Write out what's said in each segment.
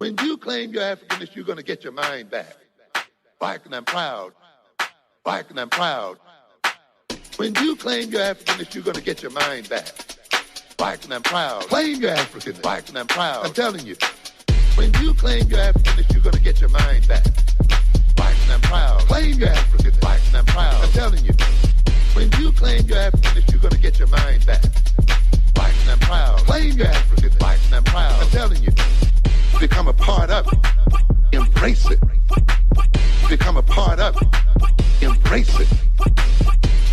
When you claim your Africanness, you're going to get your mind back. Black and I'm proud. Black and I'm proud. When you claim your Africanness, you're going to get your mind back. Black and I'm proud. Claim your Africanness. Black and I'm proud. I'm telling you. When you claim your Africanness, you're going to get your mind back. Black and I'm proud. Claim your Africanness. Black and I'm proud. I'm telling you. When you claim your Africanness, you're going to get your mind back. Black and I'm proud. Claim your Africanness. Black and I'm proud. I'm telling you. Become a part of it. Embrace it. Become a part of it. Embrace it.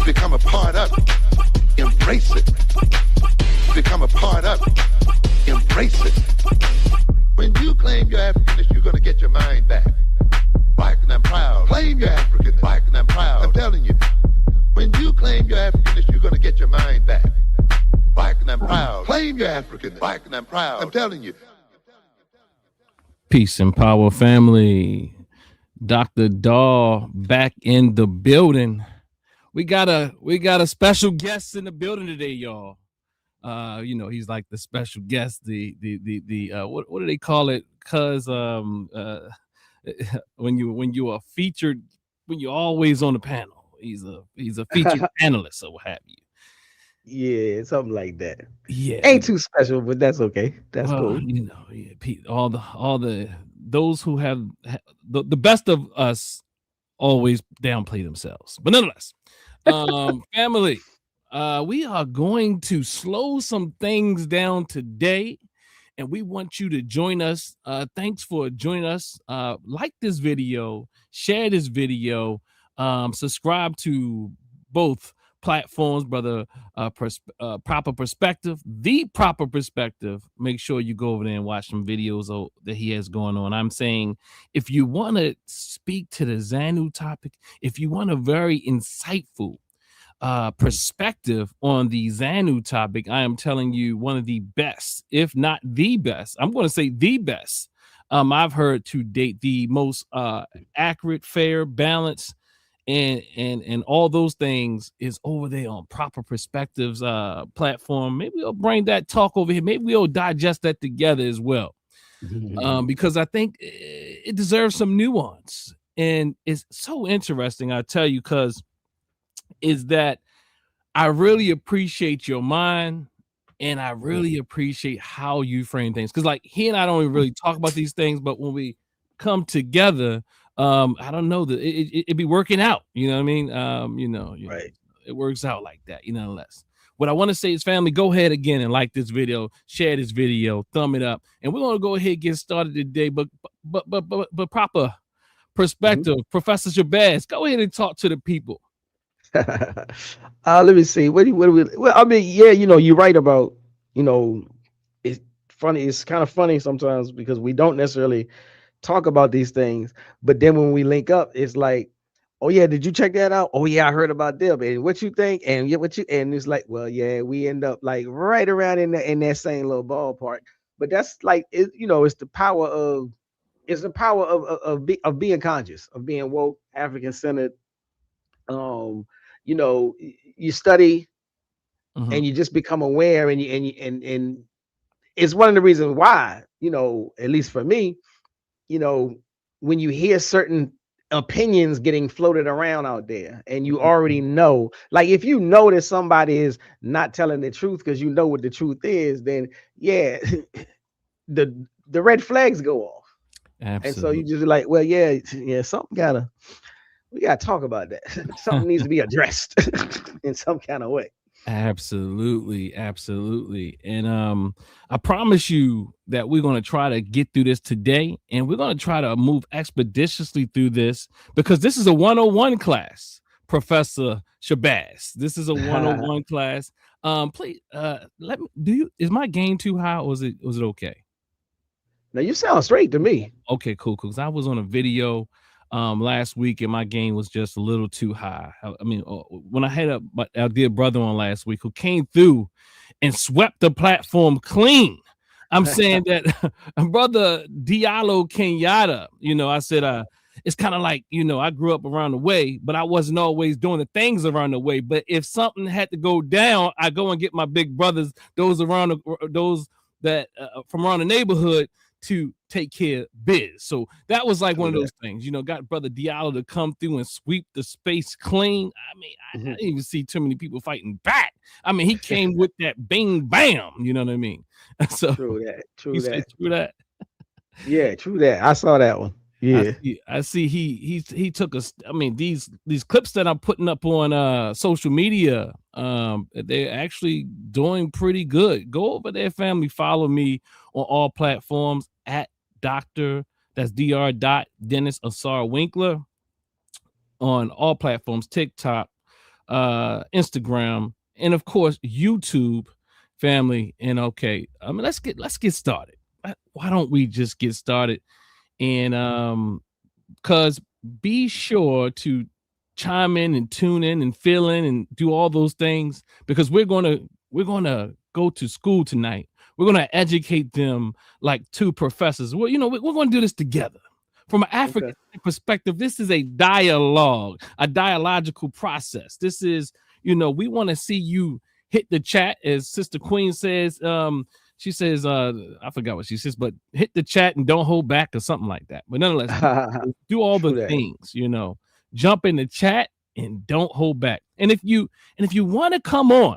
Become a part of it. Embrace it. Become a part of it. Embrace it. When you claim your Africanness, you're going to get your mind back. Black and I'm proud. Claim your Africanness. Black and I'm proud. I'm telling you. When you claim your Africanness, you're going to get your mind back. Black and I'm proud. Claim your Africanness. Black and I'm proud. I'm telling you. Peace and power, family. Dr. Daw back in the building. We got a special guest in the building today, y'all. You know, he's like the special guest, the what do they call it? Cause when you are featured, when you're always on the panel, he's a featured analyst or what have you. Yeah, something like that. Yeah, ain't too special, but that's okay. That's cool. You know, yeah, all the those who have the best of us always downplay themselves, but nonetheless, family, we are going to slow some things down today, and we want you to join us. Thanks for joining us. Like this video, share this video, subscribe to both platforms, brother. Proper perspective, the proper perspective. Make sure you go over there and watch some videos that he has going on. I'm saying, if you want to speak to the ZANU topic, if you want a very insightful perspective on the ZANU topic, I am telling you, one of the best, if not the best, I'm going to say the best I've heard to date, the most accurate, fair, balanced, and all those things is over there on Proper Perspectives platform. Maybe we'll bring that talk over here. Maybe we'll digest that together as well, because I think it deserves some nuance, and it's so interesting. I tell you, because is that I really appreciate your mind, and I really appreciate how you frame things. Because like he and I don't even really talk about these things, but when we come together, I don't know that it be working out. You know what I mean? You know, right. It works out like that. You know, nonetheless. What I want to say is, family, go ahead again and like this video, share this video, thumb it up, and we're gonna go ahead and get started today. But proper perspective, Professor Shabazz, go ahead and talk to the people. Let me see. What do we? Well, I mean, yeah, you know, you're right about, you know, it's funny. It's kind of funny sometimes because we don't necessarily talk about these things, but then when we link up, it's like, oh yeah, did you check that out? Oh yeah, I heard about them, and what you think? And yeah, what you? And it's like, well, yeah, we end up like right around in that same little ballpark. But that's like, you know, it's the power of being conscious, of being woke, African-centered. You know, you study and you just become aware, and it's one of the reasons why, you know, at least for me, you know, when you hear certain opinions getting floated around out there, and you already know, like if you know that somebody is not telling the truth because you know what the truth is, then yeah, the red flags go off. Absolutely. And so you just like, well, yeah, we gotta talk about that. Something needs to be addressed in some kind of way. Absolutely. And I promise you that we're going to try to get through this today, and we're going to try to move expeditiously through this, because this is a 101 class, Professor Shabazz. This is a 101 class. Please, is my gain too high, or was it okay? Now you sound straight to me. Okay, cool. Because I was on a video last week, and my gain was just a little too high. I mean, when I had our dear brother on last week, who came through and swept the platform clean. I'm saying that brother Diallo Kenyatta, you know, I said, it's kind of like, you know, I grew up around the way, but I wasn't always doing the things around the way. But if something had to go down, I go and get my big brothers, those that from around the neighborhood, to take care of biz. So that was like True one of that. those things, you know, got Brother Diallo to come through and sweep the space clean. I mean, I didn't even see too many people fighting back. I mean, he came with that bing bam, you know what I mean? So True that. True he that. said, true that. Yeah, true that. I saw that one. Yeah. I see he took us. I mean, these clips that I'm putting up on social media, they're actually doing pretty good. Go over there, family. Follow me on all platforms at Dr. That's Dr. Dennis Ausar Winkler on all platforms, TikTok, Instagram, and of course YouTube, family. And okay, I mean, let's get started. Why don't we just get started? And because be sure to chime in and tune in and fill in and do all those things, because we're gonna go to school tonight. We're gonna educate them like two professors. Well, you know, we're gonna do this together. From an African perspective, this is a dialogue, a dialogical process. This is, you know, we want to see you hit the chat, as Sister Queen says. She says, I forgot what she says, but hit the chat and don't hold back or something like that. But nonetheless, do all the things, you know, jump in the chat and don't hold back. And if you want to come on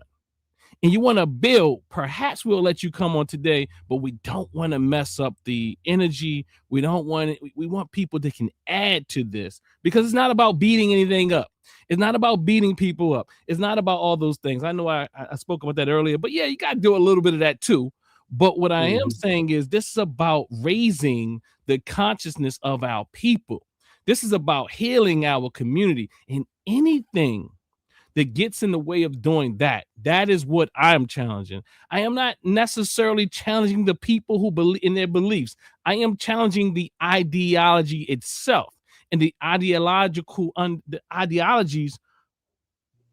and you want to build, perhaps we'll let you come on today, but we don't want to mess up the energy. We don't want it. We want people that can add to this, because it's not about beating anything up. It's not about beating people up. It's not about all those things. I know I spoke about that earlier, but yeah, you got to do a little bit of that too. But what I am saying is this is about raising the consciousness of our people. This is about healing our community, and anything that gets in the way of doing that, that is what I am challenging. I am not necessarily challenging the people who believe in their beliefs. I am challenging the ideology itself and the ideologies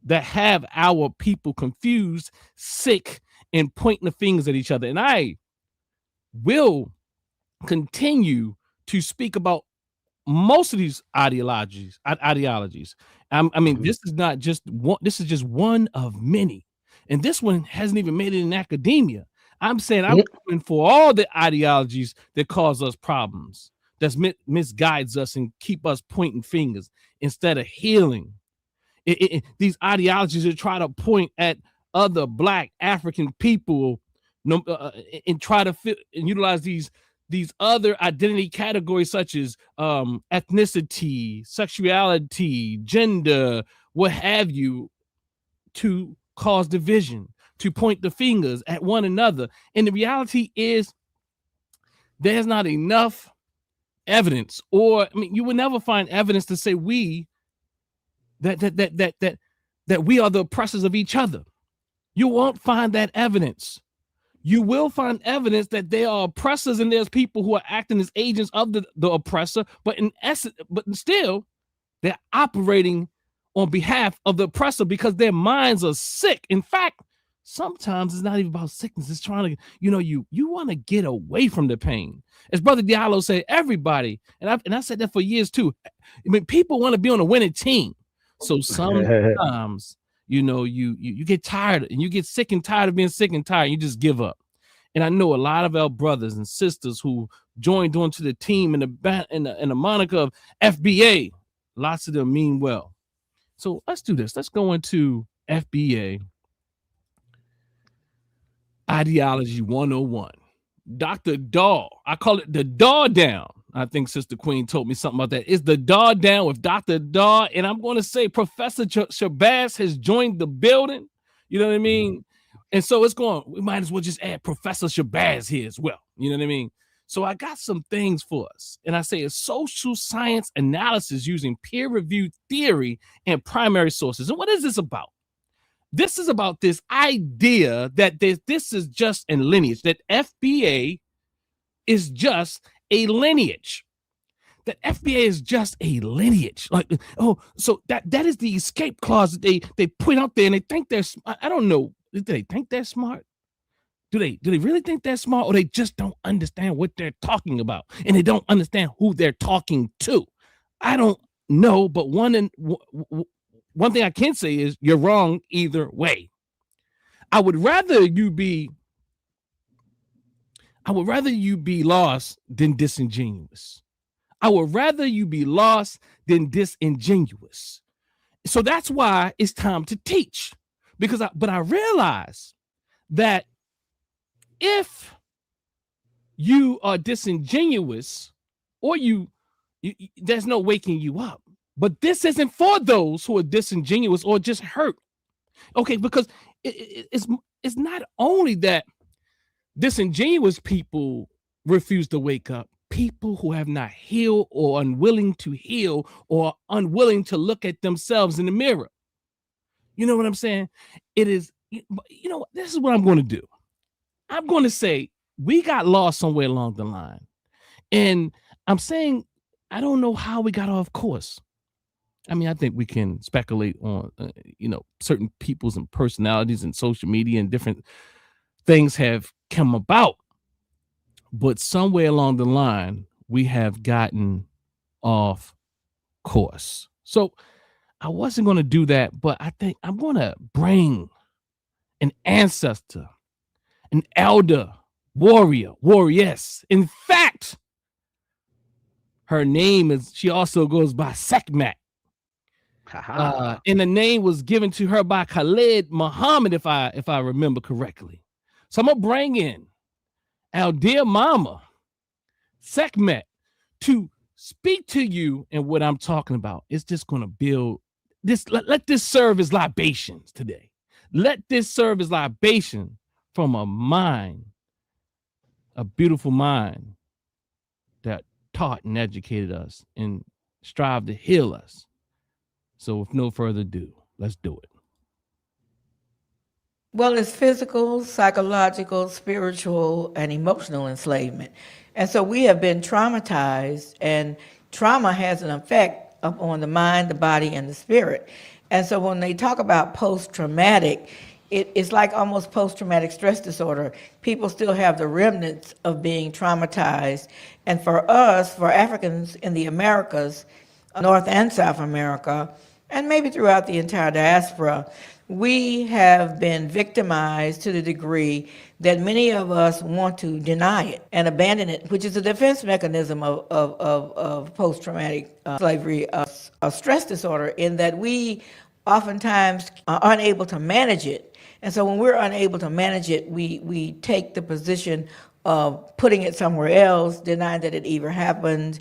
that have our people confused, sick, and pointing the fingers at each other. And I will continue to speak about most of these ideologies. I mean, this is not just one, this is just one of many. And this one hasn't even made it in academia. I'm saying I'm going for all the ideologies that cause us problems, that misguides us and keep us pointing fingers instead of healing. These ideologies that try to point at other Black African people, and try to fit and utilize these other identity categories such as ethnicity, sexuality, gender, what have you, to cause division, to point the fingers at one another. And the reality is there's not enough evidence, or I mean, you will never find evidence to say that we are the oppressors of each other. You won't find that evidence. You will find evidence that there are oppressors and there's people who are acting as agents of the oppressor, but in essence, but still, they're operating on behalf of the oppressor because their minds are sick. In fact, sometimes it's not even about sickness. It's trying to, you know, you want to get away from the pain. As Brother Diallo said, everybody, and I said that for years too. I mean, people want to be on a winning team. So sometimes, you know, you get tired and you get sick and tired of being sick and tired. You just give up. And I know a lot of our brothers and sisters who joined onto the team in the moniker of FBA. Lots of them mean well. So let's do this. Let's go into FBA Ideology 101. Dr. DAW. I call it the DAW-Down. I think Sister Queen told me something about that. It's the DAW-Down with Dr. DAW. And I'm going to say Professor Shabazz has joined the building. You know what I mean? And so we might as well just add Professor Shabazz here as well. You know what I mean? So I got some things for us. And I say a social science analysis using peer-reviewed theory and primary sources. And what is this about? This is about this idea that this is just a lineage, that FBA is just a lineage. That FBA is just a lineage. Like, oh, so that is the escape clause that they put out there, and they think they're, I don't know, do they think they're smart? Do they really think they're smart, or they just don't understand what they're talking about, and they don't understand who they're talking to? I don't know, but one thing I can say is you're wrong either way. I would rather you be I would rather you be lost than disingenuous. I would rather you be lost than disingenuous. So that's why it's time to teach. But I realize that if you are disingenuous or you there's no waking you up. But this isn't for those who are disingenuous or just hurt. Okay, because it's not only that disingenuous people refuse to wake up. People who have not healed or unwilling to heal or unwilling to look at themselves in the mirror. You know what I'm saying? It is, this is what I'm going to do. I'm going to say we got lost somewhere along the line. And I'm saying I don't know how we got off course. I mean, I think we can speculate on, certain people's and personalities and social media and different things have come about. But somewhere along the line, we have gotten off course. So I wasn't going to do that, but I think I'm going to bring an ancestor, an elder, warrioress. In fact, her name she also goes by Sekhmet. And the name was given to her by Khalid Muhammad, if I remember correctly. So I'm going to bring in our dear mama, Sekhmet, to speak to you and what I'm talking about. It's just going to build this. Let this serve as libations today. Let this serve as libation from a mind, a beautiful mind that taught and educated us and strive to heal us. So with no further ado, let's do it. Well, it's physical, psychological, spiritual, and emotional enslavement. And so we have been traumatized, and trauma has an effect upon the mind, the body, and the spirit. And so when they talk about post-traumatic, it's like almost post-traumatic stress disorder. People still have the remnants of being traumatized. And for us, for Africans in the Americas, North and South America, and maybe throughout the entire diaspora, we have been victimized to the degree that many of us want to deny it and abandon it, which is a defense mechanism of post-traumatic slavery stress disorder, in that we oftentimes are unable to manage it. And so when we're unable to manage it, we take the position of putting it somewhere else, denying that it ever happened,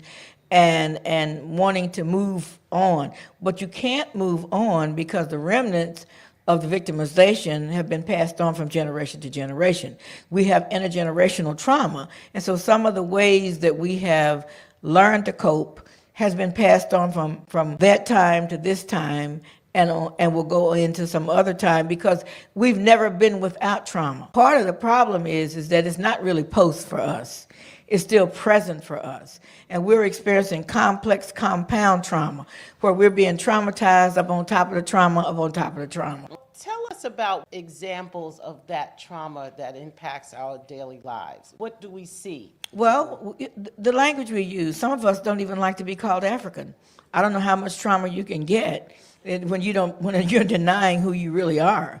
and wanting to move on. But you can't move on because the remnants of the victimization have been passed on from generation to generation. We have intergenerational trauma. And so some of the ways that we have learned to cope has been passed on from that time to this time, and will go into some other time, because we've never been without trauma. Part of the problem is that it's not really post for us. It's still present for us. And we're experiencing complex compound trauma, where we're being traumatized up on top of the trauma, up on top of the trauma. Tell us about examples of that trauma that impacts our daily lives. What do we see? Well, the language we use, some of us don't even like to be called African. I don't know how much trauma you can get when you're denying who you really are.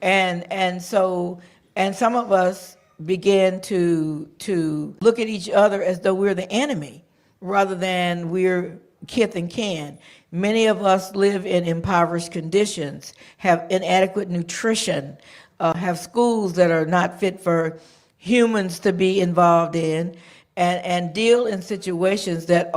And some of us begin to look at each other as though we're the enemy rather than we're kith and kin. Many of us live in impoverished conditions, have inadequate nutrition, have schools that are not fit for humans to be involved in, and deal in situations that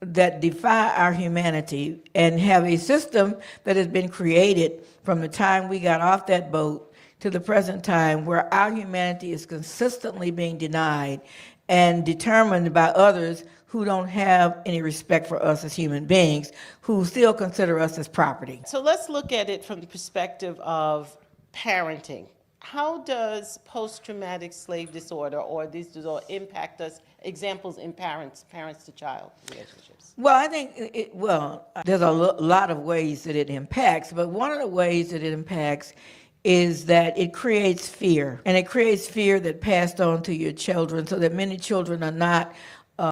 that defy our humanity, and have a system that has been created from the time we got off that boat to the present time, where our humanity is consistently being denied and determined by others who don't have any respect for us as human beings, who still consider us as property. So let's look at it from the perspective of parenting. How does post-traumatic slave disorder or these disorder impact us? Examples in parents to child relationships. Well, I think there's a lot of ways that it impacts, but one of the ways that it impacts is that it creates fear, and it creates fear that passed on to your children, so that many children are not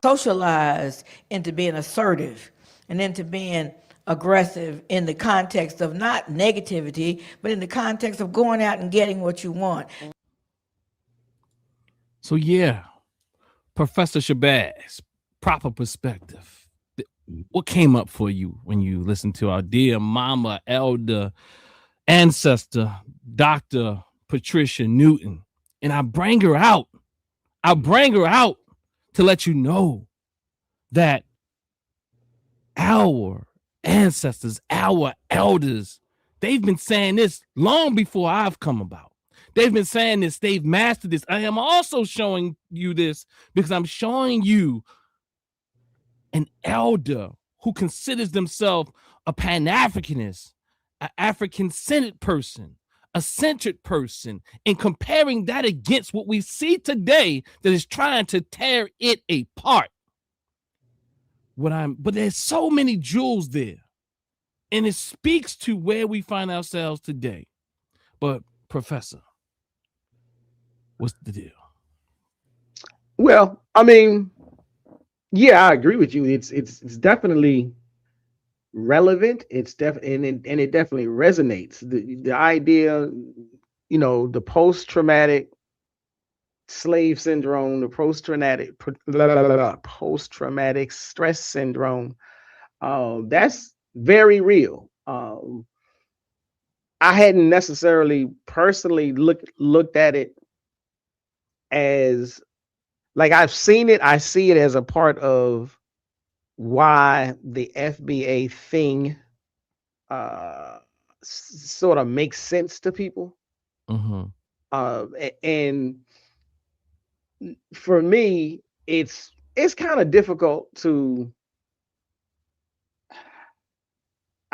socialized into being assertive and into being aggressive in the context of not negativity, but in the context of going out and getting what you want. So yeah, Professor Shabazz, proper perspective. What came up for you when you listened to our dear mama, elder, ancestor, Dr. Patricia Newton? And I bring her out. I bring her out to let you know that our ancestors, our elders, they've been saying this long before I've come about. They've been saying this. They've mastered this. I am also showing you this because I'm showing you an elder who considers themselves a Pan-Africanist, an African-centered person, a centered person, and comparing that against what we see today that is trying to tear it apart. But there's so many jewels there, and it speaks to where we find ourselves today. But Professor, what's the deal? Well, I mean, yeah, I agree with you. It's definitely relevant. It's definitely and it definitely resonates. The idea, you know, the post-traumatic slave syndrome, the post-traumatic stress syndrome. That's very real. I hadn't necessarily personally looked at it as like I've seen it. I see it as a part of why the FBA thing sort of makes sense to people. And for me, it's kind of difficult to.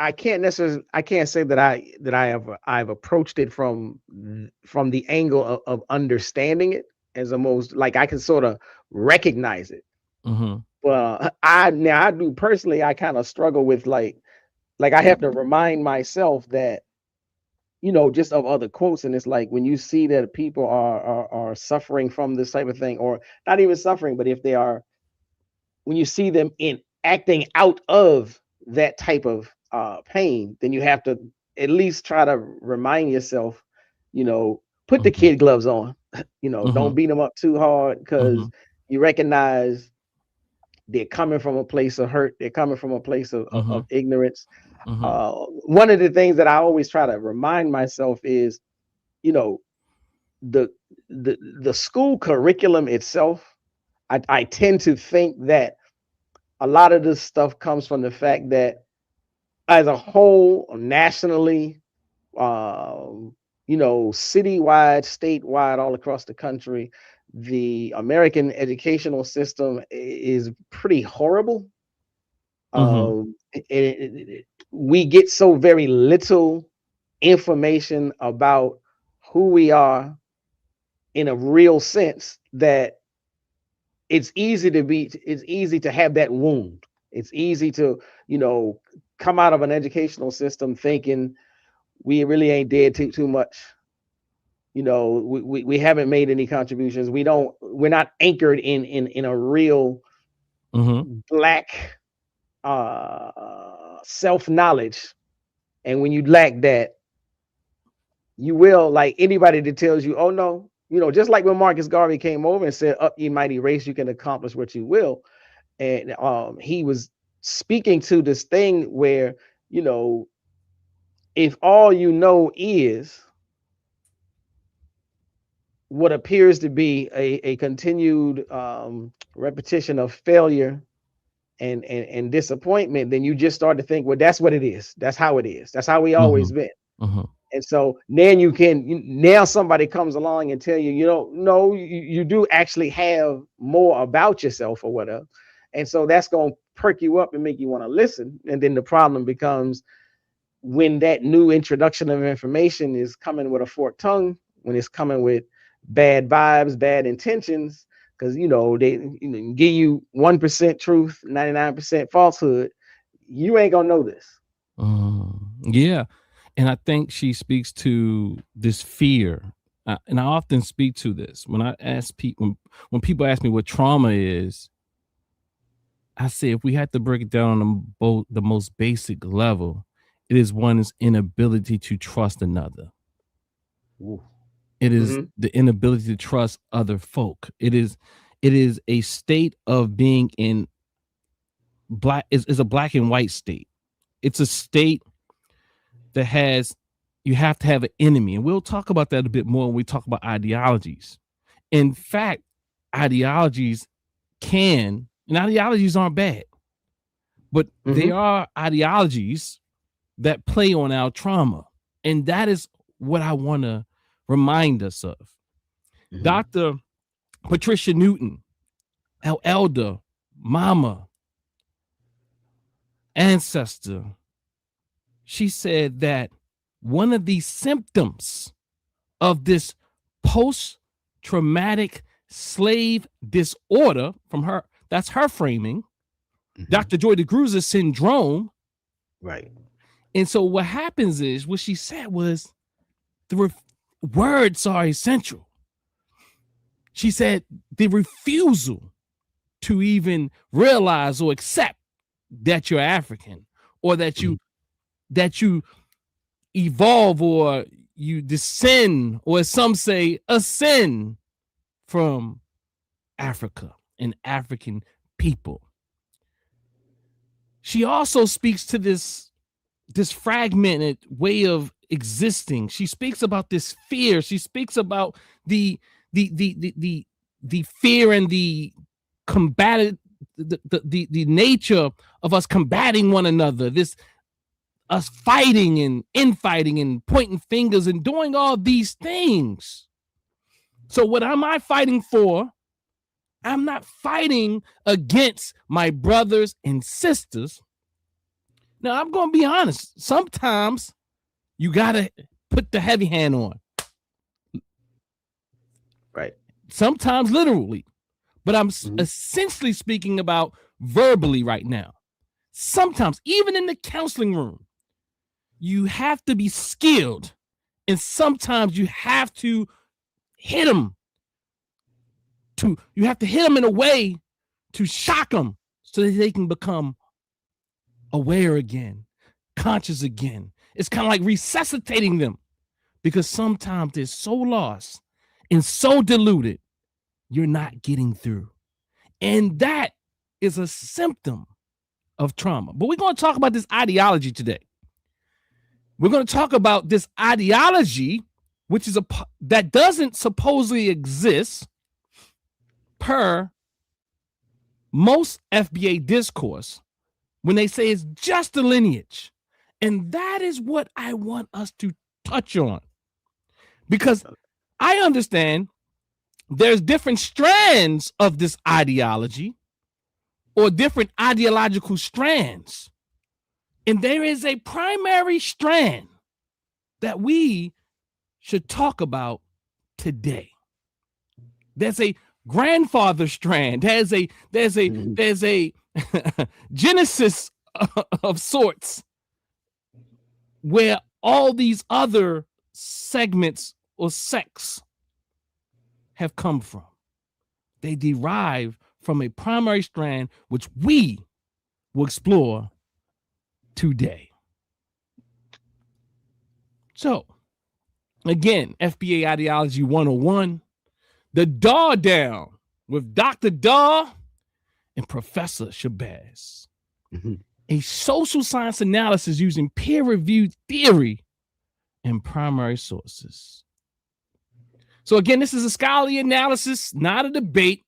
I can't say that I've approached it from the angle of understanding it as a most like I can sort of recognize it. But I do personally, I kind of struggle with like I have to remind myself that, you know, just of other quotes. And it's like when you see that people are suffering from this type of thing, or not even suffering, but if they are, when you see them in acting out of that type of pain, then you have to at least try to remind yourself, you know, put the kid gloves on, you know, don't beat them up too hard, because you recognize they're coming from a place of hurt. They're coming from a place of ignorance. One of the things that I always try to remind myself is, you know, the school curriculum itself. I tend to think that a lot of this stuff comes from the fact that as a whole, nationally, you know, citywide, statewide, all across the country, the American educational system is pretty horrible. We get so very little information about who we are in a real sense that it's easy to have that wound. It's easy to, you know, come out of an educational system thinking we really ain't did too much. You know, we haven't made any contributions. We're not anchored in a real Black self-knowledge. And when you lack that, you will, like anybody that tells you, oh no, you know, just like when Marcus Garvey came over and said, up ye mighty race, you can accomplish what you will. And he was speaking to this thing where, you know, if all you know is what appears to be a continued repetition of failure and disappointment, then you just start to think, well, that's what it is. That's how it is. That's how we always been. And so then now somebody comes along and tell you, you know, no, you do actually have more about yourself or whatever. And so that's going to perk you up and make you want to listen. And then the problem becomes when that new introduction of information is coming with a forked tongue, when it's coming with bad vibes, bad intentions, because, you know, they give you 1% truth, 99% falsehood. You ain't going to know this. Yeah. And I think she speaks to this fear. And I often speak to this when I ask people, when people ask me what trauma is, I say, if we had to break it down on the most basic level, it is one's inability to trust another. Ooh. It is the inability to trust other folk. It is a state of being in black, is a black and white state. It's a state that has, you have to have an enemy. And we'll talk about that a bit more when we talk about ideologies. In fact, ideologies aren't bad, but they are ideologies that play on our trauma. And that is what I want to remind us of. Dr. Patricia Newton, our elder, mama, ancestor, she said that one of the symptoms of this post-traumatic slave disorder, from her, that's her framing, Dr. Joy DeGruz's syndrome. Right. And so what happens is, what she said was, the words are essential. She said the refusal to even realize or accept that you're African, or that you evolve, or you descend, or as some say, ascend from Africa and African people. She also speaks to this fragmented way of existing. She speaks about this fear. She speaks about the fear and the combative, the nature of us combating one another, us fighting and infighting and pointing fingers and doing all these things. So what am I fighting for? I'm not fighting against my brothers and sisters. Now, I'm going to be honest. Sometimes you got to put the heavy hand on. Right. Sometimes literally. But I'm essentially speaking about verbally right now. Sometimes, even in the counseling room, you have to be skilled. And sometimes you have to hit them. You have to hit them in a way to shock them so that they can become aware again, conscious again. It's kind of like resuscitating them, because sometimes they're so lost and so diluted, you're not getting through. And that is a symptom of trauma. But we're going to talk about this ideology today. We're going to talk about this ideology, which is that doesn't supposedly exist per most FBA discourse, when they say it's just a lineage. And that is what I want us to touch on, because I understand there's different strands of this ideology, or different ideological strands. And there is a primary strand that we should talk about today. There's a grandfather strand. There's a genesis of sorts, where all these other segments or sects have come from. They derive from a primary strand, which we will explore today. So, again, FBA Ideology 101, the DAW-Down with Dr. Daw and Professor Shabazz. A social science analysis using peer-reviewed theory and primary sources. So again, this is a scholarly analysis, not a debate.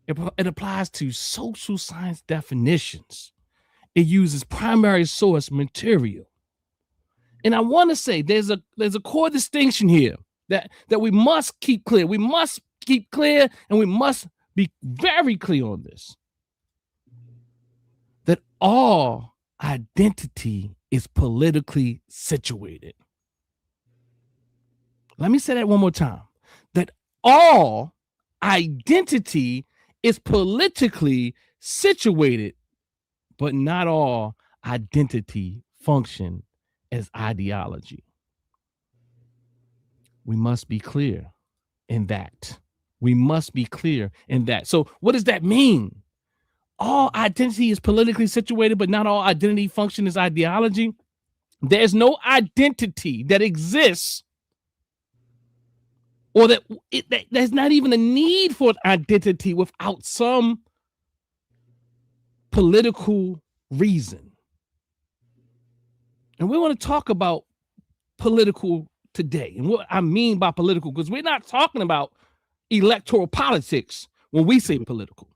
It applies to social science definitions. It uses primary source material. And I want to say there's a core distinction here that we must keep clear. We must keep clear, and we must be very clear on this. That all identity is politically situated. Let me say that one more time. That all identity is politically situated, but not all identity function as ideology. We must be clear in that. We must be clear in that. So what does that mean? All identity is politically situated, but not all identity function is ideology. There's no identity that exists or that there's not even a need for an identity without some political reason. And we want to talk about political today. And what I mean by political, because we're not talking about electoral politics when we say political.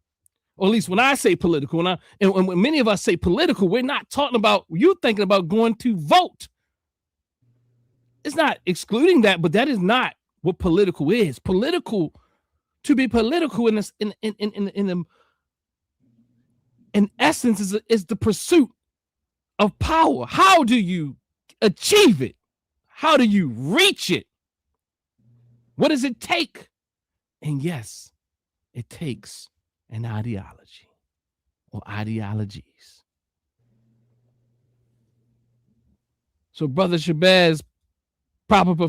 Or at least when I say political, and when many of us say political, we're not talking about you thinking about going to vote. It's not excluding that, but that is not what political is. Political, to be political in essence, is the pursuit of power. How do you achieve it? How do you reach it? What does it take? And yes, it takes an ideology or ideologies. So, Brother Shabazz, proper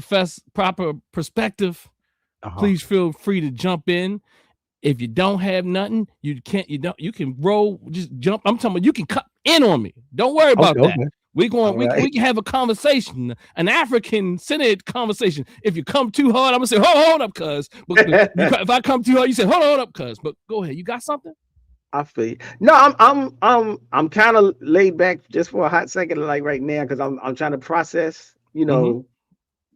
perspective, please feel free to jump in. If you don't have nothing, you can roll, just jump. I'm talking about you can cut in on me. Don't worry about that. Okay. We can have a conversation, an African-centered conversation. If you come too hard, I'm gonna say, hold up, cuz. If I come too hard, you say, hold up, cuz. But go ahead, you got something? I feel you. No, I'm kind of laid back just for a hot second, like right now, because I'm trying to process,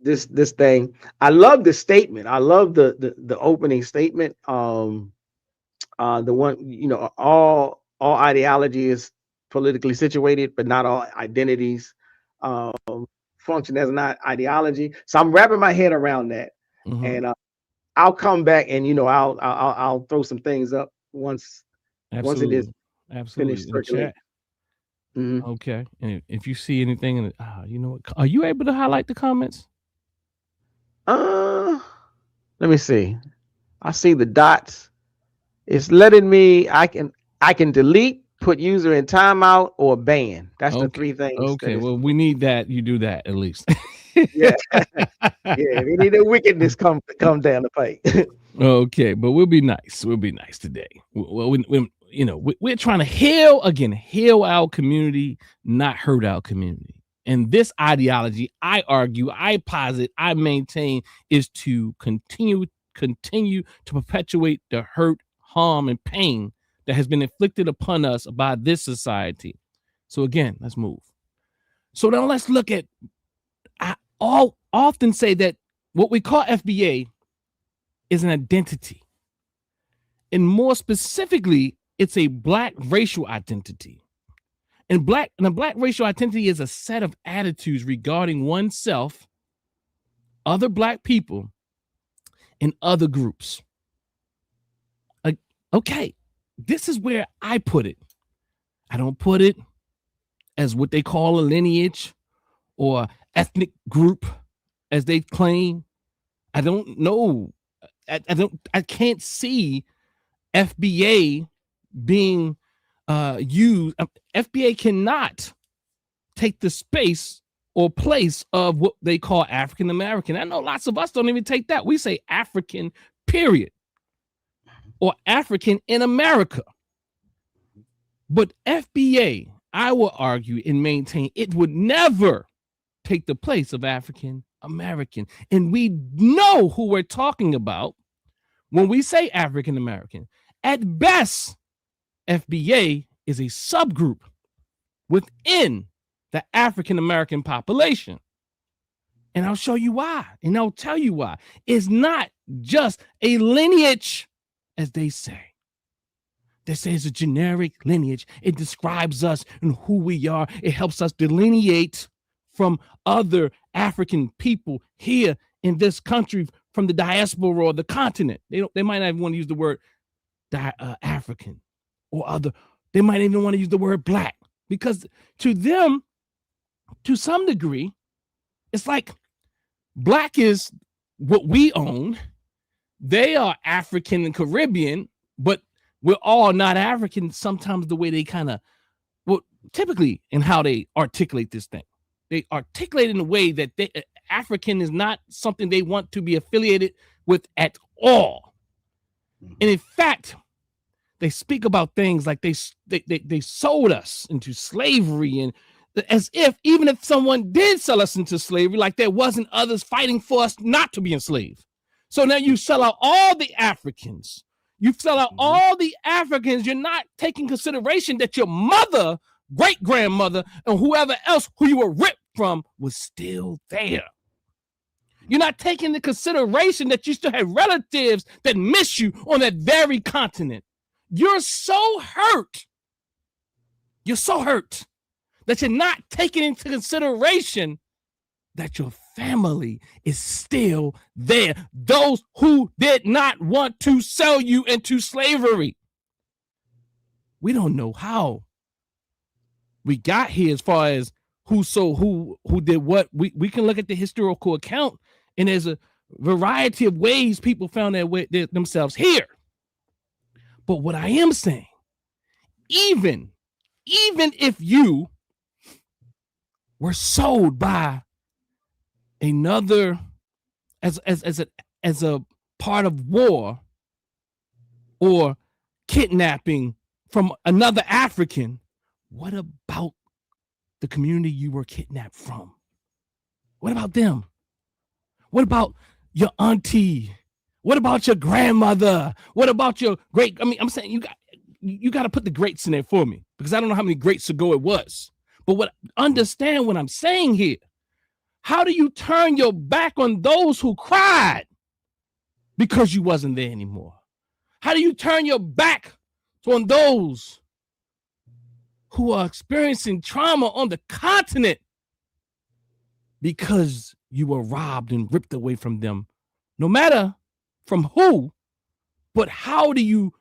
this thing. I love the statement. I love the opening statement. The one, all ideology is politically situated, but not all identities function as an ideology. So I'm wrapping my head around that, and I'll come back and I'll throw some things up once it is finished circulating. Okay, and if you see anything, are you able to highlight the comments? Let me see. I see the dots. It's letting me. I can delete, put user in timeout, or ban. That's the three things. Okay, well, we need that. You do that at least. Yeah, we need the wickedness come down the pipe. Okay, but we'll be nice. We'll be nice today. Well, we're trying to heal our community, not hurt our community. And this ideology, I argue, I posit, I maintain, is to continue to perpetuate the hurt, harm, and pain that has been inflicted upon us by this society. So again, let's move. So now let's look at, I often say that what we call FBA is an identity. And more specifically, it's a Black racial identity. And a Black racial identity is a set of attitudes regarding oneself, other Black people, and other groups. Okay, this is where I put it. I don't put it as what they call a lineage or ethnic group, as they claim. I don't know. I can't see FBA being used. FBA cannot take the space or place of what they call African American. I know lots of us don't even take that. We say African, period, or African in America. But FBA, I will argue and maintain, it would never take the place of African American. And we know who we're talking about when we say African American. At best, FBA is a subgroup within the African American population. And I'll show you why. And I'll tell you why. It's not just a lineage, as they say. They say it's a generic lineage. It describes us and who we are. It helps us delineate from other African people here in this country, from the diaspora or the continent. They might not even want to use the word African or other. They might even want to use the word Black, because to them, to some degree, it's like Black is what we own. They are African and Caribbean, but we're all not African. Sometimes the way they typically in how they articulate this thing, they articulate in a way that African is not something they want to be affiliated with at all. And in fact, they speak about things like they sold us into slavery, and as if even if someone did sell us into slavery, like there wasn't others fighting for us not to be enslaved. So now you sell out all the Africans. You sell out all the Africans. You're not taking consideration that your mother, great-grandmother, and whoever else who you were ripped from was still there. You're not taking into consideration that you still have relatives that miss you on that very continent. You're so hurt. You're so hurt that you're not taking into consideration that your family is still there. Those who did not want to sell you into slavery. We don't know how we got here as far as who did what. We can look at the historical account, and there's a variety of ways people found themselves here. But what I am saying, even if you were sold by another as a part of war or kidnapping from another African, what about the community you were kidnapped from? What about them? What about your auntie? What about your grandmother? What about your great? I mean, I'm saying you got to put the greats in there for me, because I don't know how many greats ago it was. But understand what I'm saying here. How do you turn your back on those who cried because you wasn't there anymore? How do you turn your back on those who are experiencing trauma on the continent because you were robbed and ripped away from them? No matter from who, but how do you,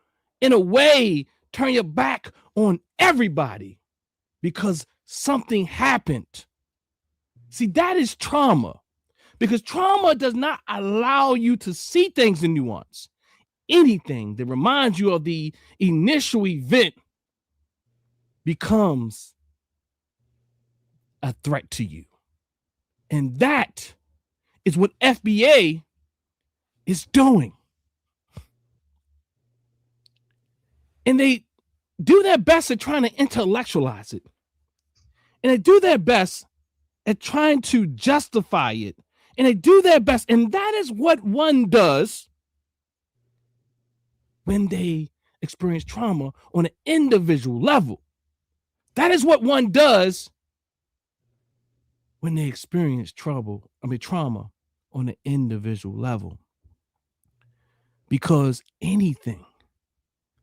in a way, turn your back on everybody because something happened? See, that is trauma, because trauma does not allow you to see things in nuance. Anything that reminds you of the initial event becomes a threat to you. And that is what FBA is doing. And they do their best at trying to intellectualize it. And they do their best at trying to justify it. And they do their best. And that is what one does when they experience trauma on an individual level. That is what one does when they experience trauma on an individual level. Because anything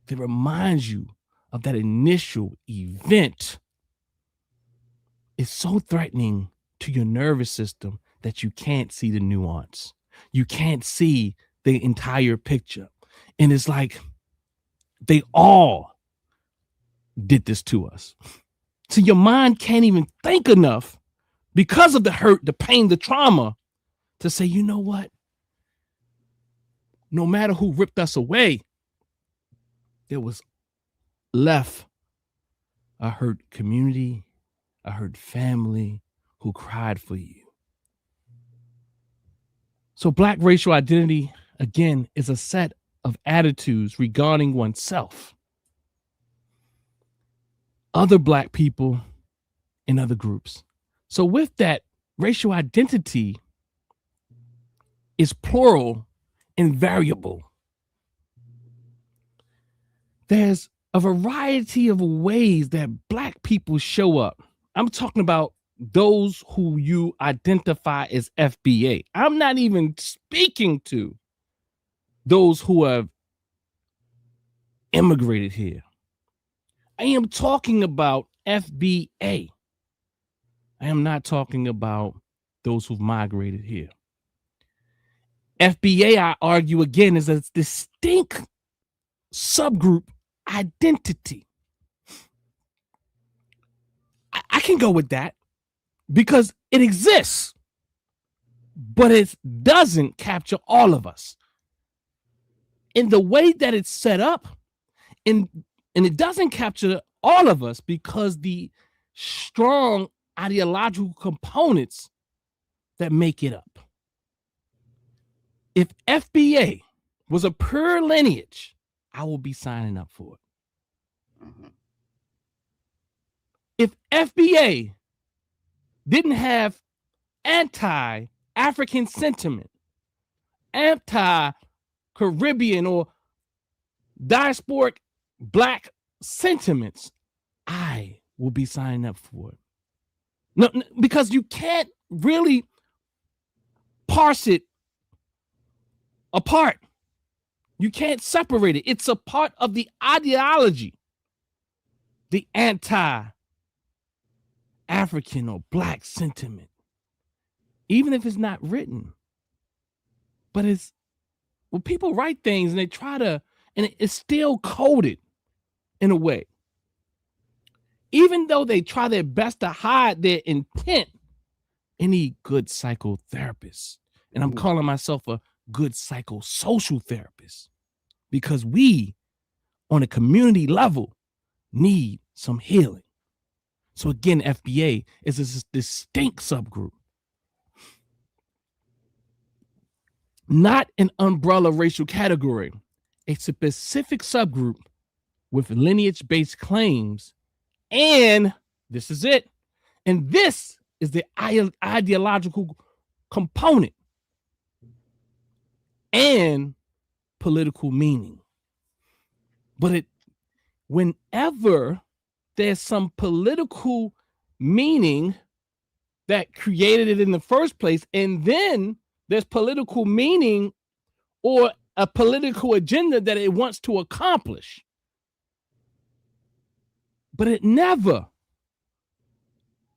that reminds you of that initial event is so threatening to your nervous system that you can't see the nuance. You can't see the entire picture. And it's like they all did this to us. So your mind can't even think enough, because of the hurt, the pain, the trauma, to say, you know what? No matter who ripped us away, there was left a hurt community, a hurt family who cried for you. So Black racial identity, again, is a set of attitudes regarding oneself, other Black people, and other groups. So with that, racial identity is plural and variable. There's a variety of ways that Black people show up. I'm talking about those who you identify as FBA. I'm not even speaking to those who have immigrated here. I am talking about FBA. I am not talking about those who've migrated here. FBA, I argue again, is a distinct subgroup identity. I can go with that because it exists, but it doesn't capture all of us. In the way that it's set up, and it doesn't capture all of us because the strong ideological components that make it up. If FBA was a pure lineage, I will be signing up for it. If FBA didn't have anti-African sentiment, anti-Caribbean or diasporic Black sentiments, I will be signing up for it. No, because you can't really parse it apart. You can't separate it. It's a part of the ideology, the anti-African or Black sentiment, even if it's not written. But it's, when people write things and they try to, and it's still coded in a way, even though they try their best to hide their intent. Any good psychotherapist, and I'm calling myself a good psychosocial therapist, because we, on a community level, need some healing. So again, FBA is a distinct subgroup, not an umbrella racial category, a specific subgroup with lineage-based claims. And this is it. And this is the ideological component and political meaning. But whenever there's some political meaning that created it in the first place, and then there's political meaning or a political agenda that it wants to accomplish, but it never,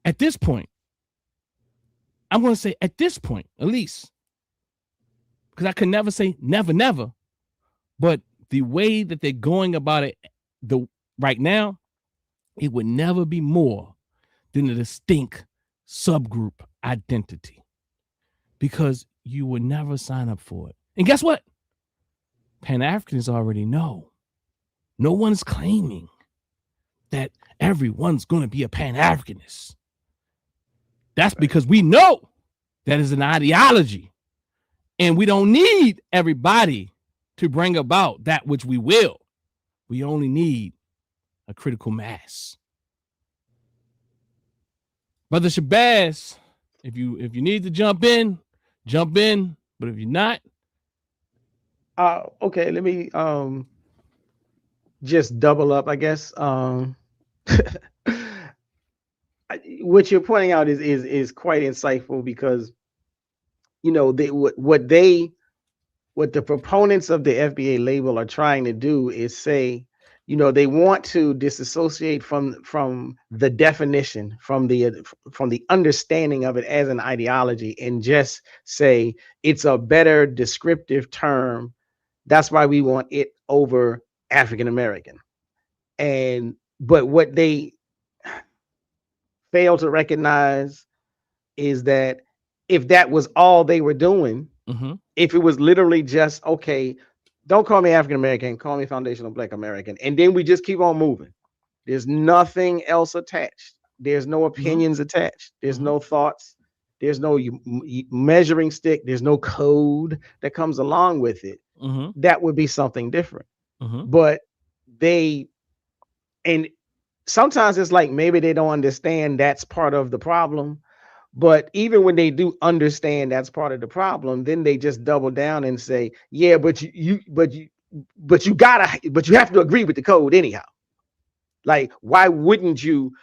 at this point, I'm going to say at this point, at least, because I could never say never, never, but the way that they're going about it right now, it would never be more than a distinct subgroup identity, because you would never sign up for it. And guess what? Pan-Africans already know. No one's claiming that everyone's going to be a Pan-Africanist. That's because we know that is an ideology, and we don't need everybody to bring about that which we will. We only need a critical mass. Brother Shabazz, if you need to jump in, but if you're not, okay, let me just double up, I guess. What you're pointing out is quite insightful, because what the proponents of the FBA label are trying to do is say, they want to disassociate from the definition, from the understanding of it as an ideology, and just say it's a better descriptive term. That's why we want it over African American. But what they fail to recognize is that if that was all they were doing, if it was literally just, okay, don't call me African American, call me foundational Black American, and then we just keep on moving, there's nothing else attached, there's no opinions attached, there's no thoughts, there's no measuring stick, there's no code that comes along with it, that would be something different. But and sometimes it's like maybe they don't understand that's part of the problem. But even when they do understand that's part of the problem, then they just double down and say, yeah, but you have to agree with the code anyhow. Like, why wouldn't you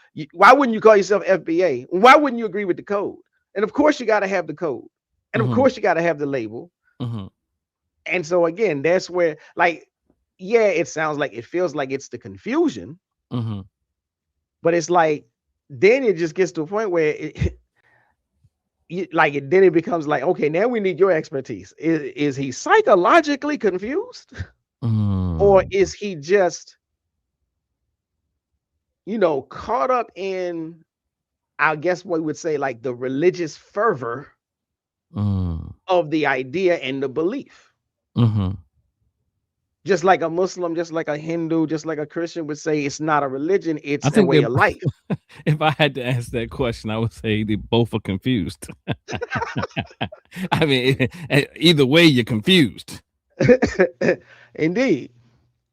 call yourself FBA? Why wouldn't you agree with the code? And of course you got to have the code. And of course you got to have the label. And so again, that's where, like, yeah, it feels like it's the confusion. But it's like, then it just gets to a point where then it becomes like, okay, now we need your expertise. Is he psychologically confused? Or is he just, caught up in, I guess what we would say, like the religious fervor of the idea and the belief? Just like a Muslim, just like a Hindu, just like a Christian would say, it's not a religion, it's a way of life. If I had to answer that question, I would say they both are confused. I mean, either way, you're confused. Indeed.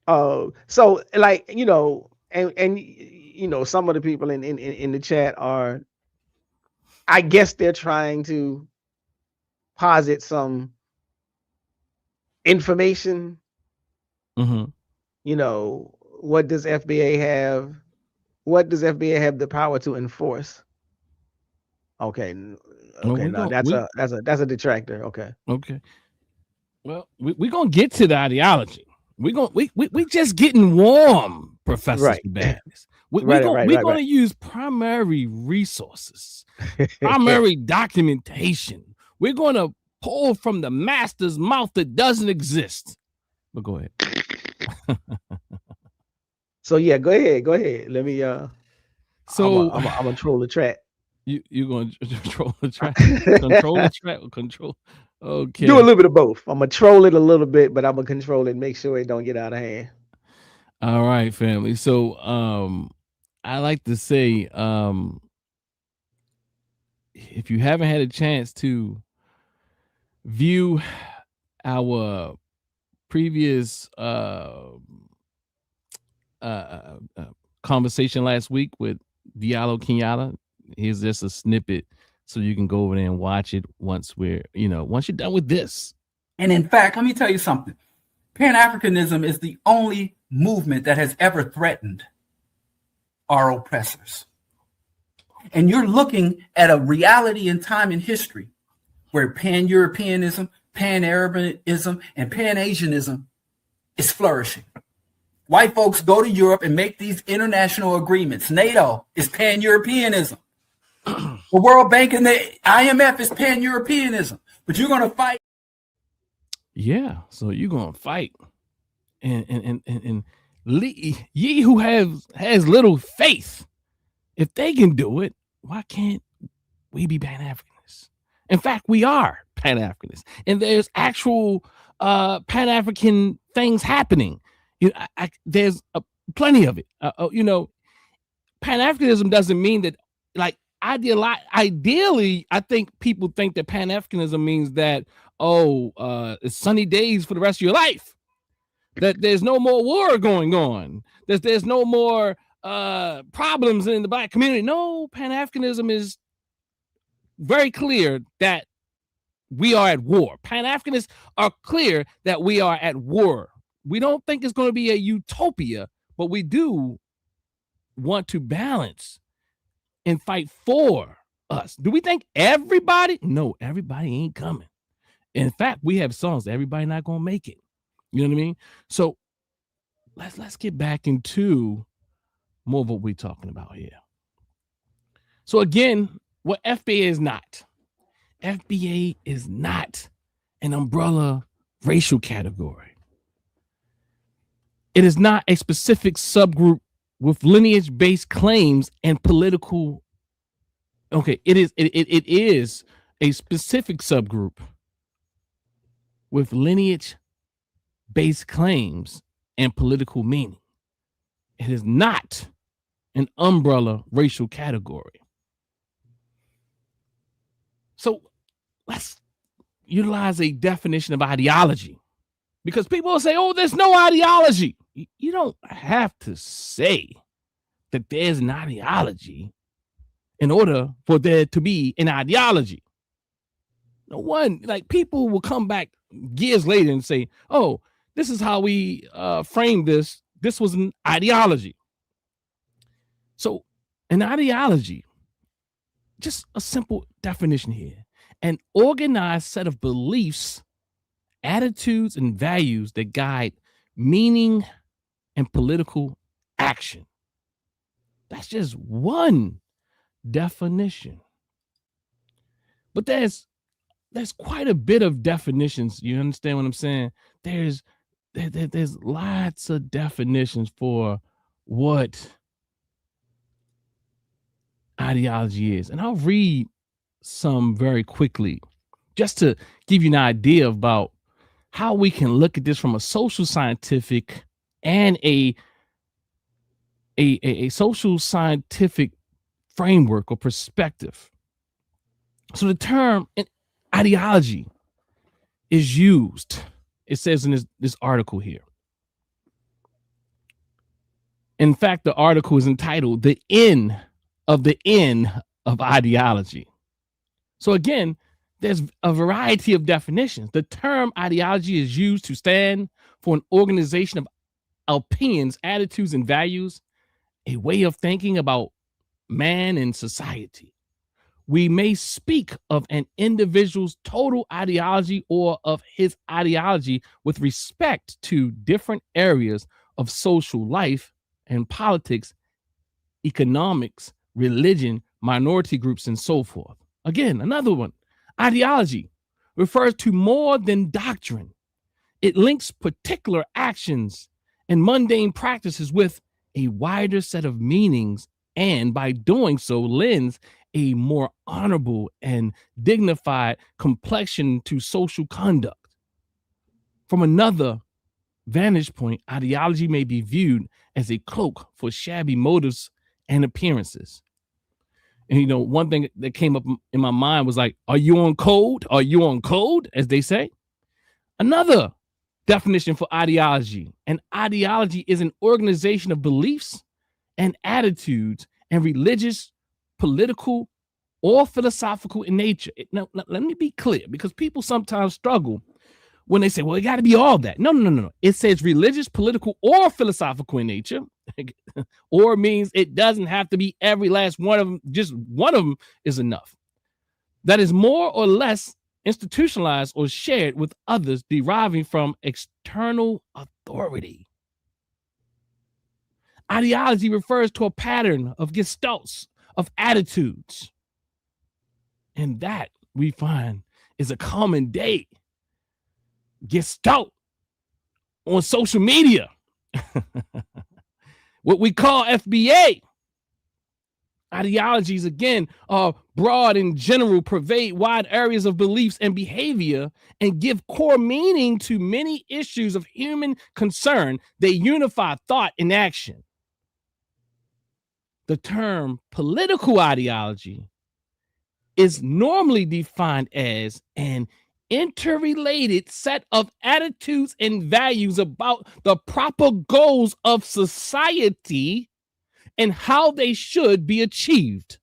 So like, and some of the people in the chat are, I guess they're trying to posit some information. Mm-hmm. You know, what does FBA have? What does FBA have the power to enforce? Okay, okay, no, that's a detractor. Okay, okay. Well, we're gonna get to the ideology. We just getting warm, Professor right, Bass. We're right. gonna use primary resources, primary documentation. We're gonna pull from the master's mouth that doesn't exist. But go ahead. So yeah, go ahead. Let me So I'm gonna troll the track. You're gonna control the track, control the track, control. Okay. Do a little bit of both. I'm gonna troll it a little bit, but I'm gonna control it, make sure it don't get out of hand. All right, family. So I like to say, if you haven't had a chance to view our previous conversation last week with Diallo Kenyatta, here's just a snippet so you can go over there and watch it once you're done with this. And in fact, let me tell you something. Pan-Africanism is the only movement that has ever threatened our oppressors. And you're looking at a reality in time and history where Pan-Europeanism, Pan-Arabianism, and Pan-Asianism is flourishing. White folks go to Europe and make these international agreements. NATO is Pan-Europeanism. The World Bank and the IMF is Pan-Europeanism. But you're going to fight. Yeah, so you're going to fight. And ye who has little faith, if they can do it, why can't we be Pan-Africanists? In fact, we are Pan-Africanists. And there's actual Pan-African things happening. There's plenty of it. Pan-Africanism doesn't mean that, like, ideally, I think people think that Pan-Africanism means that, it's sunny days for the rest of your life. That there's no more war going on. There's no more problems in the Black community. No, Pan-Africanism is very clear that we are at war. Pan-Africanists are clear that we are at war. We don't think it's going to be a utopia, but we do want to balance and fight for us. Do we think everybody? No, everybody ain't coming. In fact, we have songs that everybody not going to make it. You know what I mean? So let's get back into more of what we're talking about here. So again, what FBA is not. FBA is not an umbrella racial category. It is not a specific subgroup with lineage-based claims and political. Okay, it is a specific subgroup with lineage-based claims and political meaning. It is not an umbrella racial category. So let's utilize a definition of ideology, because people will say, oh, there's no ideology. You don't have to say that there's an ideology in order for there to be an ideology. No one, like, people will come back years later and say, oh, this is how we framed this. This was an ideology. So an ideology, just a simple definition here, an organized set of beliefs, attitudes, and values that guide meaning and political action. That's just one definition. But there's quite a bit of definitions. You understand what I'm saying? There's lots of definitions for what ideology is. And I'll read some very quickly just to give you an idea about how we can look at this from a social scientific and a social scientific framework or perspective. So the term ideology is used, it says in this article here. In fact, the article is entitled The End of Ideology. So again, there's a variety of definitions. The term ideology is used to stand for an organization of opinions, attitudes, and values, a way of thinking about man and society. We may speak of an individual's total ideology or of his ideology with respect to different areas of social life and politics, economics, religion, minority groups, and so forth. Again, another one. Ideology refers to more than doctrine. It links particular actions and mundane practices with a wider set of meanings, and by doing so, lends a more honorable and dignified complexion to social conduct. From another vantage point, ideology may be viewed as a cloak for shabby motives and appearances. And one thing that came up in my mind was like, are you on code? Are you on code, as they say? Another definition for ideology. An ideology is an organization of beliefs and attitudes and religious, political, or philosophical in nature. Now, let me be clear, because people sometimes struggle when they say, well, it got to be all that. No. It says religious, political, or philosophical in nature, or means it doesn't have to be every last one of them. Just one of them is enough. That is more or less institutionalized or shared with others, deriving from external authority. Ideology refers to a pattern of gestalts, of attitudes. And that we find is a common day gestalt on social media. What we call FBA. Ideologies, again, are broad and general, pervade wide areas of beliefs and behavior, and give core meaning to many issues of human concern. They unify thought and action. The term political ideology is normally defined as an interrelated set of attitudes and values about the proper goals of society and how they should be achieved.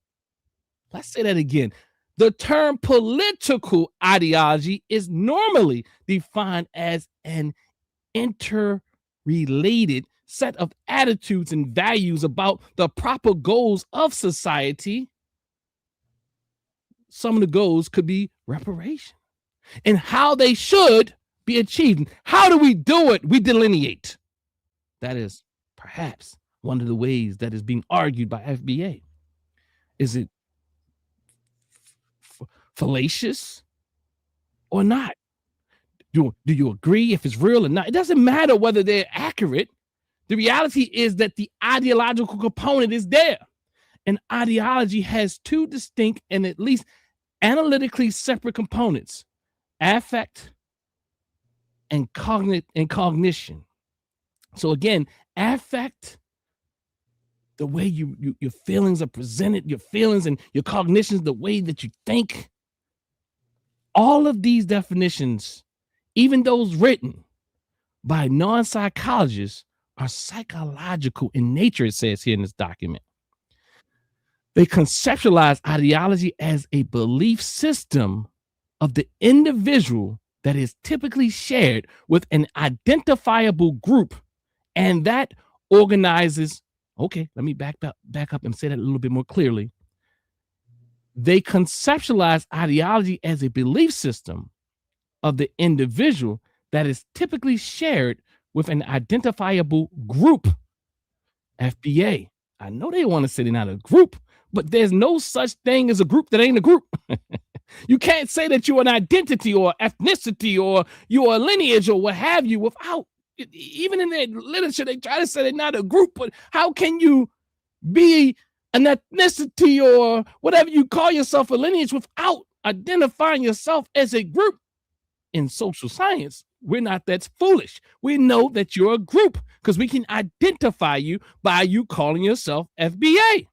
Let's say that again. The term political ideology is normally defined as an interrelated set of attitudes and values about the proper goals of society. Some of the goals could be reparation and how they should be achieved. How do we do it? We delineate. That is perhaps one of the ways that is being argued by FBA. Is it fallacious or not? Do you agree if it's real or not? It doesn't matter whether they're accurate. The reality is that the ideological component is there. And ideology has two distinct and at least analytically separate components: affect and cognition. So again, affect, the way your feelings are presented, your feelings and your cognitions, the way that you think. All of these definitions, even those written by non-psychologists, are psychological in nature, it says here in this document. They conceptualize ideology as a belief system of the individual that is typically shared with an identifiable group, and that organizes. Okay, let me back up and say that a little bit more clearly. They conceptualize ideology as a belief system of the individual that is typically shared with an identifiable group. FBA. I know they want to say they're not a group, but there's no such thing as a group that ain't a group. You can't say that you're an identity or ethnicity or you're a lineage or what have you without, even in their literature, they try to say they're not a group, but how can you be an ethnicity or whatever you call yourself, a lineage, without identifying yourself as a group? In social science, we're not that foolish. We know that you're a group because we can identify you by you calling yourself FBA.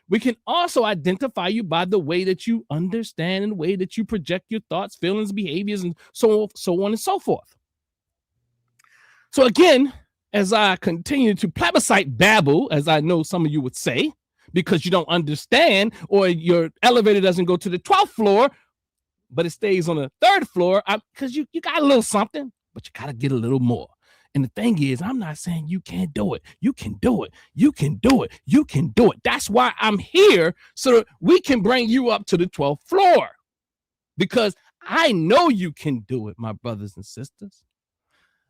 We can also identify you by the way that you understand and the way that you project your thoughts, feelings, behaviors, and so on and so forth. So again, as I continue to plebiscite babble, as I know some of you would say, because you don't understand or your elevator doesn't go to the 12th floor, but it stays on the 3rd floor because you got a little something, but you got to get a little more. And the thing is, I'm not saying you can't do it. You can do it. You can do it. You can do it. That's why I'm here, so that we can bring you up to the 12th floor, because I know you can do it, my brothers and sisters.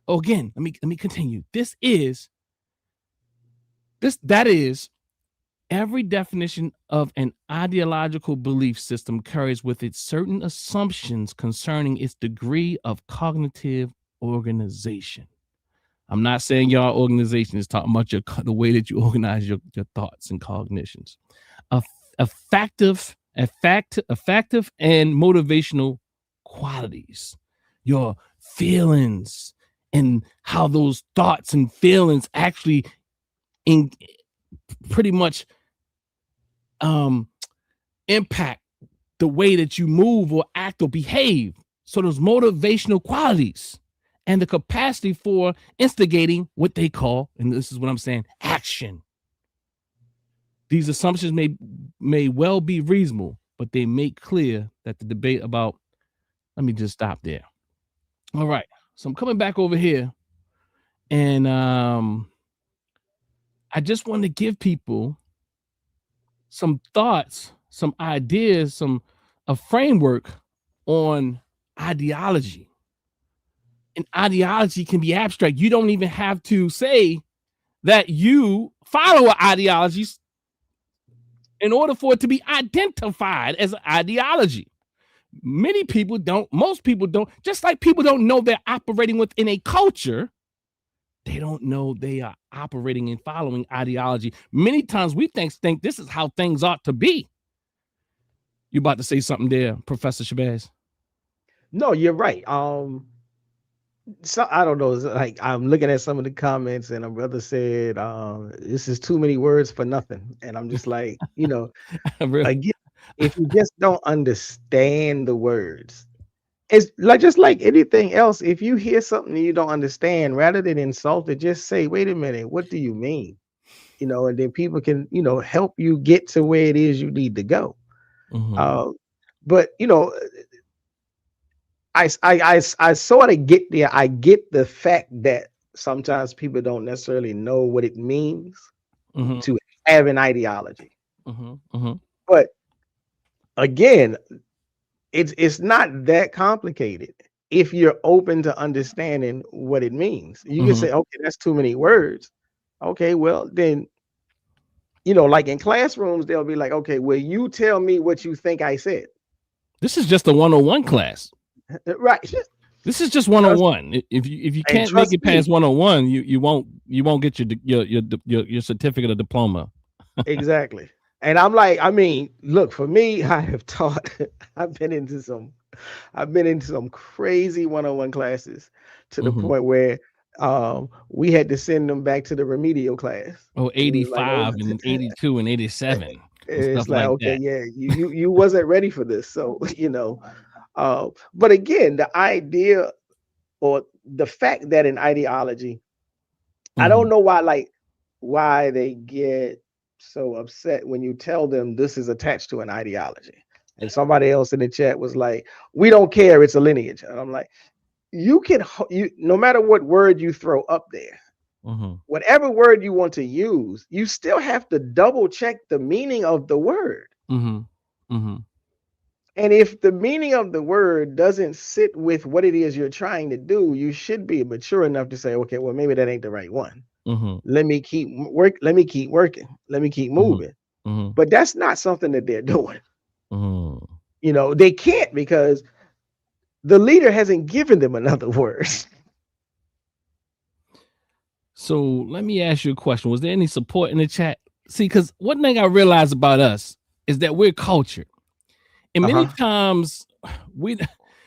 Oh, again, let me continue. That is every definition of an ideological belief system carries with it certain assumptions concerning its degree of cognitive organization. I'm not saying your organization is talking about the way that you organize your thoughts and cognitions. Effective and motivational qualities, your feelings, and how those thoughts and feelings actually pretty much impact the way that you move or act or behave. So those motivational qualities and the capacity for instigating what they call, and this is what I'm saying, action. These assumptions may well be reasonable, but they make clear that the debate about, let me just stop there. All right. So I'm coming back over here, and I just want to give people some thoughts, some ideas, a framework on ideology. And ideology can be abstract. You don't even have to say that you follow an ideology in order for it to be identified as an ideology. Most people don't, just like people don't know they're operating within a culture, they don't know they are operating and following ideology. Many times we think this is how things ought to be. You about to say something there, Professor Shabazz? No, you're right. So I don't know. It's like I'm looking at some of the comments, and a brother said, "This is too many words for nothing," and I'm just like, Really? again, if you just don't understand the words, it's like just like anything else. If you hear something you don't understand, rather than insult it, just say, "Wait a minute, what do you mean?" And then people can, help you get to where it is you need to go. Mm-hmm. But I sort of get there. I get the fact that sometimes people don't necessarily know what it means to have an ideology. But again, it's not that complicated if you're open to understanding what it means. You can say, okay, that's too many words. Okay, well then, like in classrooms, they'll be like, okay, well, you tell me what you think I said. This is just a 101 class. Right. This is just 101. If you can't make it past 101, you won't get your certificate or diploma. Exactly. And I'm like, look, for me, I have taught, I've been into some crazy 101 classes to the point where we had to send them back to the remedial class. Oh, 85 and 82 and 87. It's like, okay, yeah, you wasn't ready for this. So, but again, the idea or the fact that an ideology, I don't know why they get so upset when you tell them this is attached to an ideology. And somebody else in the chat was like, we don't care, it's a lineage. And I'm like, you no matter what word you throw up there, whatever word you want to use, you still have to double check the meaning of the word. And if the meaning of the word doesn't sit with what it is you're trying to do, you should be mature enough to say, okay, well, maybe that ain't the right one. Let me keep working. Let me keep moving. But that's not something that they're doing. They can't, because the leader hasn't given them another word. So let me ask you a question. Was there any support in the chat? See, because one thing I realized about us is that we're cultured. And many times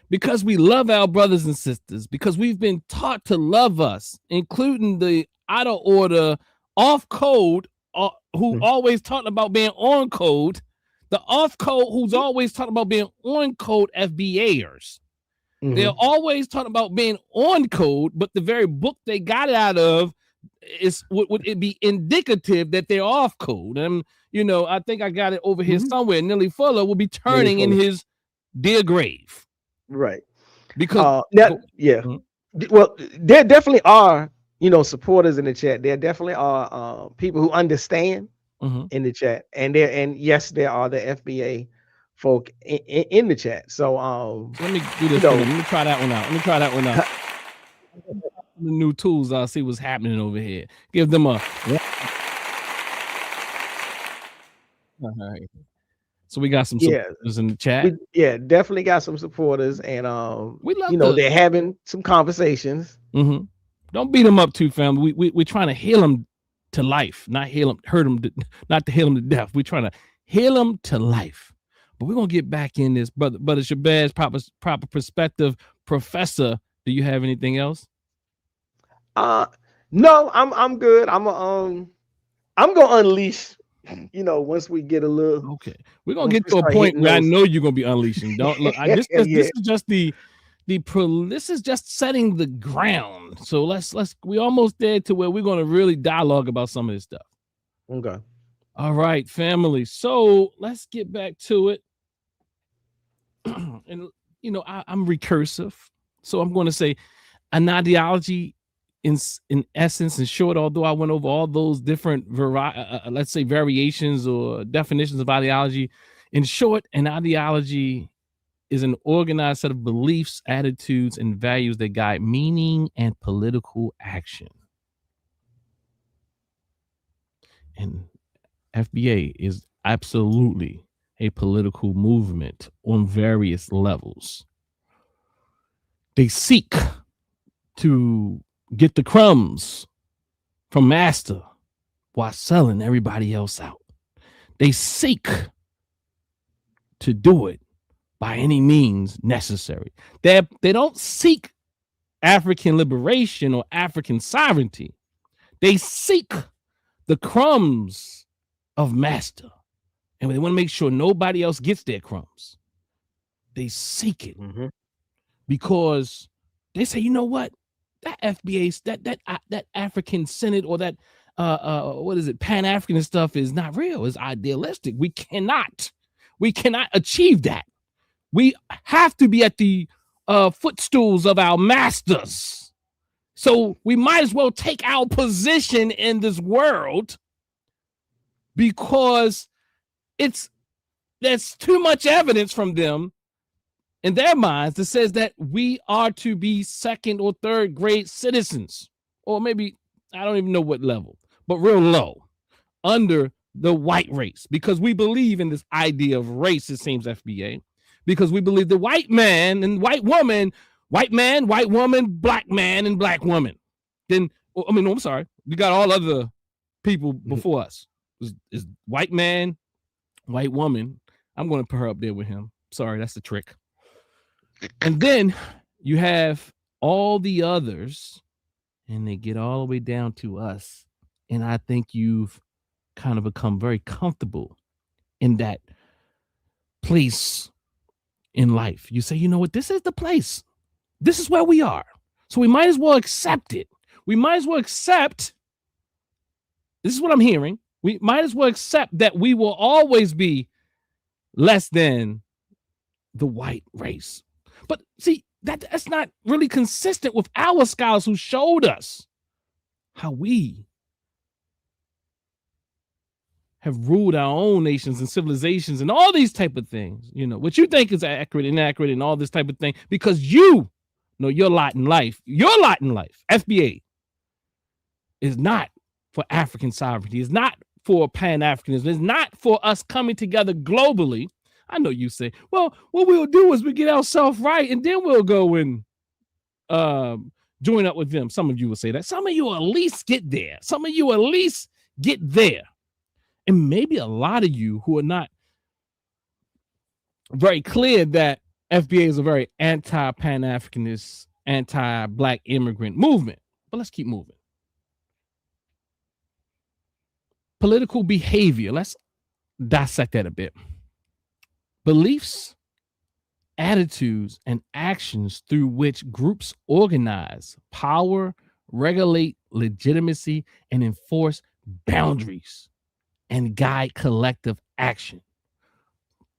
because we love our brothers and sisters, because we've been taught to love us, including the out of order, off code, who always talking about being on code, the off code who's always talking about being on code FBAers. They're always talking about being on code, but the very book they got it out of is would it be indicative that they're off code. And I think I got it over here somewhere. Nelly Fuller will be turning in his dear grave. Right. Because yeah. Well, there definitely are, supporters in the chat. There definitely are people who understand in the chat, and yes, there are the FBA folk in the chat. So let me do this. Let me try that one out. The new tools. I'll see what's happening over here. Give them a. All right. So we got some supporters in the chat. Definitely got some supporters, and we love they're having some conversations. Don't beat them up too, family. We're trying to heal them to life, not hurt them, not to heal them to death. We're trying to heal them to life. But we're gonna get back in this, brother Shabazz, proper perspective, Professor. Do you have anything else? No, I'm good. I'm gonna unleash. Once we get a little. Okay, we're gonna get to a point where I know you're gonna be unleashing. Don't look. This is just this is just setting the ground. So we almost there to where we're gonna really dialogue about some of this stuff. Okay. All right, family. So let's get back to it. And I'm recursive, so I'm going to say an ideology in essence, in short, although I went over all those different let's say variations or definitions of ideology, in short, an ideology is an organized set of beliefs, attitudes, and values that guide meaning and political action. And FBA is absolutely a political movement on various levels. They seek to get the crumbs from master while selling everybody else out. They seek to do it by any means necessary. They don't seek African liberation or African sovereignty. They seek the crumbs of master, and they want to make sure nobody else gets their crumbs. They seek it because they say, you know what? That FBA, that Afrikan-centered or that what is it, Pan-African stuff is not real. It's idealistic. We cannot achieve that. We have to be at the footstools of our masters. So we might as well take our position in this world because there's too much evidence from them in their minds that says that we are to be second or third grade citizens, or maybe I don't even know what level, but real low under the white race, because we believe in this idea of race, it seems, FBA, because we believe the white man and white woman, white man, white woman, black man and black woman. Then, I'm sorry, we got all other people before us. Is white man, white woman. I'm going to put her up there with him. Sorry, that's the trick. And then you have all the others, and they get all the way down to us. And I think you've kind of become very comfortable in that place in life. You say, you know what, this is the place. This is where we are. So we might as well accept it. We might as well accept, this is what I'm hearing, we might as well accept that we will always be less than the white race. But see, that's not really consistent with our scholars who showed us how we have ruled our own nations and civilizations and all these type of things, what you think is accurate, inaccurate, and all this type of thing, because you know your lot in life, FBA, is not for African sovereignty, is not for Pan-Africanism, is not for us coming together globally. I know you say, well, what we'll do is we get ourselves right, and then we'll go and join up with them. Some of you will say that. Some of you will at least get there. Some of you will at least get there. And maybe a lot of you who are not very clear that FBA is a very anti-Pan-Africanist, anti-Black immigrant movement. But let's keep moving. Political behavior. Let's dissect that a bit. Beliefs, attitudes, and actions through which groups organize, power, regulate legitimacy, and enforce boundaries and guide collective action.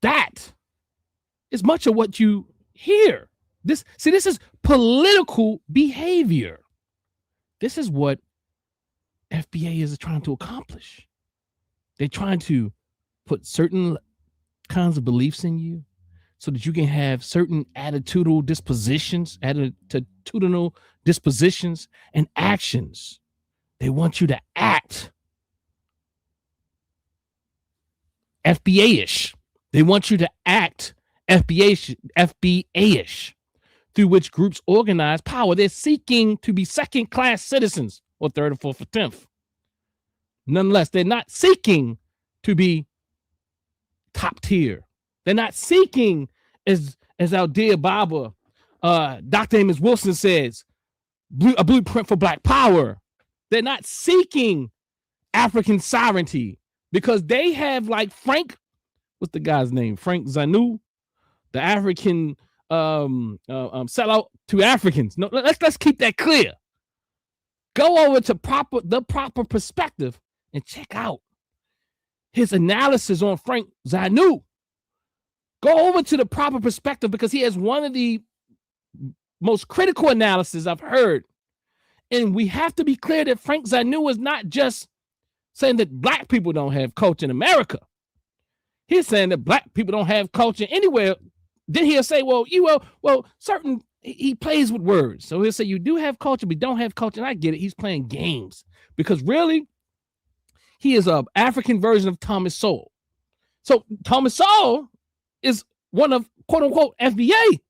That is much of what you hear. This is political behavior. This is what FBA is trying to accomplish. They're trying to put certain kinds of beliefs in you so that you can have certain attitudinal dispositions and actions. They want you to act FBA-ish. They want you to act FBA-ish, through which groups organize power. They're seeking to be second-class citizens, or third or fourth or 10th. Nonetheless, they're not seeking to be top tier. They're not seeking, as our dear Baba, Dr. Amos Wilson says, a blueprint for Black power. They're not seeking African sovereignty, because they have, like Frank, what's the guy's name? Frank Zanou, the African sellout to Africans. No, let's keep that clear. Go over to the proper perspective and check out his analysis on Frank Zanou. Go over to the proper perspective, because he has one of the most critical analysis I've heard. And we have to be clear that Frank Zanou is not just saying that Black people don't have culture in America. He's saying that Black people don't have culture anywhere. Then he'll say, he plays with words. So he'll say, you do have culture, but don't have culture. And I get it. He's playing games, because really, he is an African version of Thomas Sowell. So Thomas Sowell is one of, quote unquote, FBA.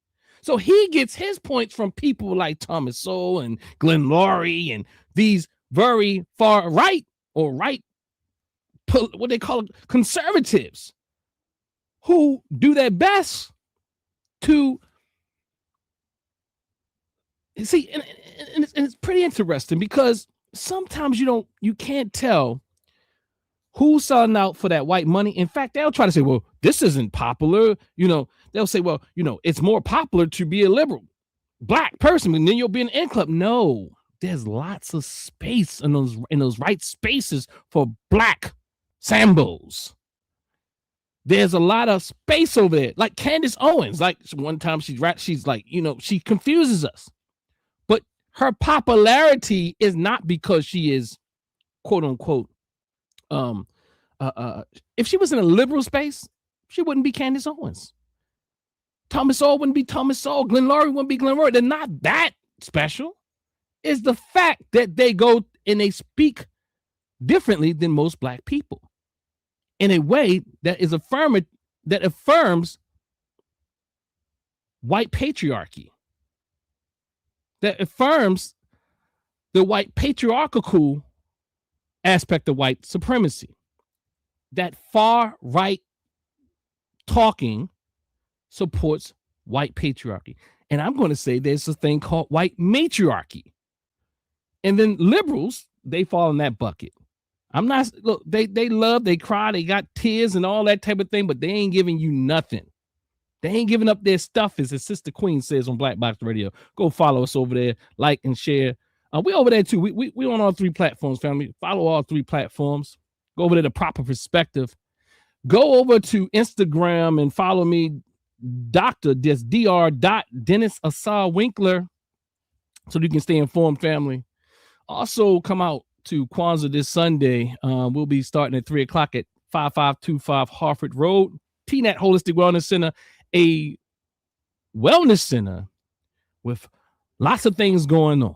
So he gets his points from people like Thomas Sowell and Glenn Laurie and these very far right, or right, what they call it, conservatives, who do their best to see. And it's pretty interesting, because sometimes you can't tell who's selling out for that white money. In fact, they'll try to say, well, this isn't popular. They'll say, well, it's more popular to be a liberal Black person, and then you'll be an in club. No, there's lots of space in those right spaces for Black sambos. There's a lot of space over there. Like Candace Owens, like one time she's like, she confuses us. But her popularity is not because she is, quote unquote, if she was in a liberal space, she wouldn't be Candace Owens. Thomas Sowell wouldn't be Thomas Sowell. Glenn Laurie wouldn't be Glenn Laurie. They're not that special. It's the fact that they go and they speak differently than most Black people in a way that affirms white patriarchy, that affirms the white patriarchal aspect of white supremacy. That far right talking supports white patriarchy. And I'm going to say there's a thing called white matriarchy. And then liberals, they fall in that bucket. I'm not, look, they love, they cry, they got tears and all that type of thing, but they ain't giving you nothing. They ain't giving up their stuff, as his sister Queen says on Black Box Radio. Go follow us over there, like and share. We over there too. We on all 3 platforms, family. Follow all 3 platforms. Go over to the proper perspective. Go over to Instagram and follow me, Dr. Dennis Ausar Winkler, so you can stay informed, family. Also, come out to Kwanzaa this Sunday. We'll be starting at 3 o'clock at 5525 Harford Road. TNAT Holistic Wellness Center, a wellness center with lots of things going on,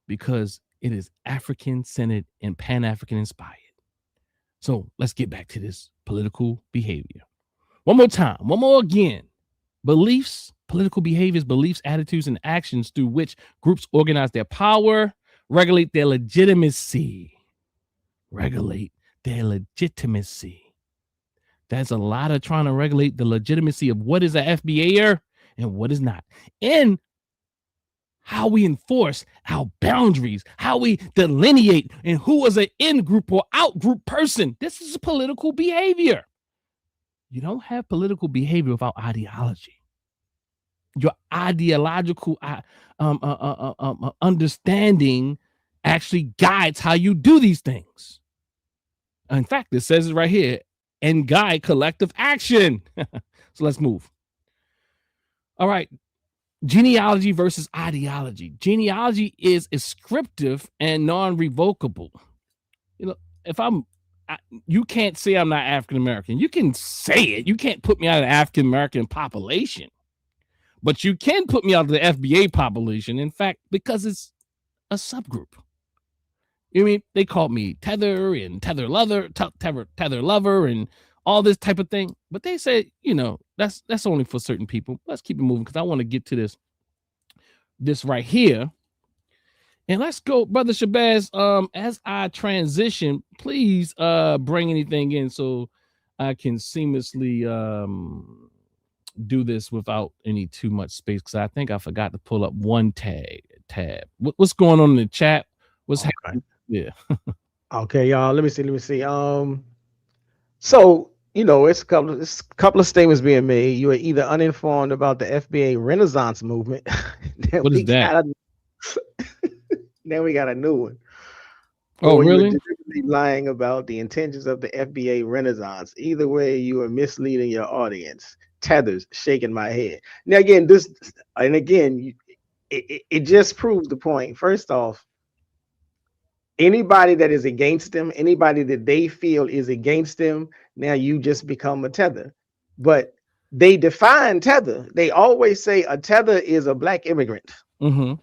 because it is African-centered and Pan-African inspired. So let's get back to this political behavior. One more time, one more again. Beliefs, political behaviors, beliefs, attitudes, and actions through which groups organize their power, regulate their legitimacy. Regulate their legitimacy. There's a lot of trying to regulate the legitimacy of what is an FBAer and what is not. And how we enforce our boundaries, how we delineate and who is an in-group or out-group person. This is political behavior. You don't have political behavior without ideology. Your ideological understanding actually guides how you do these things. In fact, it says it right here, and guide collective action. So let's move. All right. Genealogy versus ideology. Genealogy is ascriptive and non-revocable. You know, if you can't say I'm not African American. You can say it. You can't put me out of the African American population, but you can put me out of the FBA population. In fact, because it's a subgroup. You mean they called me tether and tether lover, tether lover, and all this type of thing. But they say, you know, that's only for certain people. Let's keep it moving because I want to get to this right here. And let's go, Brother Shabazz. As I transition, please bring anything in so I can seamlessly do this without any too much space, because I think I forgot to pull up one tab. What's going on in the chat? What's happening? Yeah. Okay, y'all. Let me see. So you know, it's a couple of statements being made. You are either uninformed about the FBA Renaissance movement. What is that? Then we got a new one. Oh, really? You're deliberately lying about the intentions of the FBA Renaissance. Either way, you are misleading your audience. Tethers, shaking my head. Now, again, it just proves the point. First off, anybody that is against them, anybody that they feel is against them, now you just become a tether. But they define tether. They always say a tether is a black immigrant. Mm-hmm.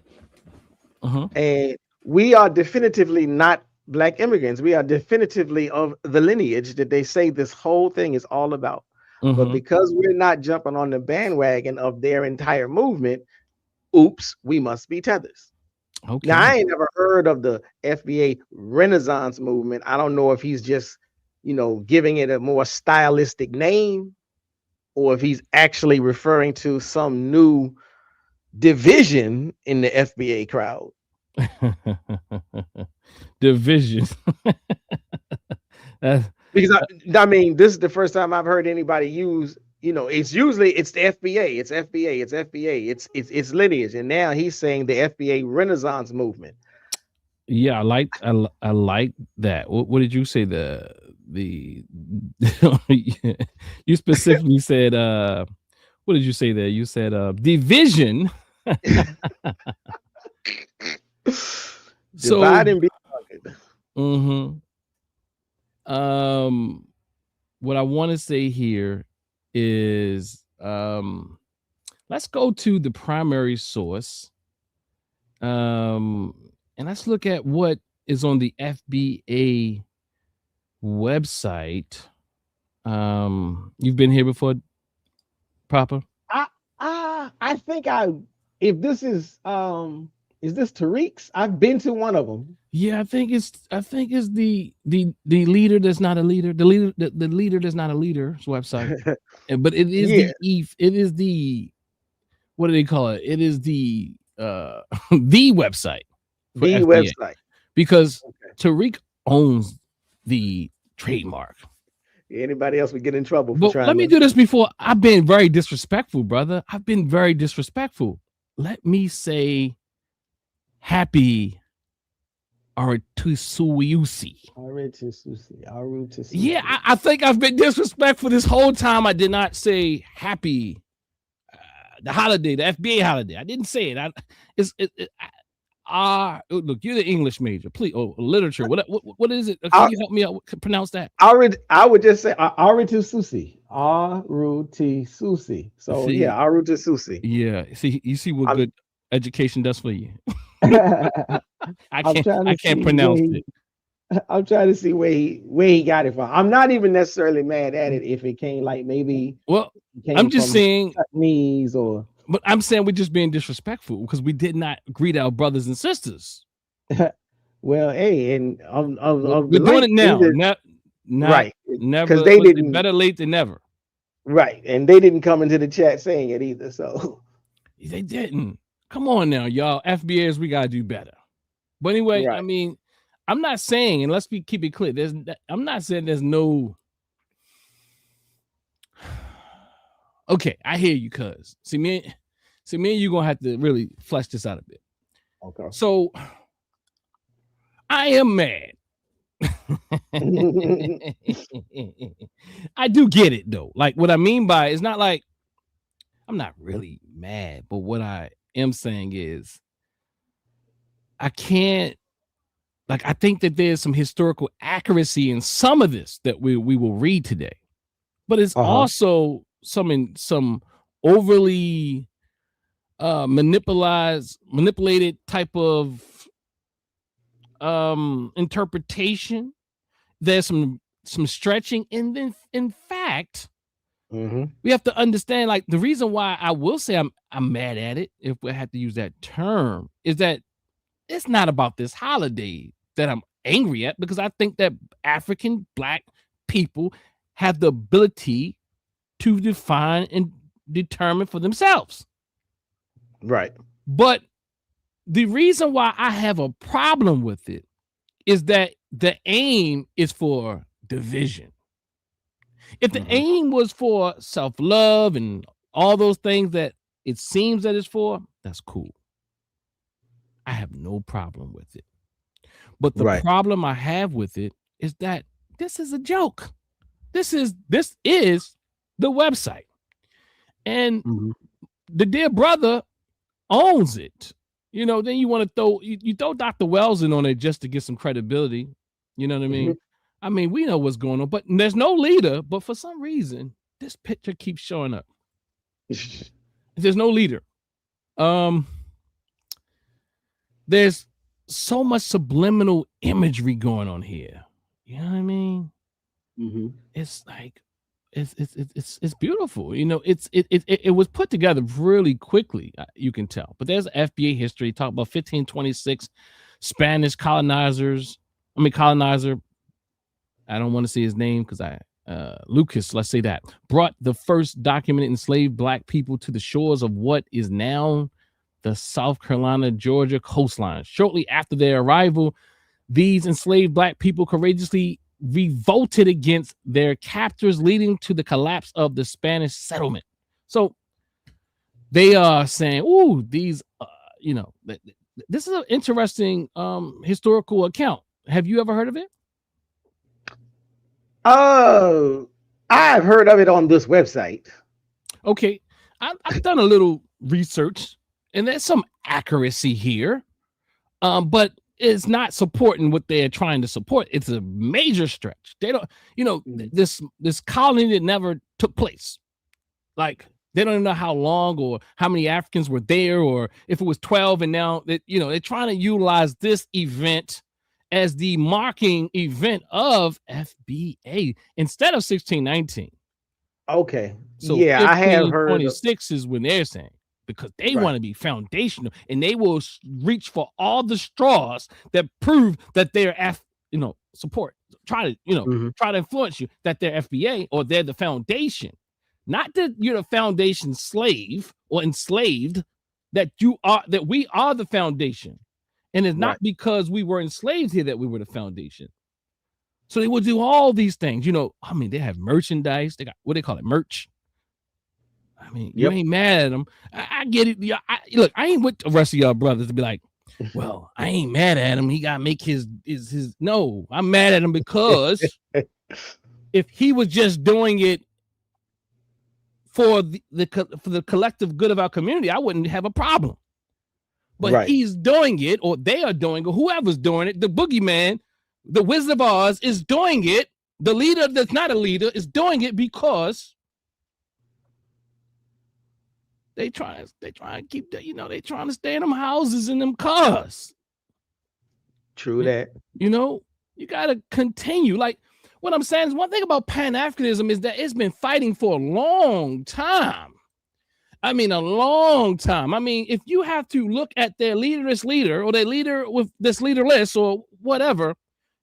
And we are definitively not black immigrants. We are definitively of the lineage that they say this whole thing is all about. But because we're not jumping on the bandwagon of their entire movement, oops, we must be tethers. Okay. Now, I ain't never heard of the FBA Renaissance movement. I don't know if he's just, you know, giving it a more stylistic name, or if he's actually referring to some new division in the FBA crowd. Division. Because I mean, this is the first time I've heard anybody use, you know, it's usually it's the FBA, it's FBA, it's Lineage, and now he's saying the FBA Renaissance movement. Yeah, I like that. What did you say? The you specifically said what did you say there? You said division. Divide and be conquered. What I want to say here is let's go to the primary source, and let's look at what is on the FBA website. You've been here before, Papa? I think if this is this Tariq's? I've been to one of them. Yeah, I think it's the leader that's not a leader, the leader that's not a leader's website. But it is the what do they call it? It is the website. The FBA. Website. Because Tariq owns the trademark. Anybody else would get in trouble for but trying. Let me do this before. I've been very disrespectful, brother. I've been very disrespectful. Let me say happy Artusuiusi. Yeah, I think I've been disrespectful this whole time. I did not say happy the holiday, the FBA holiday. I didn't say it. Look, you're the English major, please. Oh, literature. What is it? Can you help me out? Pronounce that. I would just say Artususi. Artususi. So see, yeah, Artususi. Yeah. See, you see what good education does for you. I can't pronounce it. I'm trying to see where he got it from. I'm not even necessarily mad at it if it came like maybe. Well, I'm just saying. Knees or. But I'm saying we're just being disrespectful because we did not greet our brothers and sisters. Well, hey, and we're doing it now. Right. Never. Because they didn't. Better late than never. Right, and they didn't come into the chat saying it either. So they didn't. Come on now, y'all. FBAs, we gotta do better. But anyway, right. I mean, I'm not saying, and let's keep it clear. I'm not saying there's no. Okay, I hear you, cuz. See me and you gonna have to really flesh this out a bit. Okay. So I am mad. I do get it though. Like what I mean by it's not like I'm not really mad, but what I am saying is I can't, like, I think that there's some historical accuracy in some of this that we will read today, but it's also some overly manipulated type of interpretation. There's some stretching, and then in fact, we have to understand, like, the reason why I will say I'm mad at it, if we had to use that term, is that it's not about this holiday that I'm angry at, because I think that African Black people have the ability to define and determine for themselves. Right. But the reason why I have a problem with it is that the aim is for division. If the aim was for self-love and all those things that it seems that it's for, that's cool. I have no problem with it. But the problem I have with it is that this is a joke. This is the website. And the dear brother owns it. You know, then you want to throw you throw Dr. Wells in on it just to get some credibility. You know what I mean? I mean, we know what's going on, but there's no leader. But for some reason, this picture keeps showing up. There's no leader. There's so much subliminal imagery going on here. You know what I mean? It's like it's beautiful. You know, it was put together really quickly. You can tell. But there's FBA history. Talk about 1526 Spanish colonizer. I don't want to say his name because Lucas, let's say that, brought the first documented enslaved Black people to the shores of what is now the South Carolina, Georgia coastline. Shortly after their arrival, these enslaved Black people courageously revolted against their captors, leading to the collapse of the Spanish settlement. So they are saying, "Ooh, these, this is an interesting historical account." Have you ever heard of it? Oh, I've heard of it on this website. Okay, I've done a little research, and there's some accuracy here, but it's not supporting what they're trying to support. It's a major stretch. They don't, this colony that never took place. Like, they don't even know how long or how many Africans were there, or if it was 12 and now that, they're trying to utilize this event as the marking event of FBA instead of 1619. Okay. So yeah, I have heard 26 is when they're saying, because they want to be foundational, and they will reach for all the straws that prove that they're support, try to influence you that they're FBA or they're the foundation. Not that you're the foundation slave or enslaved, that we are the foundation. And it's not because we were enslaved here that we were the foundation. So they will do all these things. I mean, they have merchandise. They got, what they call it, merch. I mean, you ain't mad at them. I get it. Look, I ain't with the rest of y'all brothers to be like, well, I ain't mad at him. He got to make his. No, I'm mad at him because if he was just doing it for the collective good of our community, I wouldn't have a problem. But he's doing it, or they are doing it, whoever's doing it, the boogeyman, the Wizard of Oz is doing it. The leader that's not a leader is doing it because they try to keep that, they trying to stay in them houses and them cars. True that. You got to continue. Like, what I'm saying is, one thing about Pan-Africanism is that it's been fighting for a long time. I mean, a long time. I mean, if you have to look at their leaderless leader or their leader with this leaderless or whatever,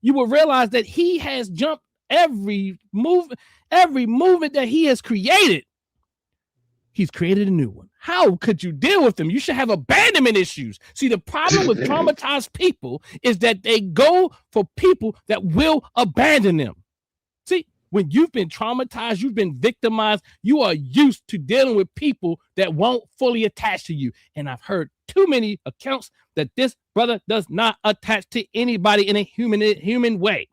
you will realize that he has jumped every movement that he has created. He's created a new one. How could you deal with them? You should have abandonment issues. See, the problem with traumatized people is that they go for people that will abandon them. See, when you've been traumatized, you've been victimized, you are used to dealing with people that won't fully attach to you. And I've heard too many accounts that this brother does not attach to anybody in a human way.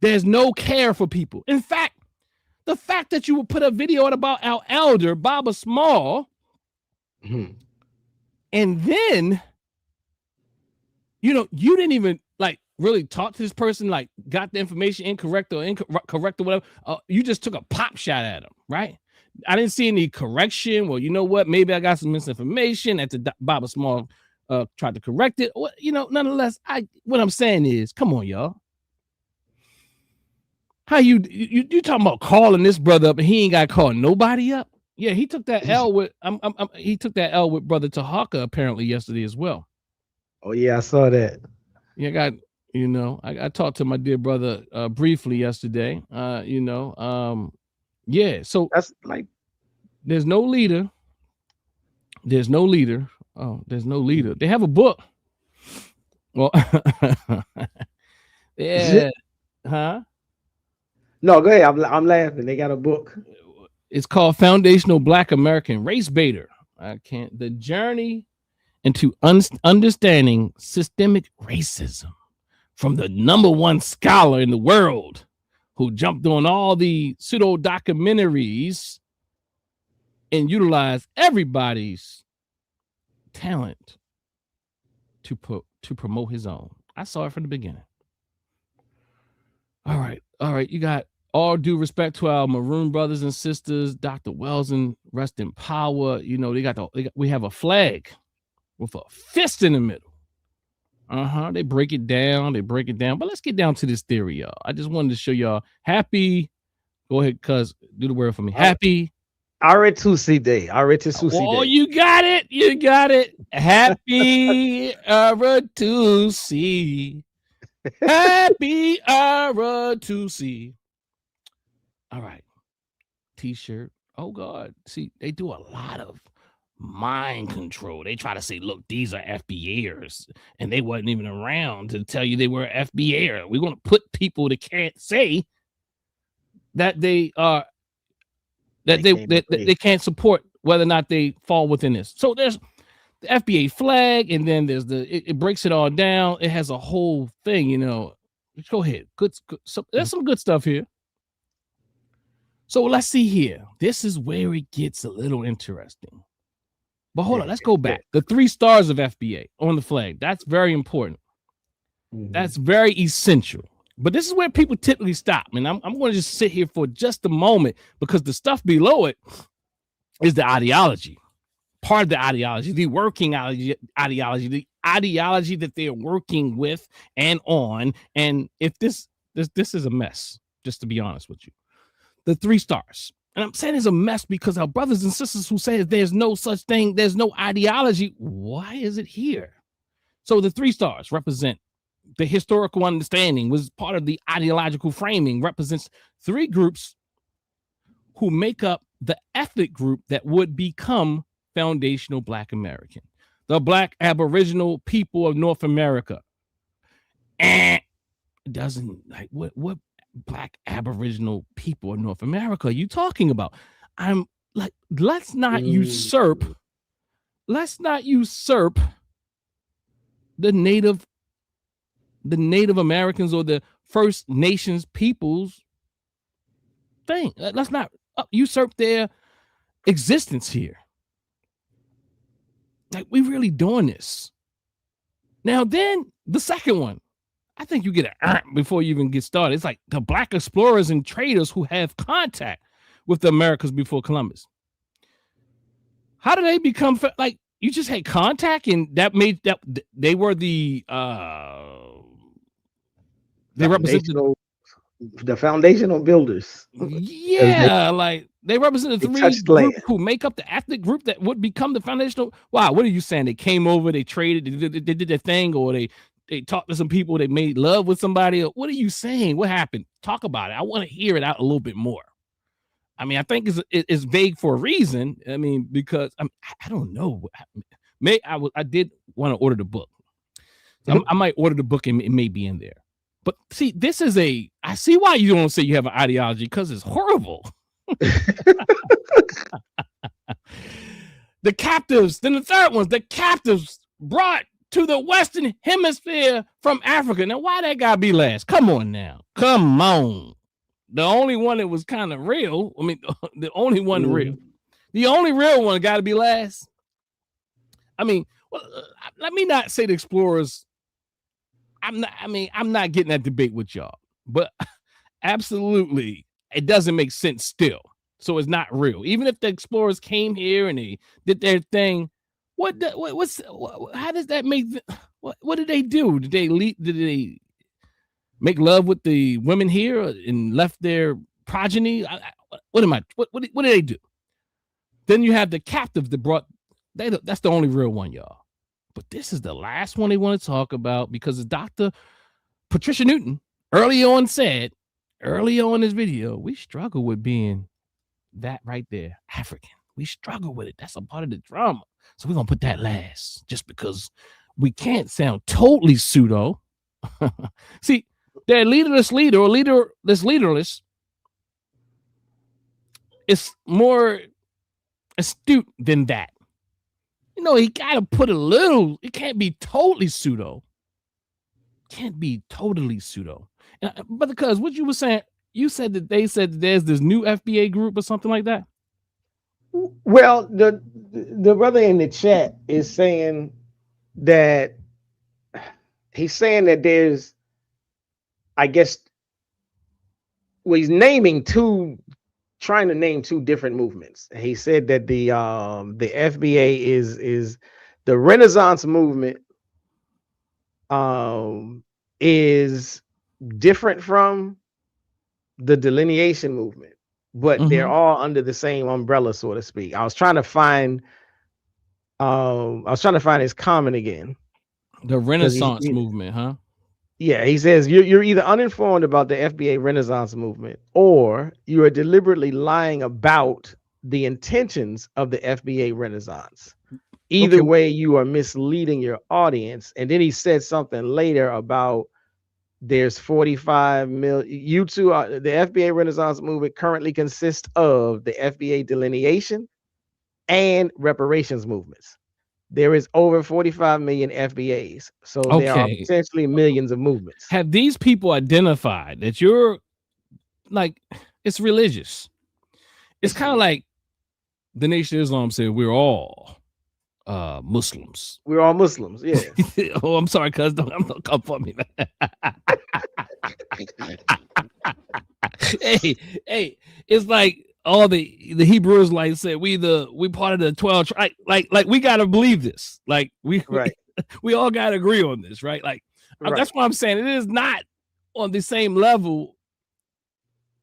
There's no care for people. In fact, The fact that you would put a video out about our elder, Baba Small, Mhm. and then, you didn't even like really talk to this person, like got the information incorrect or correct or whatever. You just took a pop shot at him, right? I didn't see any correction. Well, you know what? Maybe I got some misinformation at the Baba Small tried to correct it. Well, nonetheless, what I'm saying is, come on, y'all. How you talking about calling this brother up and he ain't got to call nobody up? Yeah, he took that L with he took that L with brother Tahaka apparently yesterday as well. Oh yeah, I saw that. Yeah, I talked to my dear brother briefly yesterday. Yeah, so That's like there's no leader. There's no leader. Oh, there's no leader. They have a book. Well, yeah, huh? No, go ahead. I'm laughing. They got a book. It's called Foundational Black American Race Baiter. The journey into understanding systemic racism from the #1 scholar in the world who jumped on all the pseudo documentaries and utilized everybody's talent to promote his own. I saw it from the beginning. All right. You got all due respect to our Maroon brothers and sisters, Dr. Wells, and rest in power. We have a flag with a fist in the middle. They break it down. But let's get down to this theory, y'all. I just wanted to show y'all happy. Go ahead, cuz do the word for me. Happy. Aritusi Day. Aritusi Day. Oh, you got it. Happy Aritusi. Happy Aritusi. All right. T-shirt. Oh God. See, they do a lot of mind control. They try to say, look, these are FBAers, and they wasn't even around to tell you they were FBAer. We're going to put people that can't say that they are they can't support whether or not they fall within this. So there's the FBA flag, and then there's it breaks it all down. It has a whole thing, Go ahead. Good. So there's some good stuff here. So let's see here. This is where it gets a little interesting. But hold on, let's go back. The 3 stars of FBA on the flag. That's very important. Mm-hmm. That's very essential. But this is where people typically stop. And I'm going to just sit here for just a moment because the stuff below it is the ideology. Part of the ideology, the working ideology, the ideology that they're working with and on. And if this is a mess, just to be honest with you. The 3 stars. And I'm saying it's a mess because our brothers and sisters who say there's no such thing, there's no ideology, why is it here? So the 3 stars represent the historical understanding, was part of the ideological framing, represents 3 groups who make up the ethnic group that would become foundational Black American, the Black Aboriginal people of North America. And it doesn't like what Black Aboriginal people of North America are you talking about? I'm like, let's not usurp the Native Americans or the First Nations peoples thing. Let's not usurp their existence here. Like, we really doing this. Now, then the second one, I think you get an before you even get started. It's like the Black explorers and traders who have contact with the Americas before Columbus. How do they become like you just had contact and that made that they were the they represented the foundational builders. Yeah, like they represent the 3 groups who make up the ethnic group that would become the foundational. Wow, what are you saying? They came over, they traded, they did their thing, or they talked to some people, they made love with somebody. What are you saying? What happened? Talk about it. I want to hear it out a little bit more. I mean, I think it's vague for a reason. I mean, because I don't know. I did want to order the book. So I might order the book and it may be in there. But see, I see why you don't say you have an ideology, because it's horrible. The captives, then the third one's the captives brought to the Western Hemisphere from Africa. Now, why that gotta be last? Come on now. Come on. the only one that was kind of real. I mean, the only one real. The only real one got to be last. I mean, well, let me not say the explorers. I'm not getting that debate with y'all, but absolutely, it doesn't make sense still. So it's not real. Even if the explorers came here and they did their thing, how does that make? What did they do? Did they make love with the women here and left their progeny? What did they do? Then you have the captive that brought. That's the only real one, y'all. But this is the last one they want to talk about because Dr. Patricia Newton early on in this video, we struggle with being that right there, African. We struggle with it. That's a part of the drama. So we're going to put that last just because we can't sound totally pseudo. See, their leaderless leader or leaderless is more astute than that. You know, he got to put a little, it can't be totally pseudo. Can't be totally pseudo. But because what you were saying, you said that they said that there's this new FBA group or something like that. Well, the brother in the chat is saying that there's, I guess, well, he's trying to name two different movements. He said that the FBA is the Renaissance movement is different from the delineation movement, but they're all under the same umbrella, so to speak. I was trying to find his comment again. The Renaissance movement, huh? Yeah, he says you're either uninformed about the FBA Renaissance movement or you are deliberately lying about the intentions of the FBA Renaissance. Either way, you are misleading your audience. And then he said something later about there's 45 million. You two are the FBA Renaissance movement currently consists of the FBA delineation and reparations movements. There is over 45 million FBAs. So there are potentially millions of movements. Have these people identified that you're like, it's religious? It's kind of like the Nation of Islam said, we're all Muslims. We're all Muslims, yeah. Oh, I'm sorry, cuz don't come for me, man. hey, it's like all the Hebrew Israelites said we part of the 12 like we gotta believe this. Like we all gotta agree on this, right? Like that's what I'm saying. It is not on the same level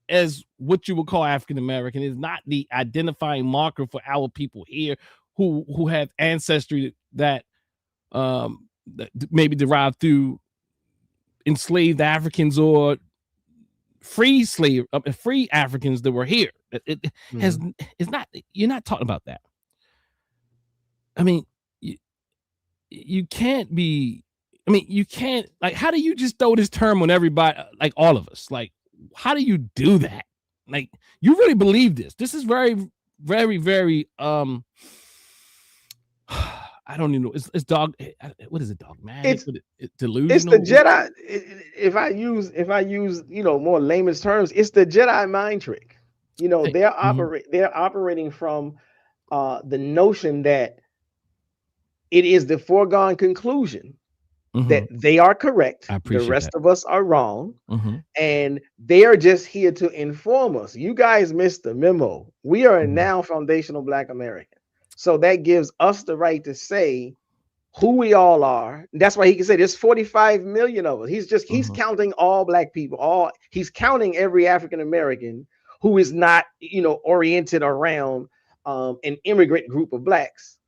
as what you would call African American. It's not the identifying marker for our people here who have ancestry that maybe derived through enslaved Africans or free Africans that were here. It's not, you're not talking about that. I mean, you can't be, you can't, like, how do you just throw this term on everybody, like all of us? Like, how do you do that? Like, you really believe this? This is very, very, very, I don't even know. It's dog. What is it? Dogmatic? It's delusional. It's the Jedi. If I use more layman's terms, it's the Jedi mind trick. They're operating from the notion that it is the foregone conclusion that they are correct. The rest of us are wrong, and they are just here to inform us. You guys missed the memo. We are now foundational Black American. So that gives us the right to say who we all are. That's why he can say there's 45 million of us. He's counting all Black people. He's counting every African American who is not, oriented around an immigrant group of Blacks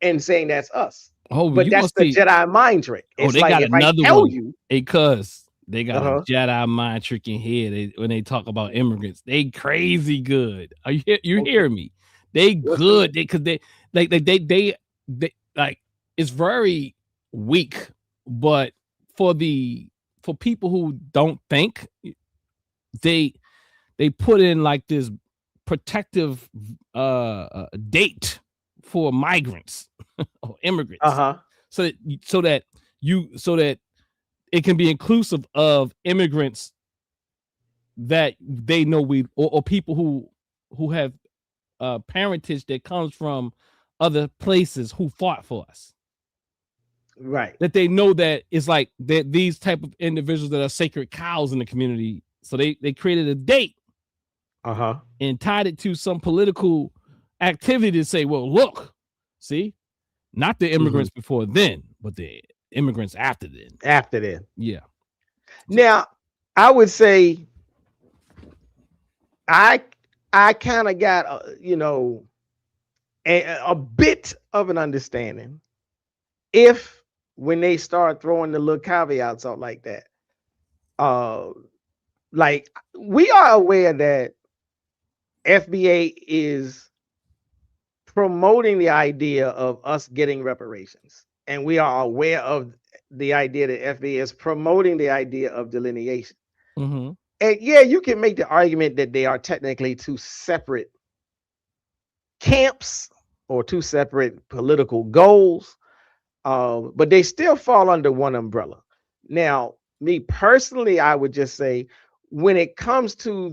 and saying that's us. Oh, but that's the Jedi mind trick. It's they got another one. Because they got Uh-huh. a Jedi mind trick in here. When they talk about immigrants, they crazy good. Are you hearing me? They good. They like it's very weak. But for people who don't think, they put in like this protective date for migrants or immigrants, so that it can be inclusive of immigrants that they know or people who have parentage that comes from other places who fought for us. Right. That they know that it's like that these type of individuals that are sacred cows in the community. So they created a date and tied it to some political activity to say, well, look, see, not the immigrants before then, but the immigrants after then. After then. Yeah. Now, I would say I kind of got a bit of an understanding if when they start throwing the little caveats out like that. Like we are aware that FBA is promoting the idea of us getting reparations, and we are aware of the idea that FBA is promoting the idea of delineation. And yeah, you can make the argument that they are technically two separate camps or two separate political goals, but they still fall under one umbrella. Now, me personally, I would just say when it comes to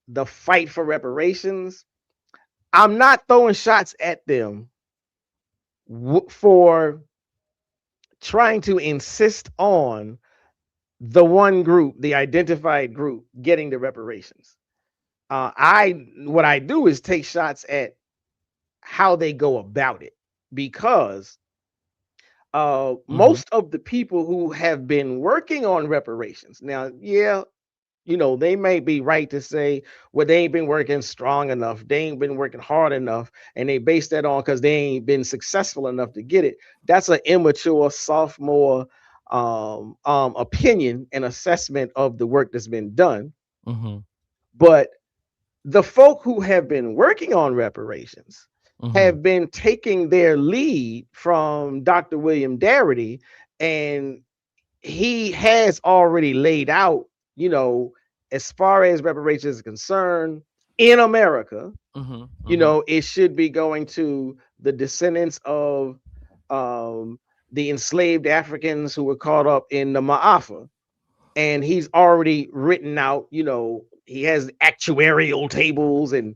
the fight for reparations, I'm not throwing shots at them for trying to insist on the one group, the identified group, getting the reparations. What I do is take shots at how they go about it, because most of the people who have been working on reparations now, yeah, they may be right to say, well, they ain't been working strong enough, they ain't been working hard enough, and they base that on because they ain't been successful enough to get it. That's an immature, sophomore opinion and assessment of the work that's been done. But the folk who have been working on reparations have been taking their lead from Dr. William Darity, and he has already laid out, as far as reparations is concerned in America, it should be going to the descendants of the enslaved Africans who were caught up in the Ma'afa. And he's already written out, he has actuarial tables and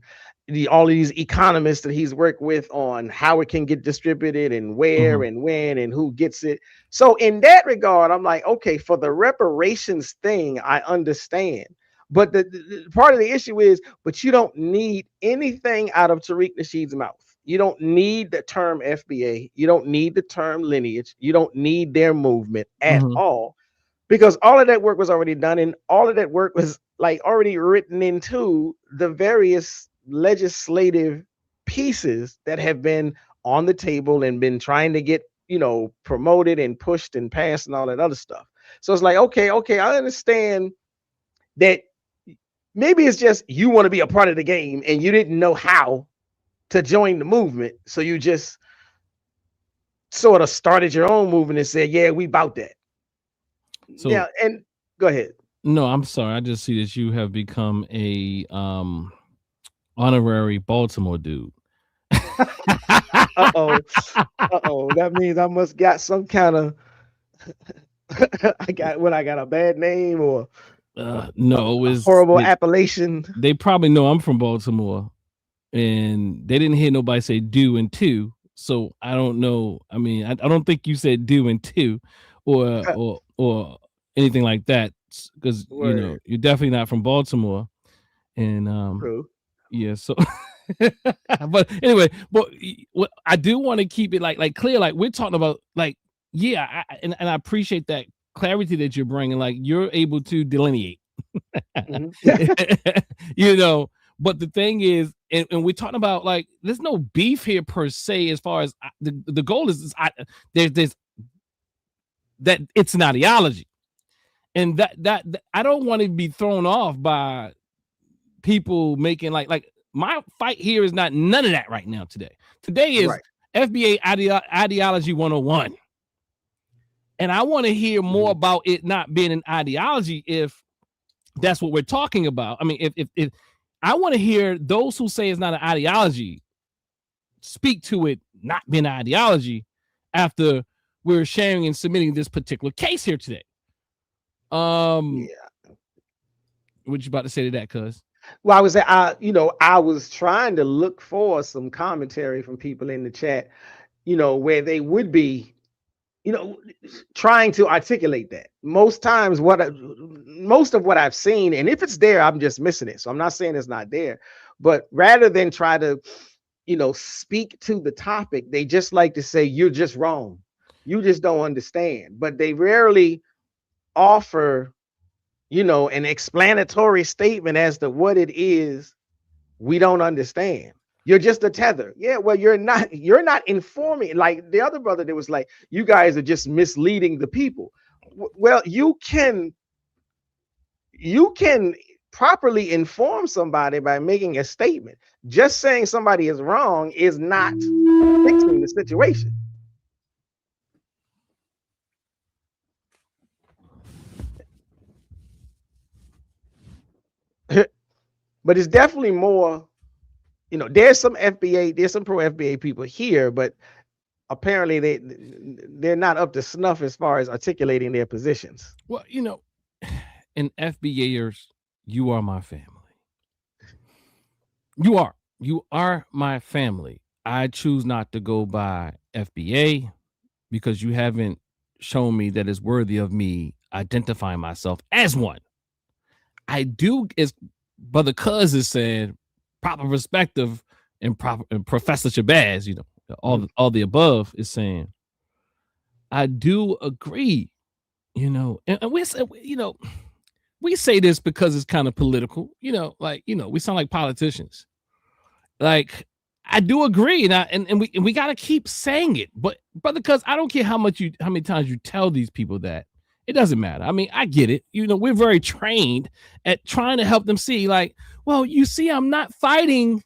all of these economists that he's worked with on how it can get distributed and where and when and who gets it. So in that regard, I'm like, okay, for the reparations thing, I understand. But the part of the issue is, but you don't need anything out of Tariq Nasheed's mouth. You don't need the term FBA. You don't need the term lineage. You don't need their movement at all, because all of that work was already done, and all of that work was like already written into the various legislative pieces that have been on the table and been trying to get, promoted and pushed and passed and all that other stuff. So it's like, okay, I understand that maybe it's just you want to be a part of the game and you didn't know how to join the movement, so you just sort of started your own movement and said, yeah, we about that. So yeah, and go ahead. No, I'm sorry. I just see that you have become a honorary Baltimore dude. That means I must got some kind of I got a bad name or no, it was horrible appellation. They probably know I'm from Baltimore, and they didn't hear nobody say do and two, so I don't know. I mean, I don't think you said do and two or anything like that, because you're definitely not from Baltimore. And True. Yeah, so but anyway, but what I do want to keep it like clear, like we're talking about, like, yeah, and I appreciate that clarity that you're bringing, like you're able to delineate. But the thing is, and we're talking about, like, there's no beef here per se, as far as the goal is there's that it's an ideology, and that I don't want to be thrown off by people making like my fight here is not none of that right now. Today is right. FBA Ideology 101, and I want to hear more about it not being an ideology, if that's what we're talking about. I mean, if I want to hear those who say it's not an ideology speak to it not being an ideology after we're sharing and submitting this particular case here today. What you about to say to that, cuz? Well, I was trying to look for some commentary from people in the chat, where they would be, trying to articulate that. Most times, most of what I've seen, and if it's there, I'm just missing it. So I'm not saying it's not there, but rather than try to, speak to the topic, they just like to say, you're just wrong. You just don't understand. But they rarely offer, an explanatory statement as to what it is we don't understand. You're just a tether. Yeah, well, you're not informing. Like the other brother that was like, you guys are just misleading the people. Well, you can properly inform somebody by making a statement. Just saying somebody is wrong is not fixing the situation. But it's definitely more, there's some pro FBA people here, but apparently they're not up to snuff as far as articulating their positions. Well, in FBAers, you are my family. You are my family. I choose not to go by FBA because you haven't shown me that it's worthy of me identifying myself as one. I do, as Brother Cuz is saying, proper perspective and Professor Shabazz, all the above is saying, I do agree, and we say, we say this because it's kind of political, we sound like politicians. Like, I do agree, and we got to keep saying it, but Brother Cuz, I don't care how many times you tell these people that. It doesn't matter. I mean, I get it. We're very trained at trying to help them see, like, well, you see, I'm not fighting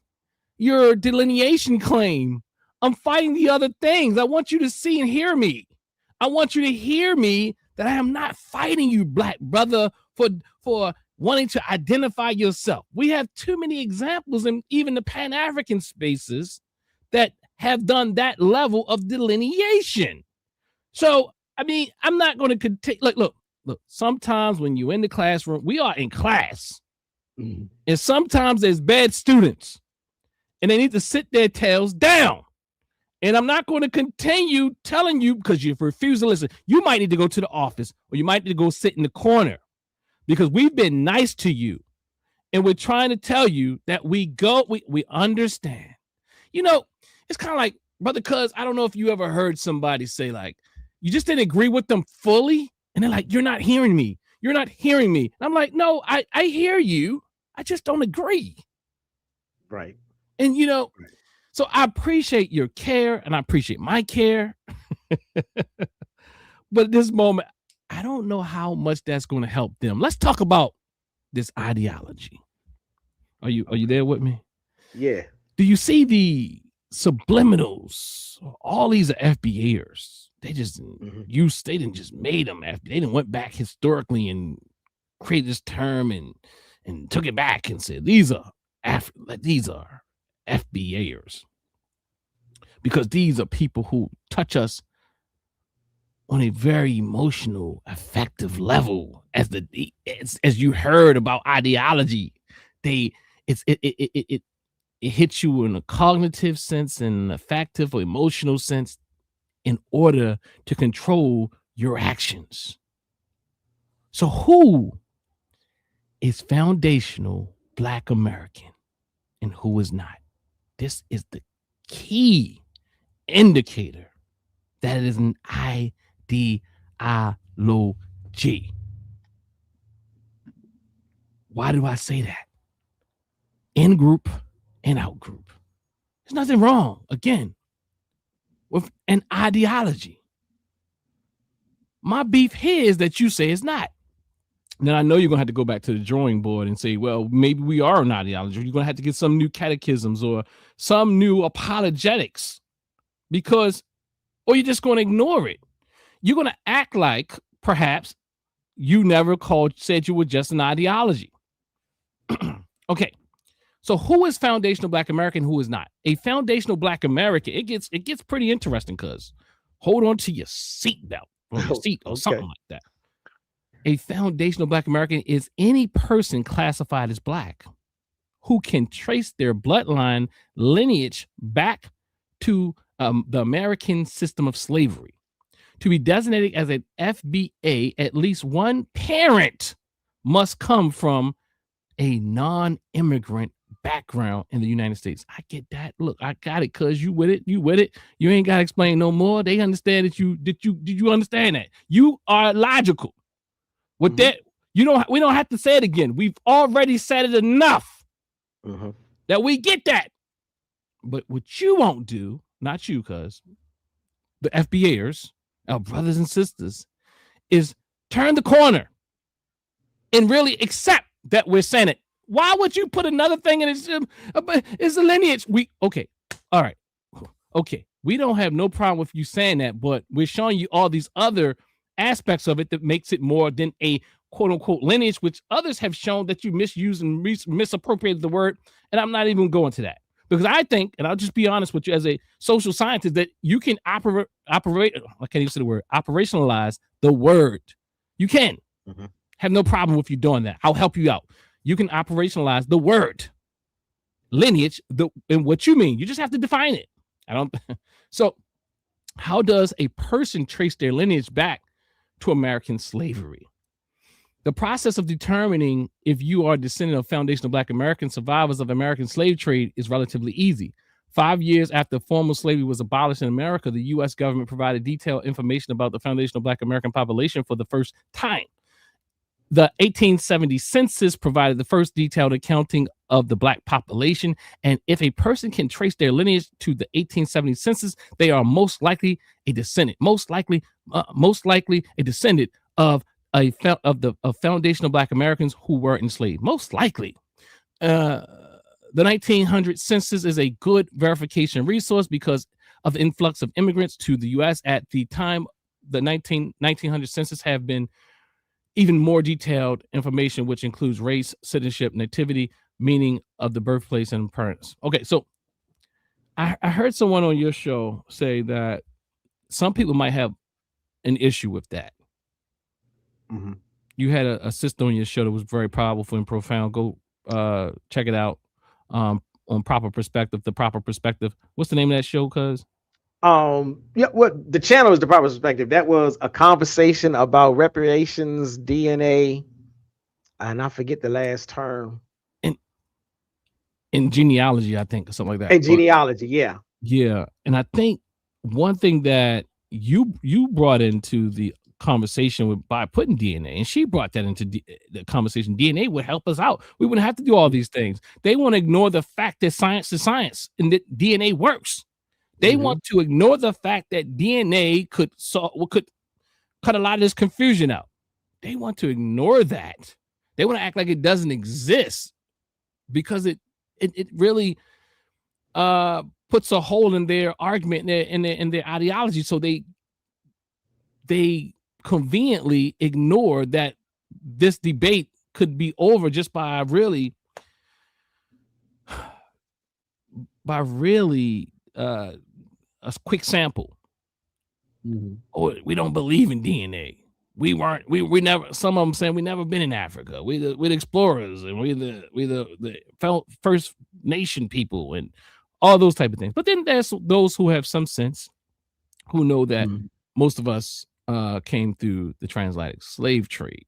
your delineation claim. I'm fighting the other things. I want you to see and hear me. I want you to hear me that I am not fighting you, black brother, for wanting to identify yourself. We have too many examples in even the Pan-African spaces that have done that level of delineation. So, I mean, I'm not going to continue. Look. Sometimes when you're in the classroom, we are in class, and sometimes there's bad students, and they need to sit their tails down. And I'm not going to continue telling you because you refuse to listen. You might need to go to the office, or you might need to go sit in the corner because we've been nice to you, and we're trying to tell you that we understand. It's kind of like, Brother Cuz, I don't know if you ever heard somebody say, like, you just didn't agree with them fully. And they're like, you're not hearing me. You're not hearing me. And I'm like, no, I hear you. I just don't agree. Right. And, so I appreciate your care and I appreciate my care. But at this moment, I don't know how much that's going to help them. Let's talk about this ideology. Are you there with me? Yeah. Do you see the subliminals? All these are FBAers. They just they didn't just made them after they didn't went back historically and created this term and took it back and said these are FBAers because these are people who touch us on a very emotional, affective level. As you heard about ideology, it hits you in a cognitive sense and an affective or emotional sense in order to control your actions. So who is foundational Black American and who is not? This is the key indicator that it is an ideology. Why do I say that? In group and out group. There's nothing wrong, again, with an ideology. My beef here is that you say it's not. Then I know you're going to have to go back to the drawing board and say, well, maybe we are an ideology. You're going to have to get some new catechisms or some new apologetics or you're just going to ignore it. You're going to act like perhaps you never said you were just an ideology. Okay. So who is foundational Black American? Who is not? A foundational Black American. It gets pretty interesting because hold on to your seatbelt or your seat or something like that. A foundational Black American is any person classified as Black who can trace their bloodline lineage back to the American system of slavery. To be designated as an FBA, at least one parent must come from a non-immigrant background in the United States. I get that. Look, I got it, cuz you with it. You with it. You ain't got to explain no more. They understand that did you understand that? You are logical. With that, we don't have to say it again. We've already said it enough that we get that. But what you won't do, not you, cuz the FBAers, our brothers and sisters, is turn the corner and really accept that we're saying it. Why would you put another thing in it? It's a lineage. All right. Okay. We don't have no problem with you saying that, but we're showing you all these other aspects of it that makes it more than a quote unquote lineage, which others have shown that you misuse and misappropriated the word. And I'm not even going to that. Because I think, and I'll just be honest with you as a social scientist, that you can I can't even say the word, operationalize the word. You can. Have no problem with you doing that. I'll help you out. You can operationalize the word lineage and what you mean. You just have to define it. So how does a person trace their lineage back to American slavery? The process of determining if you are a descendant of foundational Black American survivors of American slave trade is relatively easy. 5 years after formal slavery was abolished in America, the U.S. government provided detailed information about the foundational Black American population for the first time. The 1870 census provided the first detailed accounting of the Black population, and if a person can trace their lineage to the 1870 census, they are most likely a descendant, most likely a descendant of foundational Black Americans who were enslaved. Most likely. The 1900 census is a good verification resource because of the influx of immigrants to the U.S. At the time, the 1900 census have been even more detailed information, which includes race, citizenship, nativity, meaning of the birthplace, and parents. Okay, so I heard someone on your show say that some people might have an issue with that. You had a sister on your show that was very powerful and profound. Go check it out on Proper Perspective, The Proper Perspective. What's the name of that show, cuz? The channel is The Proper Perspective. That was a conversation about reparations, DNA, and I forget the last term. In genealogy, I think, or something like that. In genealogy, yeah. Yeah. And I think one thing that you brought into the conversation by putting DNA, and she brought that into the conversation. DNA would help us out. We wouldn't have to do all these things. They want to ignore the fact that science is science and that DNA works. They want to ignore the fact that DNA could cut a lot of this confusion out. They want to ignore that. They want to act like it doesn't exist because it really puts a hole in their argument in their ideology. So they conveniently ignore that this debate could be over just by really a quick sample. Oh, we don't believe in DNA. We never. Some of them saying we never been in Africa. We're the explorers, and we're the first nation people, and all those type of things. But then there's those who have some sense, who know that most of us came through the transatlantic slave trade.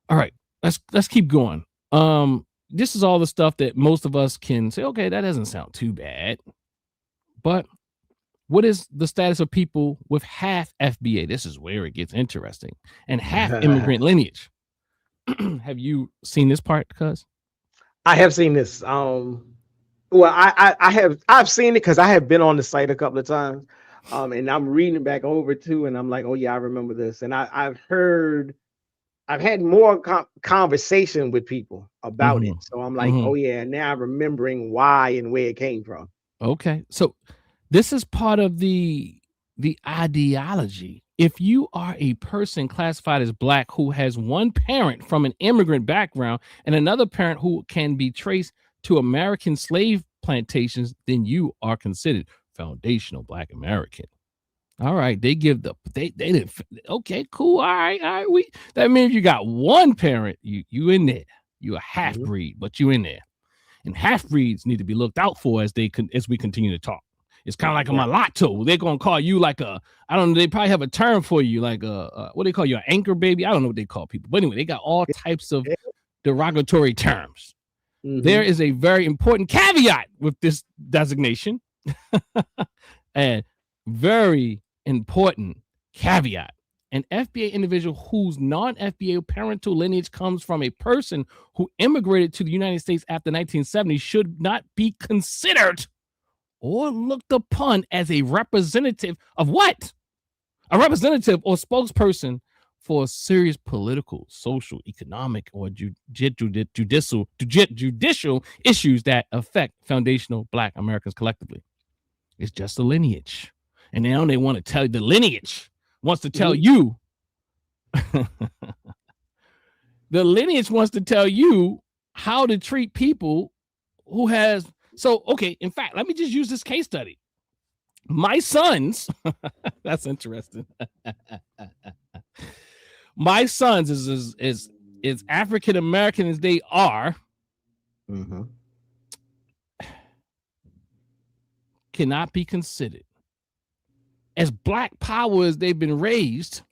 All right, let's keep going. This is all the stuff that most of us can say, okay, that doesn't sound too bad. But what is the status of people with half FBA? This is where it gets interesting. And half immigrant lineage. Have you seen this part, cuz? I have seen this. Well, I've seen it because I have been on the site a couple of times. And I'm reading it back over too, and I'm like, oh yeah, I remember this. And I've had more conversation with people about it. So I'm like, oh yeah, now I'm remembering why and where it came from. Okay. So this is part of the ideology. If you are a person classified as Black who has one parent from an immigrant background and another parent who can be traced to American slave plantations, then you are considered foundational Black American. All right, they give they didn't. Okay, cool. All right. That means you got one parent. You in there. You a half breed, but you in there. And half breeds need to be looked out for as we continue to talk. It's kind of like a mulatto. They're gonna call you like I don't know. They probably have a term for you, like what they call you, an anchor baby. I don't know what they call people, but anyway, they got all types of derogatory terms. There is a very important caveat with this designation, and very important caveat. An FBA individual whose non-FBA parental lineage comes from a person who immigrated to the United States after 1970 should not be considered or looked upon as a representative of what? A representative or spokesperson for serious political, social, economic, or judicial issues that affect foundational Black Americans collectively. It's just a lineage. And now they want to tell you, the lineage wants to tell you, the lineage wants to tell you how to treat people who has. So, okay, in fact, let me just use this case study. My sons, that's interesting. My sons is African-American as they are, cannot be considered as Black power as they've been raised,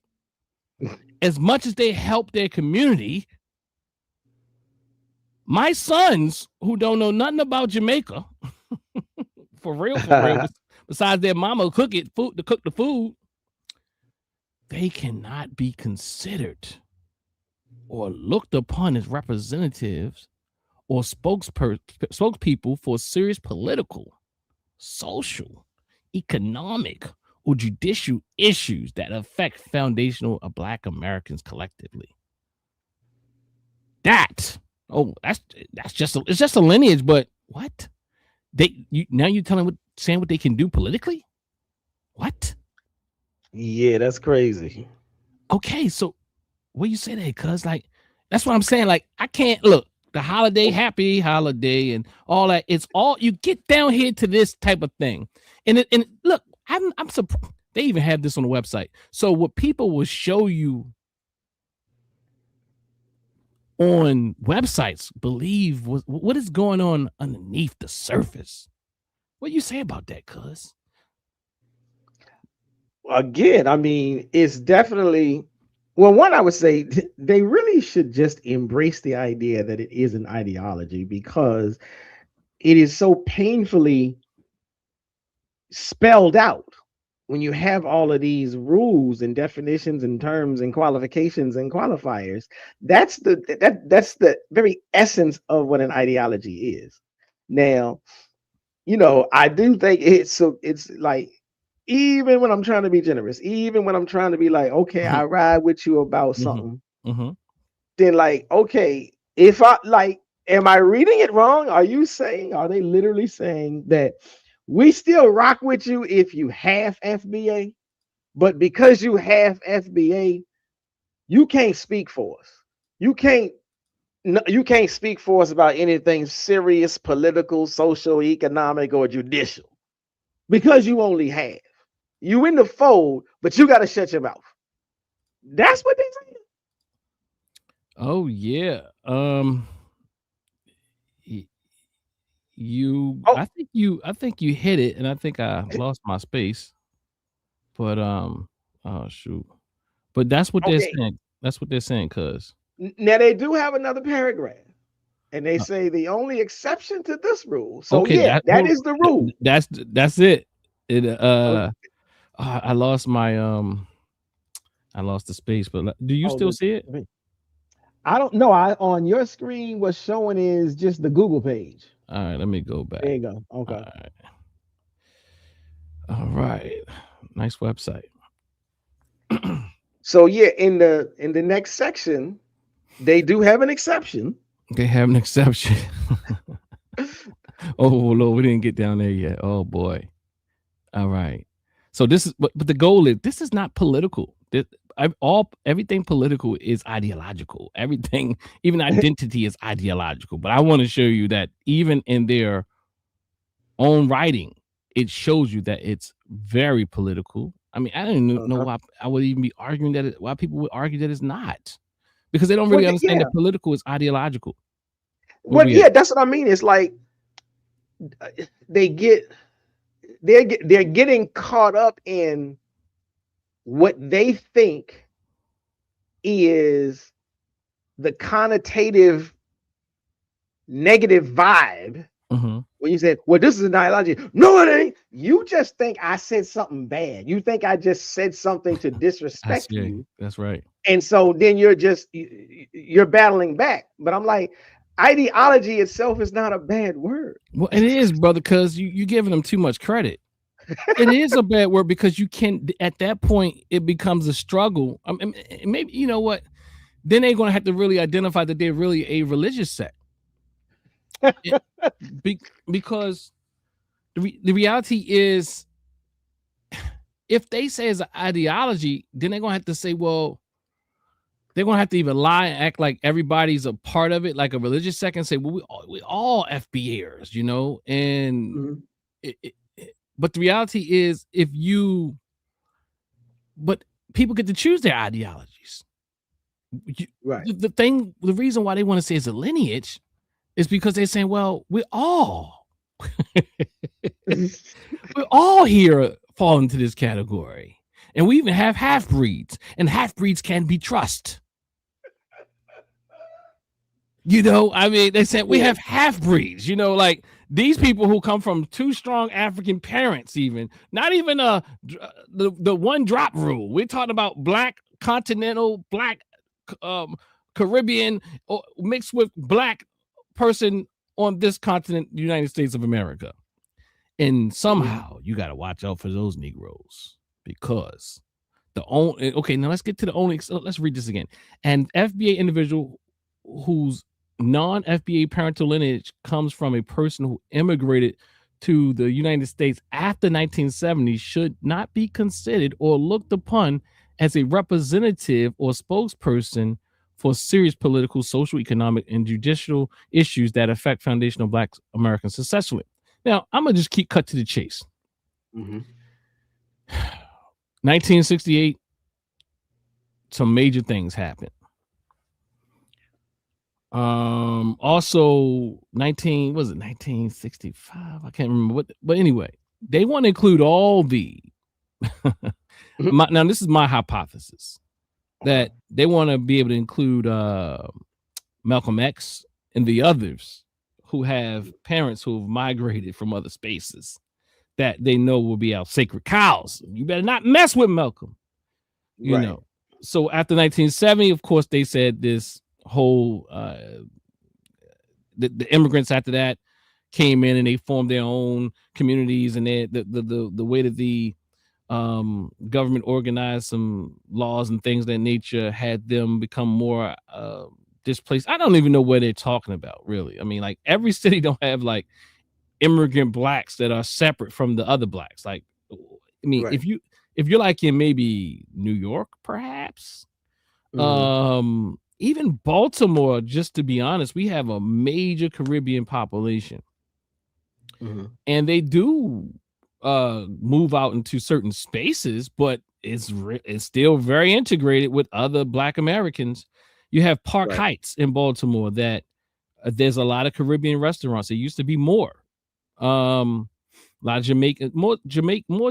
as much as they help their community. My sons, who don't know nothing about Jamaica, for real, besides their mama cook the food, they cannot be considered or looked upon as representatives or spokespeople for serious political, social, economic, or judicial issues that affect foundational Black Americans collectively. That's just a lineage, but what? Now you're saying what they can do politically? What? Yeah, that's crazy. Okay, so what you say that? Cause like that's what I'm saying. Like I can't look the holiday, happy holiday, and all that. It's all you get down here to this type of thing, and look. I'm surprised they even have this on the website. So what people will show you on websites believe what is going on underneath the surface. What do you say about that, cuz? Again, I mean, it's definitely, well, one, I would say they really should just embrace the idea that it is an ideology, because it is so painfully spelled out when you have all of these rules and definitions and terms and qualifications and qualifiers. That's the very essence of what an ideology is. Now, I do think it's like, even when I'm trying to be generous, even when I'm trying to be like, okay, I ride with you about something, then like, okay, if I like, am I reading it wrong? Are they literally saying that we still rock with you if you have FBA, but because you have FBA, you can't speak for us. You can't speak for us about anything serious, political, social, economic, or judicial, because you only have. You in the fold, but you got to shut your mouth. That's what they say. Oh yeah. I think you hit it, and I think I lost my space. But oh shoot. But that's what they're saying. That's what they're saying, cuz. Now they do have another paragraph, and they say the only exception to this rule. So yeah, that is the rule. That's it. I lost my I lost the space, but do you still see it? I don't know. On your screen, what's showing is just the Google page. All right, let me go back. There you go. Okay. All right. Nice website. So yeah, in the next section, they do have an exception. They have an exception. Oh Lord, we didn't get down there yet. Oh boy. All right. So this is, but the goal is, this is not political. Everything political is ideological. Everything, even identity is ideological. But I want to show you that even in their own writing, it shows you that it's very political, I mean, I don't even know why I would even be arguing that. Why people would argue that it's not, because they don't really understand that political is ideological. Well, yeah, that's what I mean. It's like they're getting caught up in what they think is the connotative negative vibe. When you said, well, this is an ideology. No, it ain't. You just think I said something bad. You think I just said something to disrespect you. That's right. And so then you're battling back. But I'm like, ideology itself is not a bad word. Well, it is, brother, because you're giving them too much credit. It is a bad word because you can, at that point, it becomes a struggle. I mean, maybe, you know what? Then they're going to have to really identify that they're really a religious sect. Because the reality is, if they say it's an ideology, then they're going to have to say, well, they're going to have to even lie and act like everybody's a part of it, like a religious sect, and say, well, we all FBAers, you know? And but the reality is, but people get to choose their ideologies. The reason why they want to say it's a lineage is because they're saying, well, we're all here fall into this category. And we even have half-breeds, and half-breeds can be trusted. You know, I mean, they said we have half-breeds, you know, like these people who come from two strong African parents, even not even the one drop rule. We're talking about black continental, black Caribbean, or mixed with black person on this continent, the United States of America. And somehow you got to watch out for those Negroes, because now let's get to let's read this again. An FBA individual whose non-FBA parental lineage comes from a person who immigrated to the United States after 1970 should not be considered or looked upon as a representative or spokesperson for serious political, social, economic, and judicial issues that affect foundational Black Americans successfully. Now, I'm going to just cut to the chase. 1968, some major things happened. Also 1965? I can't remember but anyway, they want to include all the now this is my hypothesis, that they want to be able to include Malcolm X and the others who have parents who have migrated from other spaces that they know will be our sacred cows. You better not mess with Malcolm, you know. So after 1970, of course, they said this whole the immigrants after that came in and they formed their own communities, and the way that the government organized some laws and things of that nature had them become more displaced. I don't even know where they're talking about, really. I mean, like, every city don't have like immigrant blacks that are separate from the other blacks. Like, I mean, if you're like in maybe New York, perhaps, even Baltimore, just to be honest, we have a major Caribbean population, and they do move out into certain spaces, but it's still very integrated with other Black Americans. You have Park Heights in Baltimore that there's a lot of Caribbean restaurants. There used to be more. A lot of Jamaican, more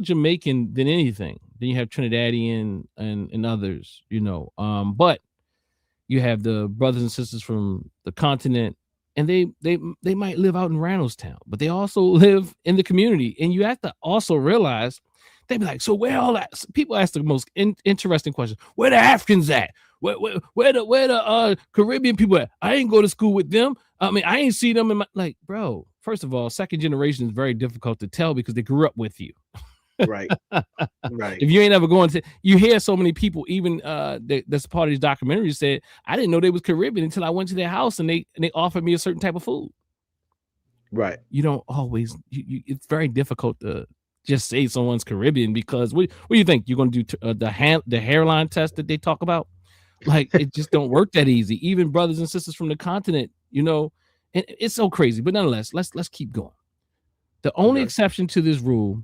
Jamaican than anything. Then you have Trinidadian and others, you know. But you have the brothers and sisters from the continent, and they might live out in Randallstown, but they also live in the community. And you have to also realize, they'd be like, so where all that? People ask the most interesting questions. Where the Africans at? Where the Caribbean people at? I ain't go to school with them. I mean, I ain't see them in my, like, bro. First of all, second generation is very difficult to tell because they grew up with you. Right. If you ain't ever going to, you hear so many people, even that's part of these documentaries, said, I didn't know they was Caribbean until I went to their house and they offered me a certain type of food. Right. You don't always, it's very difficult to just say someone's Caribbean, because what do you think? You're going to do the hairline test that they talk about? Like, it just don't work that easy. Even brothers and sisters from the continent, you know, and it's so crazy. But nonetheless, let's keep going. The only exception to this rule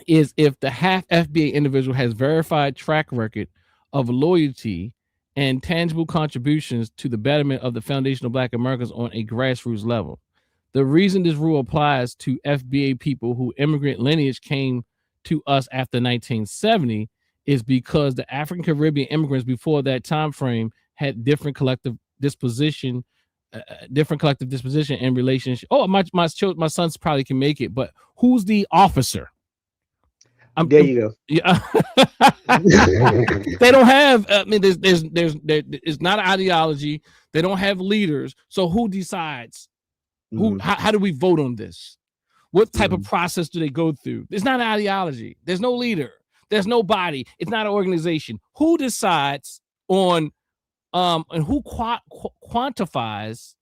is if the half FBA individual has verified track record of loyalty and tangible contributions to the betterment of the foundation of Black Americans on a grassroots level. The reason this rule applies to FBA people who immigrant lineage came to us after 1970 is because the African Caribbean immigrants before that time frame had different collective disposition and relationship. Oh, my sons probably can make it, but who's the officer? There you go. Yeah. They don't have. I mean, there's it's not an ideology. They don't have leaders. So who decides? Who? How do we vote on this? What type of process do they go through? There's not an ideology. There's no leader. There's no body. It's not an organization. Who decides on and who quantifies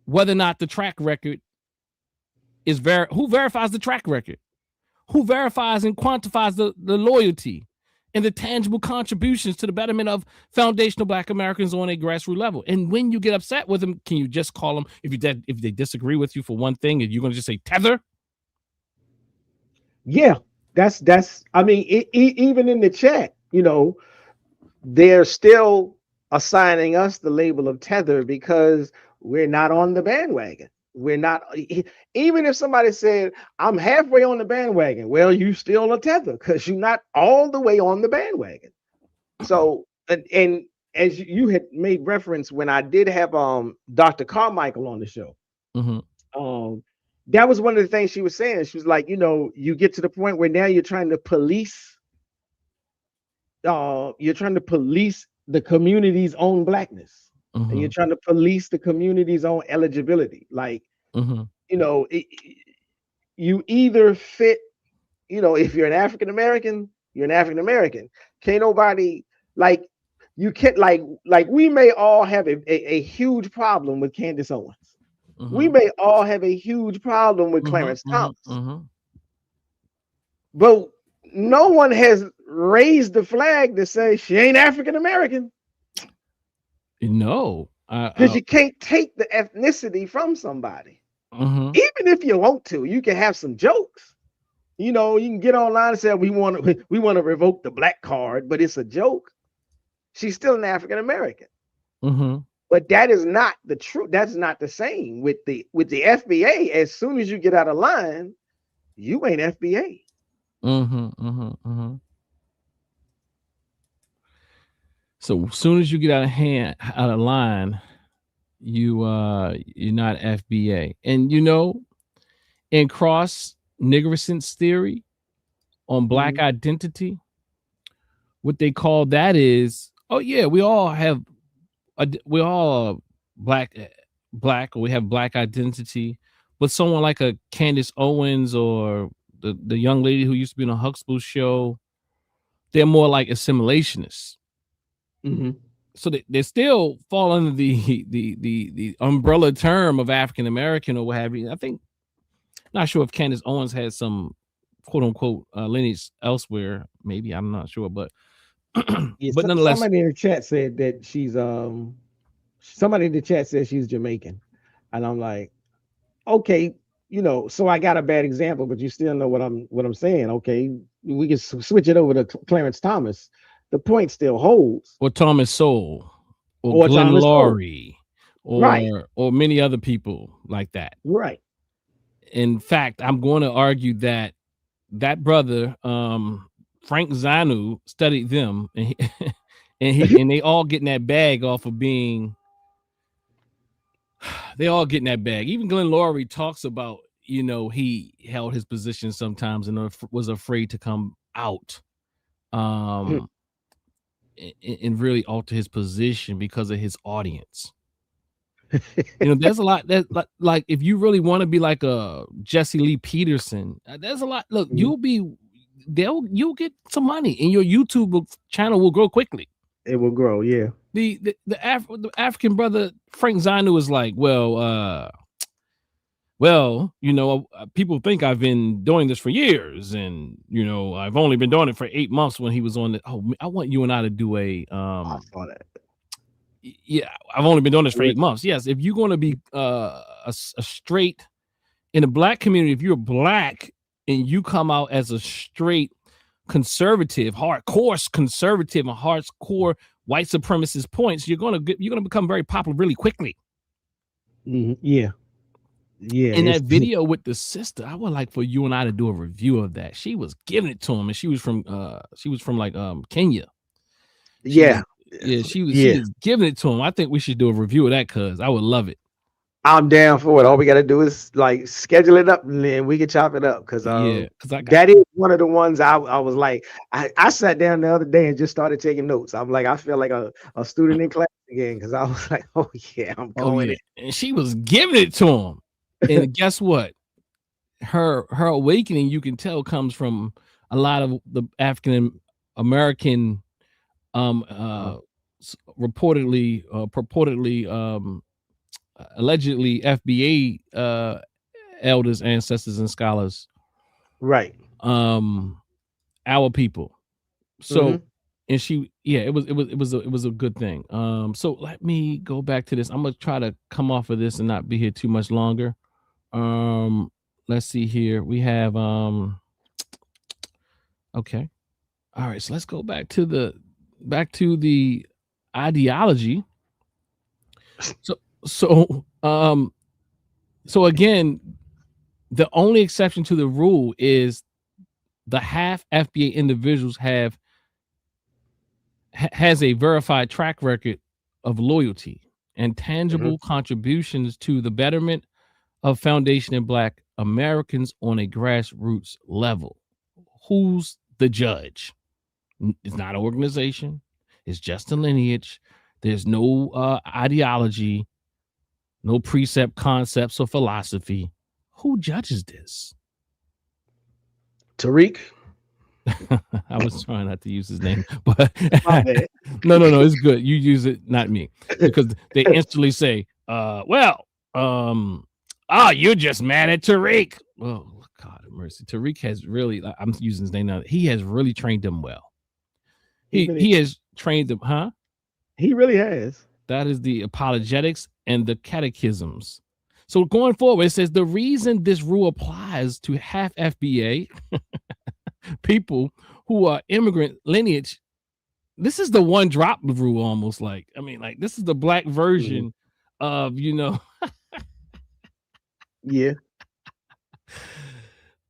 whether or not the track record is who verifies the track record? Who verifies and quantifies the loyalty and the tangible contributions to the betterment of foundational Black Americans on a grassroots level? And when you get upset with them, can you just call them, if they disagree with you for one thing, and you're going to just say tether? Yeah, that's I mean, even in the chat, you know, they're still assigning us the label of tether because we're not on the bandwagon. We're not, even if somebody said, I'm halfway on the bandwagon, well, you still a tether because you're not all the way on the bandwagon. So, and as you had made reference when I did have Dr. Carmichael on the show, that was one of the things she was saying. She was like, you know, you get to the point where now you're trying to police the community's own Blackness. And you're trying to police the community's own eligibility. Like, you know, you either fit, you know, if you're an African-American, you're an African-American. Can't nobody, like, you can't, like we may all have a huge problem with Candace Owens. We may all have a huge problem with Clarence Thomas. But no one has raised the flag to say she ain't African-American. No, because you can't take the ethnicity from somebody. Even if you want to, you can have some jokes. You know, you can get online and say we want to revoke the black card, but it's a joke. She's still an African American. But that is not the truth. That's not the same with the FBA. As soon as you get out of line, you ain't FBA. So as soon as you get out of line, you're not FBA. And you know, in cross Niggerson's theory on Black identity, what they call that is, oh yeah, we all are black, or we have Black identity, but someone like a Candace Owens or the young lady who used to be on a Huxtable show, they're more like assimilationists. So they still fall under the umbrella term of African American or what have you. I think, not sure if Candace Owens had some quote unquote lineage elsewhere. Maybe, I'm not sure, but yeah, but nonetheless, somebody in the chat said that she's somebody in the chat said she's Jamaican, and I'm like, okay, you know, so I got a bad example, but you still know what I'm saying. Okay, we can switch it over to Clarence Thomas. The point still holds. Or Thomas Sowell, or Glenn Laurie, or many other people like that. Right. In fact, I'm going to argue that brother, Frank Zanu, studied them, and and they all getting that bag off of being. They all getting that bag. Even Glenn Laurie talks about, you know, he held his position sometimes and was afraid to come out. And really alter his position because of his audience. You know, there's a lot that like if you really want to be like a Jesse Lee Peterson, there's a lot. Look, you'll get some money, and your YouTube channel will grow quickly. It will grow, yeah. The African brother Frank Zanu is like, well, you know, people think I've been doing this for years, and you know, I've only been doing it for 8 months. When he was on I want you and I to do a I saw that. Yeah, I've only been doing this for 8 months. Yes, if you're going to be a straight in the Black community, if you're Black and you come out as a straight conservative, hardcore conservative, and hardcore white supremacist points, you're gonna become very popular really quickly. Yeah. In that video with the sister, I would like for you and I to do a review of that. She was giving it to him, and she was from like Kenya. She was giving it to him. I think we should do a review of that, cuz I would love it. I'm down for it. All we got to do is like schedule it up, and then we can chop it up. Cause that is one of the ones I was like, I sat down the other day and just started taking notes. I'm like, I feel like a student in class again, because I was like, oh yeah, I'm going in. And she was giving it to him. And guess what? Her awakening, you can tell, comes from a lot of the African American purportedly allegedly FBA elders, ancestors, and scholars, right? Our people. So and she, it was a good thing. So let me go back to this. I'm gonna try to come off of this and not be here too much longer. Let's see here. We have okay. All right, so let's go back to the ideology. So again, the only exception to the rule is the half FBA individuals has a verified track record of loyalty and tangible contributions to the betterment of Foundation and Black Americans on a grassroots level. Who's the judge? It's not an organization. It's just a lineage. There's no ideology, no precept, concepts, or philosophy. Who judges this? Tariq. I was trying not to use his name, but no, it's good. You use it, not me, because they instantly say, you're just mad at Tariq. Oh, God of mercy. Tariq has really, I'm using his name now. He has really trained them well. He has trained them, huh? He really has. That is the apologetics and the catechisms. So going forward, it says the reason this rule applies to half FBA people who are immigrant lineage, this is the one drop rule almost, like, I mean, like, this is the Black version of, Yeah.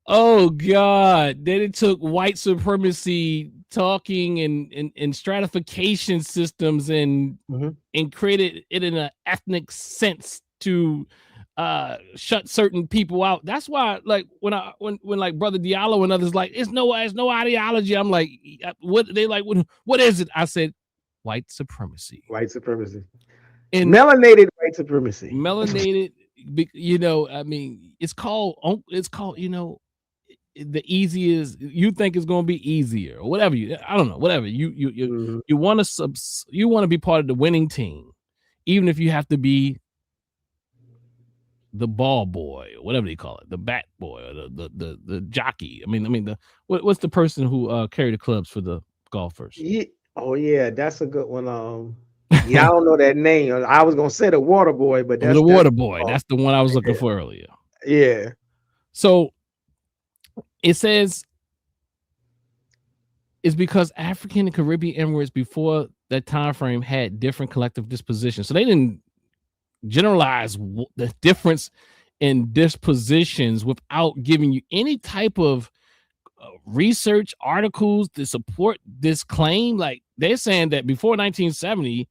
Oh God. Then it took white supremacy talking and stratification systems and created it in an ethnic sense to shut certain people out. That's why, like, when like Brother Diallo and others like, it's no ideology, I'm like, what they like, what is it? I said white supremacy. And melanated white supremacy. Melanated, I mean, it's called the easiest, you think it's going to be easier or whatever, I don't know, whatever you want to be part of the winning team, even if you have to be the ball boy or whatever they call it, the bat boy or the jockey. I mean what's the person who carry the clubs for the golfers? Oh yeah, that's a good one. I don't know that name. I was gonna say the water boy, but that's the water boy. That's the one I was looking for earlier. Yeah. So it says it's because African and Caribbean immigrants before that time frame had different collective dispositions. So they didn't generalize the difference in dispositions without giving you any type of research articles to support this claim. Like, they're saying that before 1970,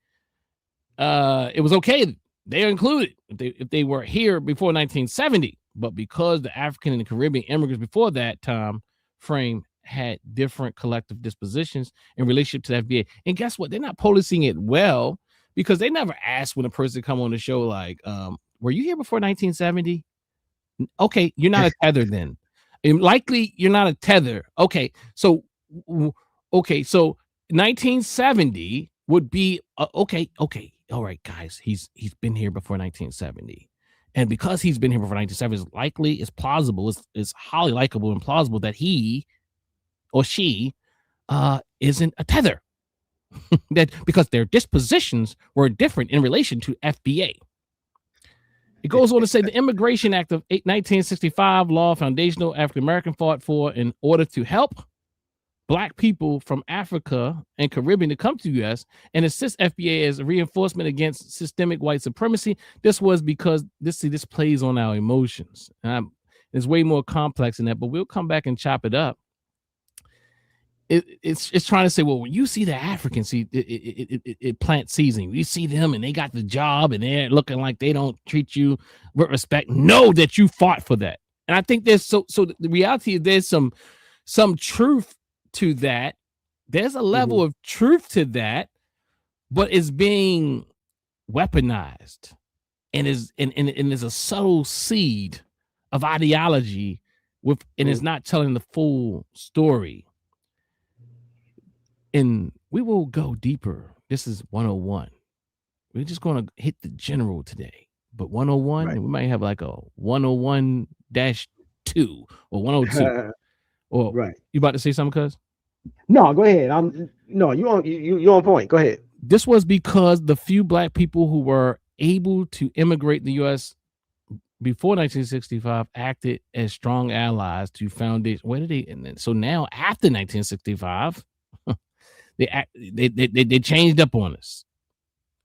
it was okay. They're included if they were here before 1970. But because the African and the Caribbean immigrants before that time frame had different collective dispositions in relationship to the FBA. And guess what? They're not policing it well, because they never asked when a person come on the show, like, were you here before 1970? Okay, you're not a tether then. And likely you're not a tether. Okay, so 1970 would be okay. All right, guys, he's been here before 1970. And because he's been here before 1970, it's plausible, it's highly likable and plausible that he or she isn't a tether. That because their dispositions were different in relation to FBA. It goes on to say the Immigration Act of 1965 law foundational African American fought for in order to help Black people from Africa and Caribbean to come to the U.S. and assist FBA as a reinforcement against systemic white supremacy. This was because this plays on our emotions. It's way more complex than that, but we'll come back and chop it up. It's trying to say, well, when you see the Africans, it plant seasoning. You see them and they got the job and they're looking like they don't treat you with respect. Know that you fought for that. And I think there's so the reality is there's some truth to that. There's a level of truth to that, but it's being weaponized and is a subtle seed of ideology and is not telling the full story. And we will go deeper. This is 101. We're just going to hit the general today. But 101, right. We might have like a 101-2 or 102. Or right. You about to say something, cuz? No, go ahead. You on point. Go ahead. This was because the few Black people who were able to immigrate in the U.S. before 1965 acted as strong allies to foundation. Where did they? And then, so now after 1965. They changed up on us.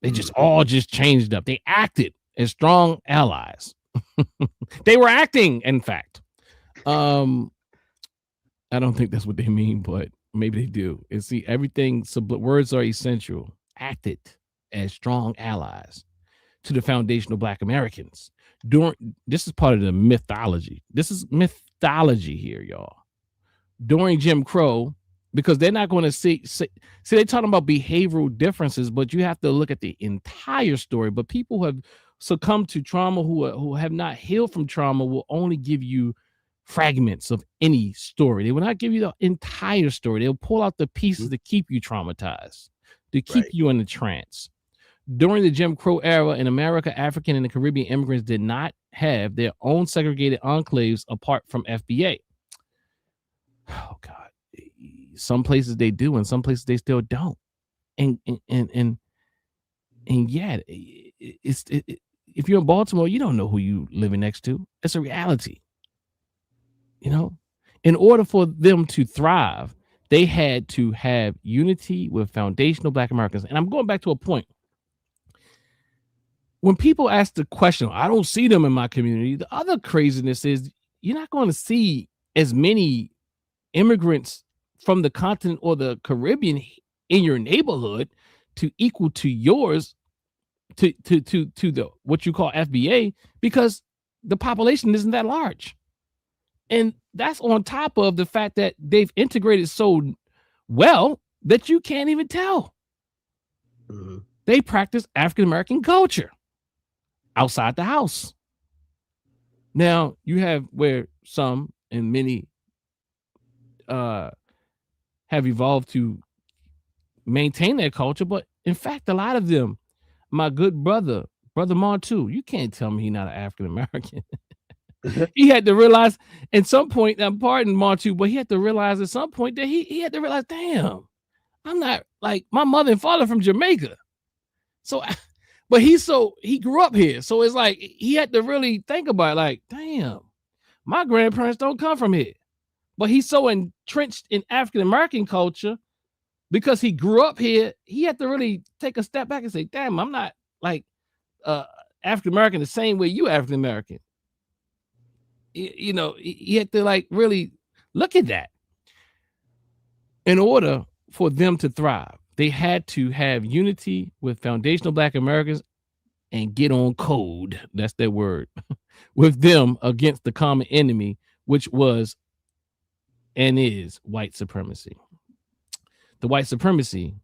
They just changed up. They acted as strong allies. They were acting, in fact. I don't think that's what they mean, but maybe they do. And see, everything, words are essential. Acted as strong allies to the foundational Black Americans. This is part of the mythology. This is mythology here, y'all. During Jim Crow, because they're not going to see they're talking about behavioral differences, but you have to look at the entire story. But people who have succumbed to trauma, who have not healed from trauma, will only give you fragments of any story. They will not give you the entire story. They'll pull out the pieces to keep you traumatized, to keep you in the trance. During the Jim Crow era in America, African and the Caribbean immigrants did not have their own segregated enclaves apart from FBA. Oh God. Some places they do, and some places they still don't. And yeah, if you're in Baltimore, you don't know who you living next to. It's a reality. You know, in order for them to thrive, they had to have unity with foundational Black Americans. And I'm going back to a point. When people ask the question, I don't see them in my community. The other craziness is you're not going to see as many immigrants from the continent or the Caribbean in your neighborhood to equal to yours to the what you call FBA, because the population isn't that large. And that's on top of the fact that they've integrated so well that you can't even tell. They practice African American culture outside the house. Now you have where some and many have evolved to maintain their culture, but in fact, a lot of them, my good brother Montu, you can't tell me he's not an African American. He had to realize at some point, pardon Montu, but he had to realize at some point that he had to realize, damn, I'm not like my mother and father from Jamaica. So, but he grew up here, so it's like he had to really think about it, like, damn, my grandparents don't come from here. But he's so entrenched in African-American culture because he grew up here. He had to really take a step back and say, damn, I'm not like African-American the same way you African-American. You know, he had to like really look at that. In order for them to thrive, they had to have unity with foundational Black Americans and get on code. That's their word. With them against the common enemy, which was and is white supremacy. The white supremacy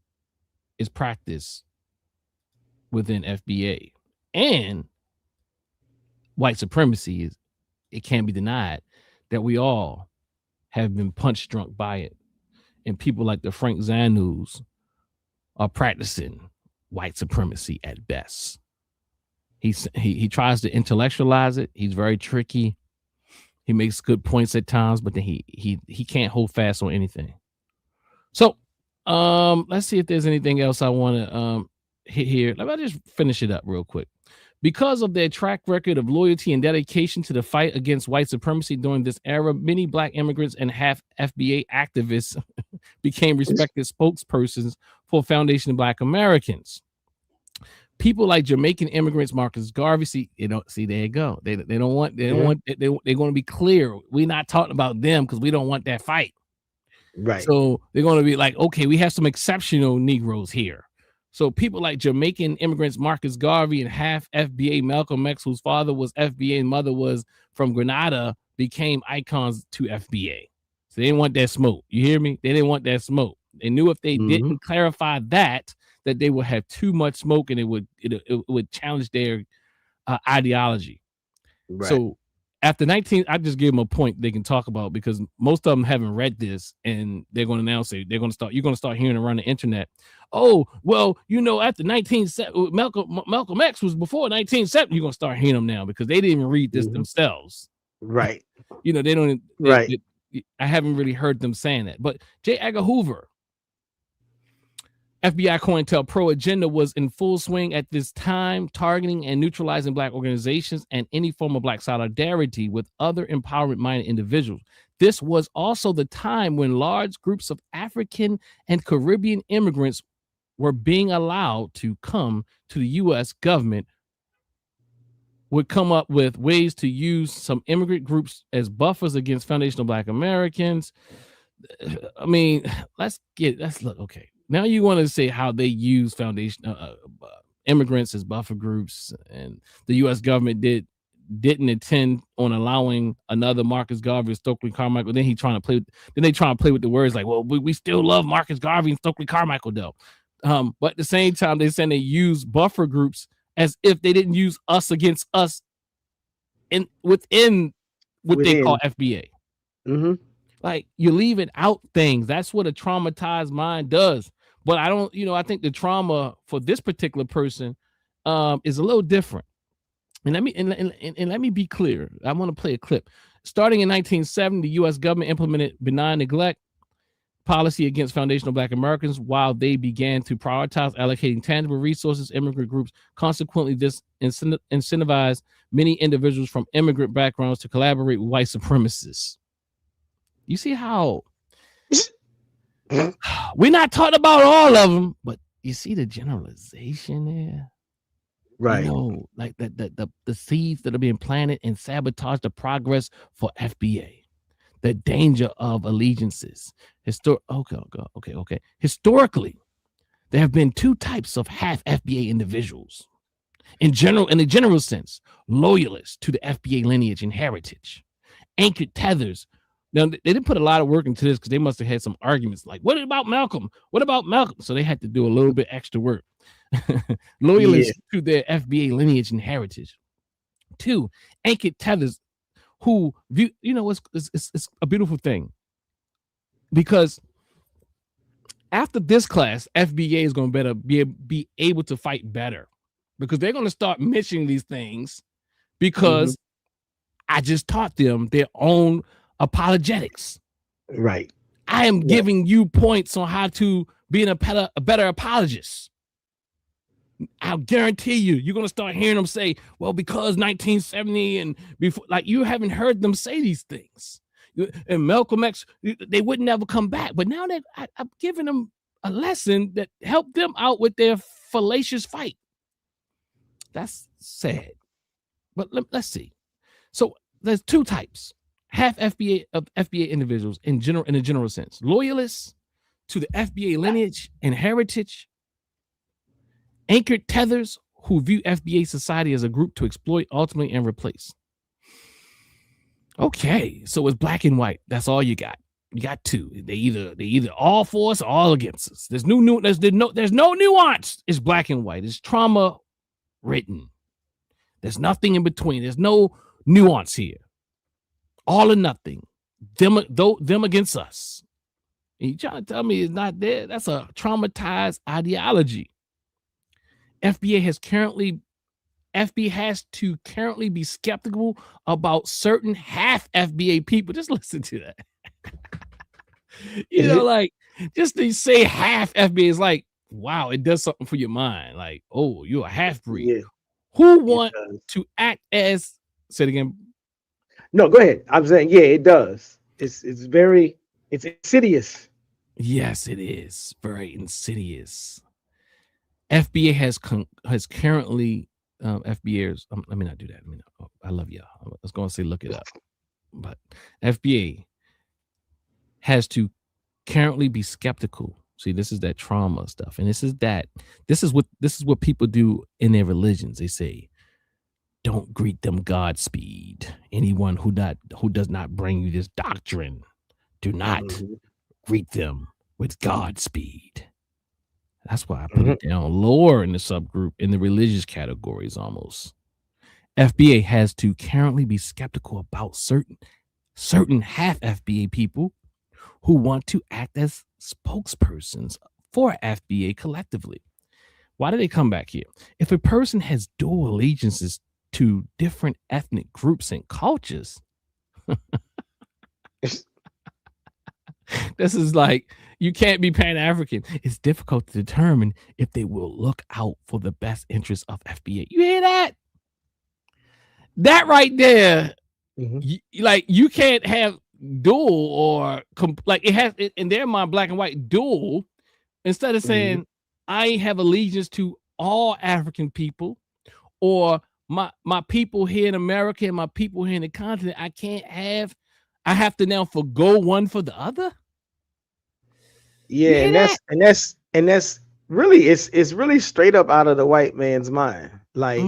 is practiced within FBA, and white supremacy is, it can't be denied that we all have been punch drunk by it. And people like the Frank Zanus are practicing white supremacy at best. He tries to intellectualize it. He's very tricky. He makes good points at times, but then he can't hold fast on anything. So let's see if there's anything else I want to hit here. Let me just finish it up real quick. Because of their track record of loyalty and dedication to the fight against white supremacy during this era, many Black immigrants and half FBA activists became respected spokespersons for Foundation of Black Americans. People like Jamaican immigrants Marcus Garvey, there you go. They're going to be clear. We're not talking about them because we don't want that fight. Right. So they're going to be like, okay, we have some exceptional Negroes here. So people like Jamaican immigrants Marcus Garvey and half FBA Malcolm X, whose father was FBA and mother was from Grenada, became icons to FBA. So they didn't want that smoke. You hear me? They didn't want that smoke. They knew if they didn't clarify that they would have too much smoke and it would challenge their ideology. Right. So after I just give them a point they can talk about, because most of them haven't read this, and they're going to now say you're going to start hearing around the internet. Oh, well, after 1970, Malcolm X was before 1970. You're going to start hearing them now because they didn't even read this themselves. Right. They don't. Right. I haven't really heard them saying that. But J. Edgar Hoover, FBI COINTELPRO agenda was in full swing at this time, targeting and neutralizing Black organizations and any form of Black solidarity with other empowerment-minded individuals. This was also the time when large groups of African and Caribbean immigrants were being allowed to come to the U.S. government, would come up with ways to use some immigrant groups as buffers against foundational Black Americans. I mean, let's look, okay. Now you want to say how they use immigrants as buffer groups, and the U.S. government didn't intend on allowing another Marcus Garvey or Stokely Carmichael. Then they trying to play with the words like, well, we still love Marcus Garvey and Stokely Carmichael though. But at the same time, they're saying they use buffer groups as if they didn't use us against us within they call FBA. Mm-hmm. Like, you're leaving out things. That's what a traumatized mind does. But I think the trauma for this particular person is a little different. And let me be clear. I want to play a clip. Starting in 1970, the U.S. government implemented benign neglect policy against foundational Black Americans while they began to prioritize allocating tangible resources, immigrant groups. Consequently, this incentivized many individuals from immigrant backgrounds to collaborate with white supremacists. You see how we're not talking about all of them, but you see the generalization there, right? Like the seeds that are being planted and sabotage the progress for FBA, the danger of allegiances. Okay. Historically, there have been two types of half FBA individuals. In the general sense, loyalists to the FBA lineage and heritage, anchored tethers. Now, they didn't put a lot of work into this because they must have had some arguments like, what about Malcolm? What about Malcolm? So they had to do a little bit extra work. Loyalists to their FBA lineage and heritage. Two, anchored tethers who view, it's a beautiful thing. Because after this class, FBA is going to be able to fight better, because they're going to start mentioning these things because I just taught them their own apologetics. Right. I am giving you points on how to be a better apologist. I'll guarantee you're going to start hearing them say, well, because 1970 and before, like, you haven't heard them say these things. And Malcolm X, they would never come back. But now that I'm giving them a lesson that helped them out with their fallacious fight. That's sad. But let's see. So there's two types. Half FBA of FBA individuals in a general sense. Loyalists to the FBA lineage and heritage. Anchored tethers who view FBA society as a group to exploit, ultimately, and replace. Okay, so it's black and white. That's all you got. You got two. They either all for us or all against us. There's no nuance. It's black and white. It's trauma written. There's nothing in between. There's no nuance here. All or nothing. Them against us. And you trying to tell me it's not there? That's a traumatized ideology. FBA has to currently be skeptical about certain half FBA people. Just listen to that. Like, just to say half FBA is like, wow, it does something for your mind. Like, oh, you're a half breed. Yeah. who want to act as, say it again. No, go ahead. I'm saying, yeah, it does. It's insidious. Yes, it is very insidious. FBA has currently FBA's. Let me not do that. I love y'all. I was going to say look it up, but FBA has to currently be skeptical. See, this is that trauma stuff, and this is what people do in their religions. They say, don't greet them Godspeed. Anyone who does not bring you this doctrine, do not greet them with Godspeed. That's why I put it down lower in the subgroup in the religious categories almost. FBA has to currently be skeptical about certain half FBA people who want to act as spokespersons for FBA collectively. Why do they come back here? If a person has dual allegiances to different ethnic groups and cultures, this is like, you can't be Pan-African. It's difficult to determine if they will look out for the best interests of FBA. You hear that? That right there, you can't have dual or like it has in their mind, black and white dual, instead of saying I have allegiance to all African people or my people here in America and my people here in the continent. I have to now forgo one for the other. Yeah, and that's really it's really straight up out of the white man's mind. Like,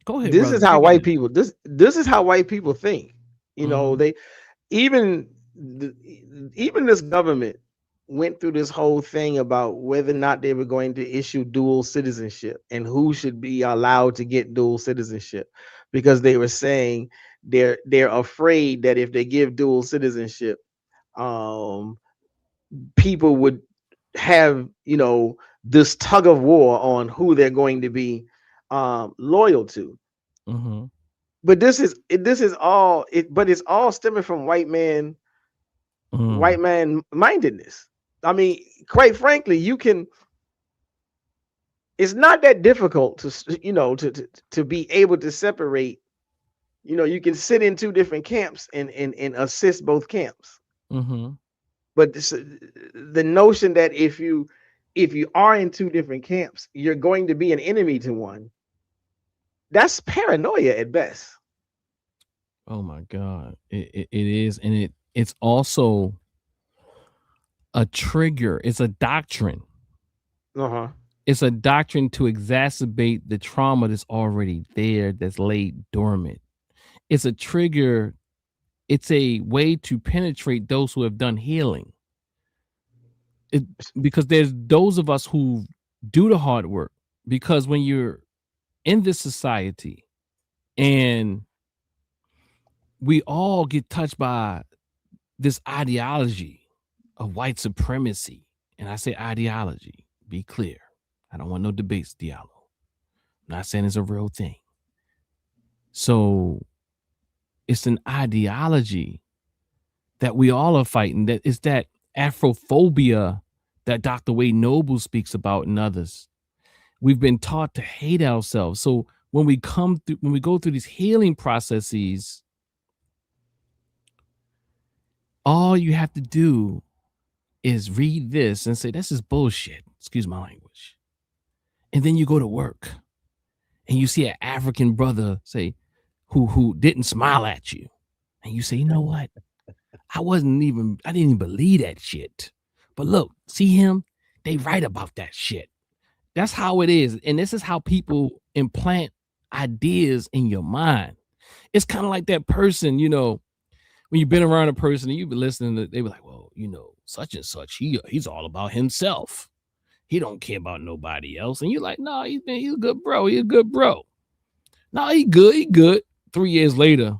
go ahead. This brother. is how white people this is how white people think. You know, they even this government went through this whole thing about whether or not they were going to issue dual citizenship and who should be allowed to get dual citizenship, because they were saying they're afraid that if they give dual citizenship, people would have, this tug of war on who they're going to be loyal to. But it's all stemming from white man mindedness. I mean, quite frankly, it's not that difficult to be able to separate. You can sit in two different camps and assist both camps. But the notion that if you are in two different camps, you're going to be an enemy to one, that's paranoia at best. Oh my God. It is. And it's also a trigger. It's a doctrine. It's a doctrine to exacerbate the trauma that's already there, that's laid dormant. It's a trigger. It's a way to penetrate those who have done healing. Because there's those of us who do the hard work. Because when you're in this society and we all get touched by this ideology of white supremacy, and I say ideology, be clear. I don't want no debates, Diallo. I'm not saying it's a real thing. So it's an ideology that we all are fighting. That is that Afrophobia that Dr. Wade Noble speaks about and others. We've been taught to hate ourselves. So when we go through these healing processes, all you have to do is read this and say, this is bullshit. Excuse my language. And then you go to work and you see an African brother say, who didn't smile at you. And you say, you know what? I didn't even believe that shit. But look, see him? They right about that shit. That's how it is. And this is how people implant ideas in your mind. It's kind of like that person, when you've been around a person and you've been listening to, they were like, well, such and such, he's all about himself. He don't care about nobody else. And you're like, no, he's a good bro. He's a good bro. No, he good. 3 years later,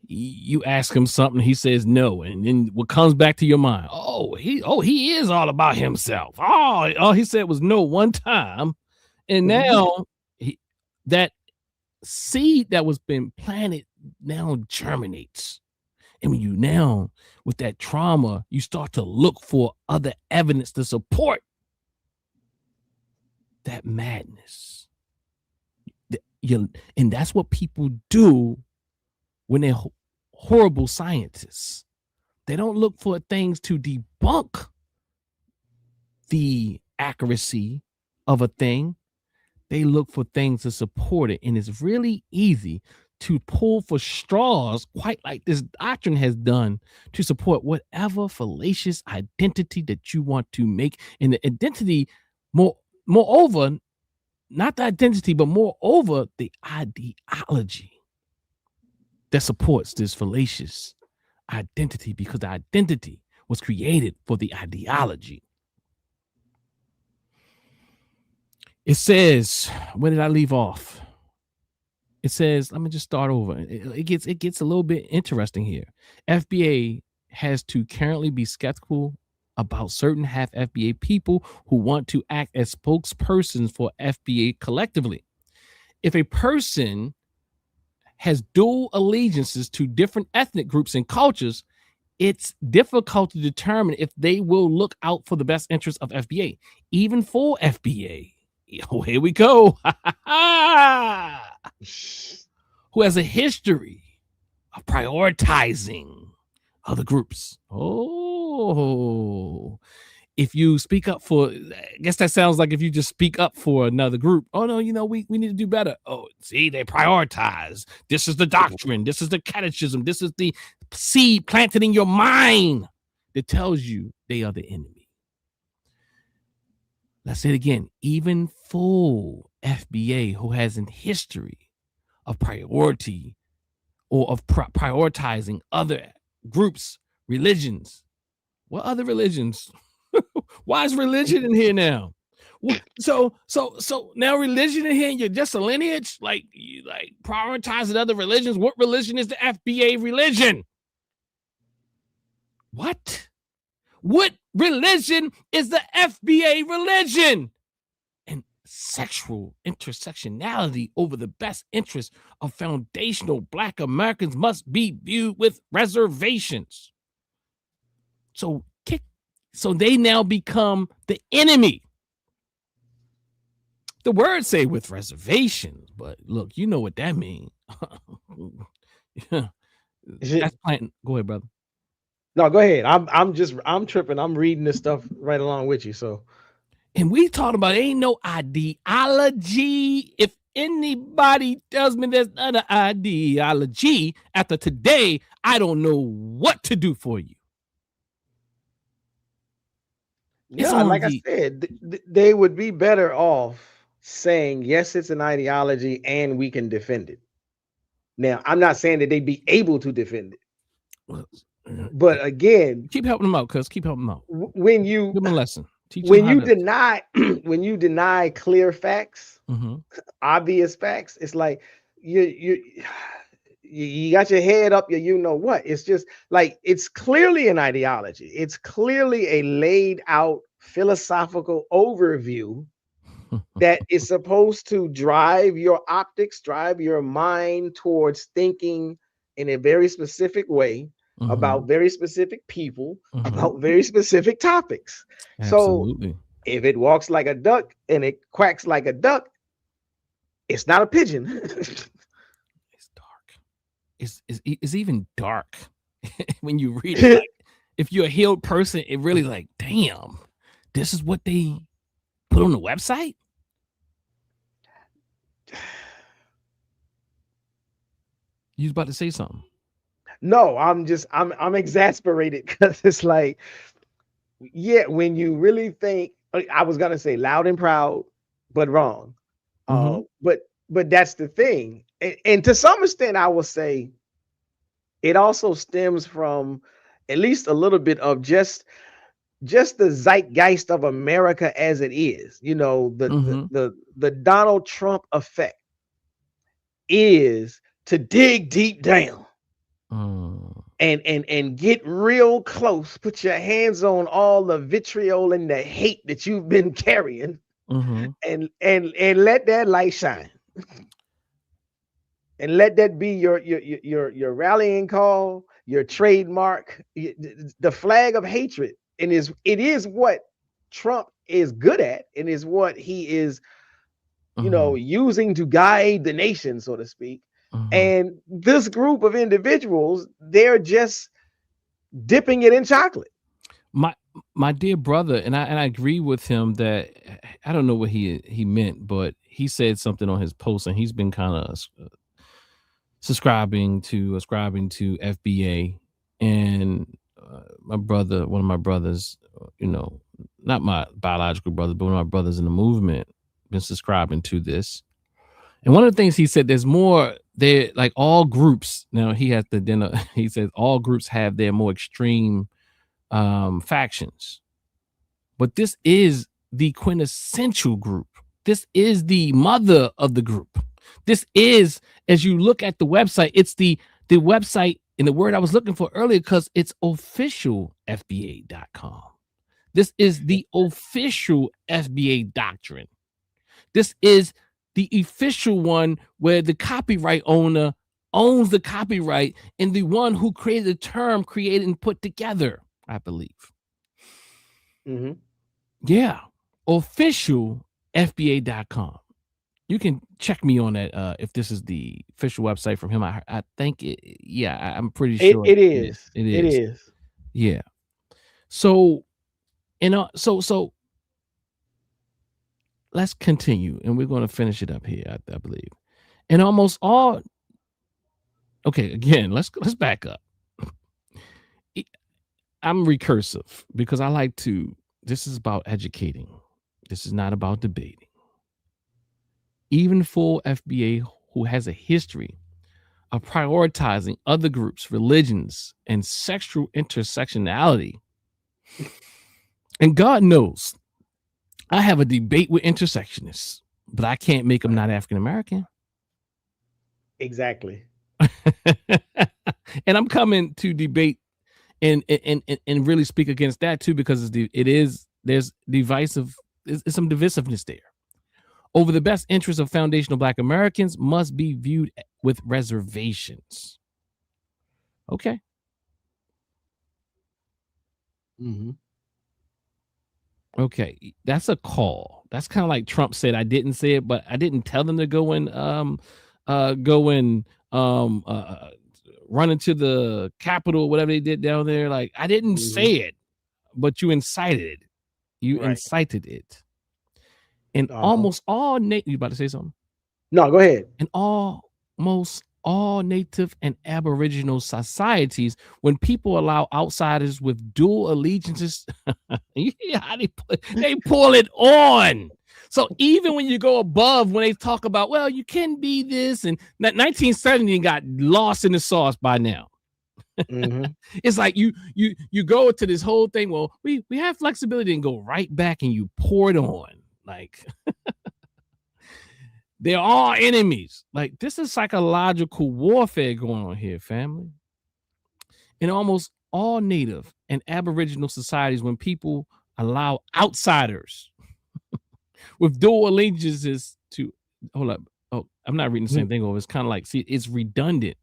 you ask him something, he says no. And then what comes back to your mind? He is all about himself. All he said was no one time. And now that seed that was been planted now germinates. And when you now, with that trauma, you start to look for other evidence to support that madness. And that's what people do when they're horrible scientists. They don't look for things to debunk the accuracy of a thing. They look for things to support it. And it's really easy to pull for straws, quite like this doctrine has done, to support whatever fallacious identity that you want to make. And the identity, moreover, not the identity, but moreover, the ideology that supports this fallacious identity, because the identity was created for the ideology. It says, where did I leave off? It says, let me just start over. It gets a little bit interesting here. FBA has to currently be skeptical about certain half FBA people who want to act as spokespersons for FBA collectively. If a person has dual allegiances to different ethnic groups and cultures, it's difficult to determine if they will look out for the best interests of FBA, even for FBA. Oh, here we go. Who has a history of prioritizing other groups. Oh, if you speak up for, I guess that sounds like if you just speak up for another group. Oh, no, we need to do better. Oh, see, they prioritize. This is the doctrine. This is the catechism. This is the seed planted in your mind that tells you they are the enemy. Let's say it again. Even full FBA who has a history of priority or of prioritizing other groups, religions. What other religions? Why is religion in here now? So now religion in here, and you're just a lineage? Like prioritizing other religions? What religion is the FBA religion? What religion is the FBA religion? And sexual intersectionality over the best interest of foundational Black Americans must be viewed with reservations. So they now become the enemy. The words say with reservations, but look, you know what that means. That's planting. Go ahead, brother. No, go ahead. I'm tripping. I'm reading this stuff right along with you. So, and we talking about ain't no ideology. If anybody tells me there's not an ideology after today, I don't know what to do for you. Yeah, like I said, they would be better off saying, yes, it's an ideology and we can defend it. Now, I'm not saying that they'd be able to defend it. But again, keep helping them out, cuz keep helping them out. When you give them a lesson. When you deny clear facts, obvious facts, it's like you got your head up your you know what. It's just like it's clearly an ideology. It's clearly a laid out philosophical overview that is supposed to drive your optics, drive your mind towards thinking in a very specific way. About very specific people, about very specific topics. Absolutely. So if it walks like a duck and it quacks like a duck, it's not a pigeon. It's dark. It's even dark when you read it. Like, if you're a healed person, it really like, damn, this is what they put on the website. You was about to say something. No, I'm exasperated because it's like, yeah, when you really think, I was gonna say loud and proud, but wrong. But that's the thing, and to some extent, I will say, it also stems from at least a little bit of just the zeitgeist of America as it is. You know, the Donald Trump effect is to dig deep down. And get real close, put your hands on all the vitriol and the hate that you've been carrying, and let that light shine, and let that be your rallying call, your trademark, the flag of hatred. And it is what Trump is good at, and is what he is you know, using to guide the nation, so to speak. And this group of individuals, they're just dipping it in chocolate. My dear brother, and I agree with him that I don't know what he meant, but he said something on his post, and he's been kind of ascribing to FBA, and my brother, one of my brothers, you know, not my biological brother, but one of my brothers in the movement, been subscribing to this. And one of the things he said, there's more there, like all groups. Now he has the dinner. He says all groups have their more extreme factions, but this is the quintessential group. This is the mother of the group. This is, as you look at the website, it's the website, and the word I was looking for earlier, because it's official FBA.com. This is the official FBA doctrine. This is the official one where the copyright owner owns the copyright, and the one who created the term created and put together, I believe. Yeah. Official FBA.com. You can check me on that if this is the official website from him. I think it, yeah, I'm pretty sure it is. It It is. is. Yeah. So, so let's continue, and we're going to finish it up here, I believe. And almost all, okay, again, let's back up. I'm recursive because I like to, this is about educating. This is not about debating. Even for FBA, who has a history of prioritizing other groups, religions, and sexual intersectionality, and God knows, I have a debate with intersectionists, but I can't make them not African American. Exactly. And I'm coming to debate and really speak against that too, because there's divisive, there's some divisiveness there. Over the best interests of foundational Black Americans must be viewed with reservations. Okay. Okay, that's a call. That's kind of like Trump said, I didn't say it, but I didn't tell them to go and run into the Capitol, whatever they did down there. Like, I didn't say it, but you incited it. You incited it. And almost all you about to say something? No, go ahead. And almost all Native and Aboriginal societies, when people allow outsiders with dual allegiances, you hear how they pull it on. So even when you go above, when they talk about, well, you can be this, and 1970 got lost in the sauce by now. It's like you go to this whole thing. Well, we have flexibility, and go right back and you pour it on. Like, they're all enemies. Like, this is psychological warfare going on here, family. In almost all Native and Aboriginal societies, when people allow outsiders with dual allegiances to, hold up. Oh, I'm not reading the same thing over. It's kind of like, see, it's redundant,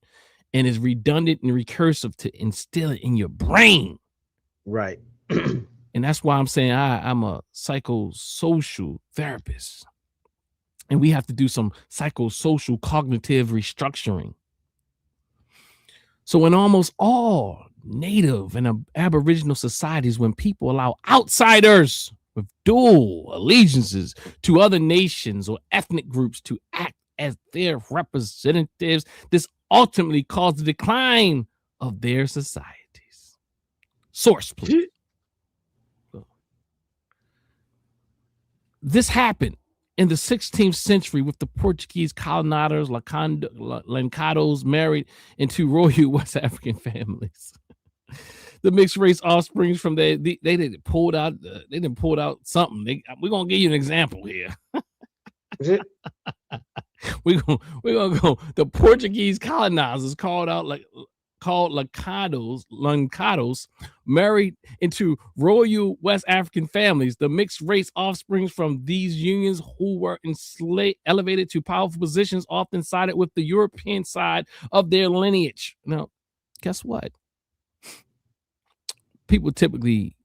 and it's redundant and recursive to instill it in your brain. Right. And that's why I'm saying I'm a psychosocial therapist. And we have to do some psychosocial cognitive restructuring. So in almost all Native and Aboriginal societies, when people allow outsiders with dual allegiances to other nations or ethnic groups to act as their representatives, this ultimately causes the decline of their societies. Source, please. This happened in the 16th century with the Portuguese colonizers, Lancados, married into royal West African families. The mixed race offsprings from they didn't pull out something. We're gonna give you an example here. We're gonna go. The Portuguese colonizers called Lancados, married into royal West African families. The mixed race offsprings from these unions, who were enslaved, elevated to powerful positions, often sided with the European side of their lineage. Now, guess what? People typically,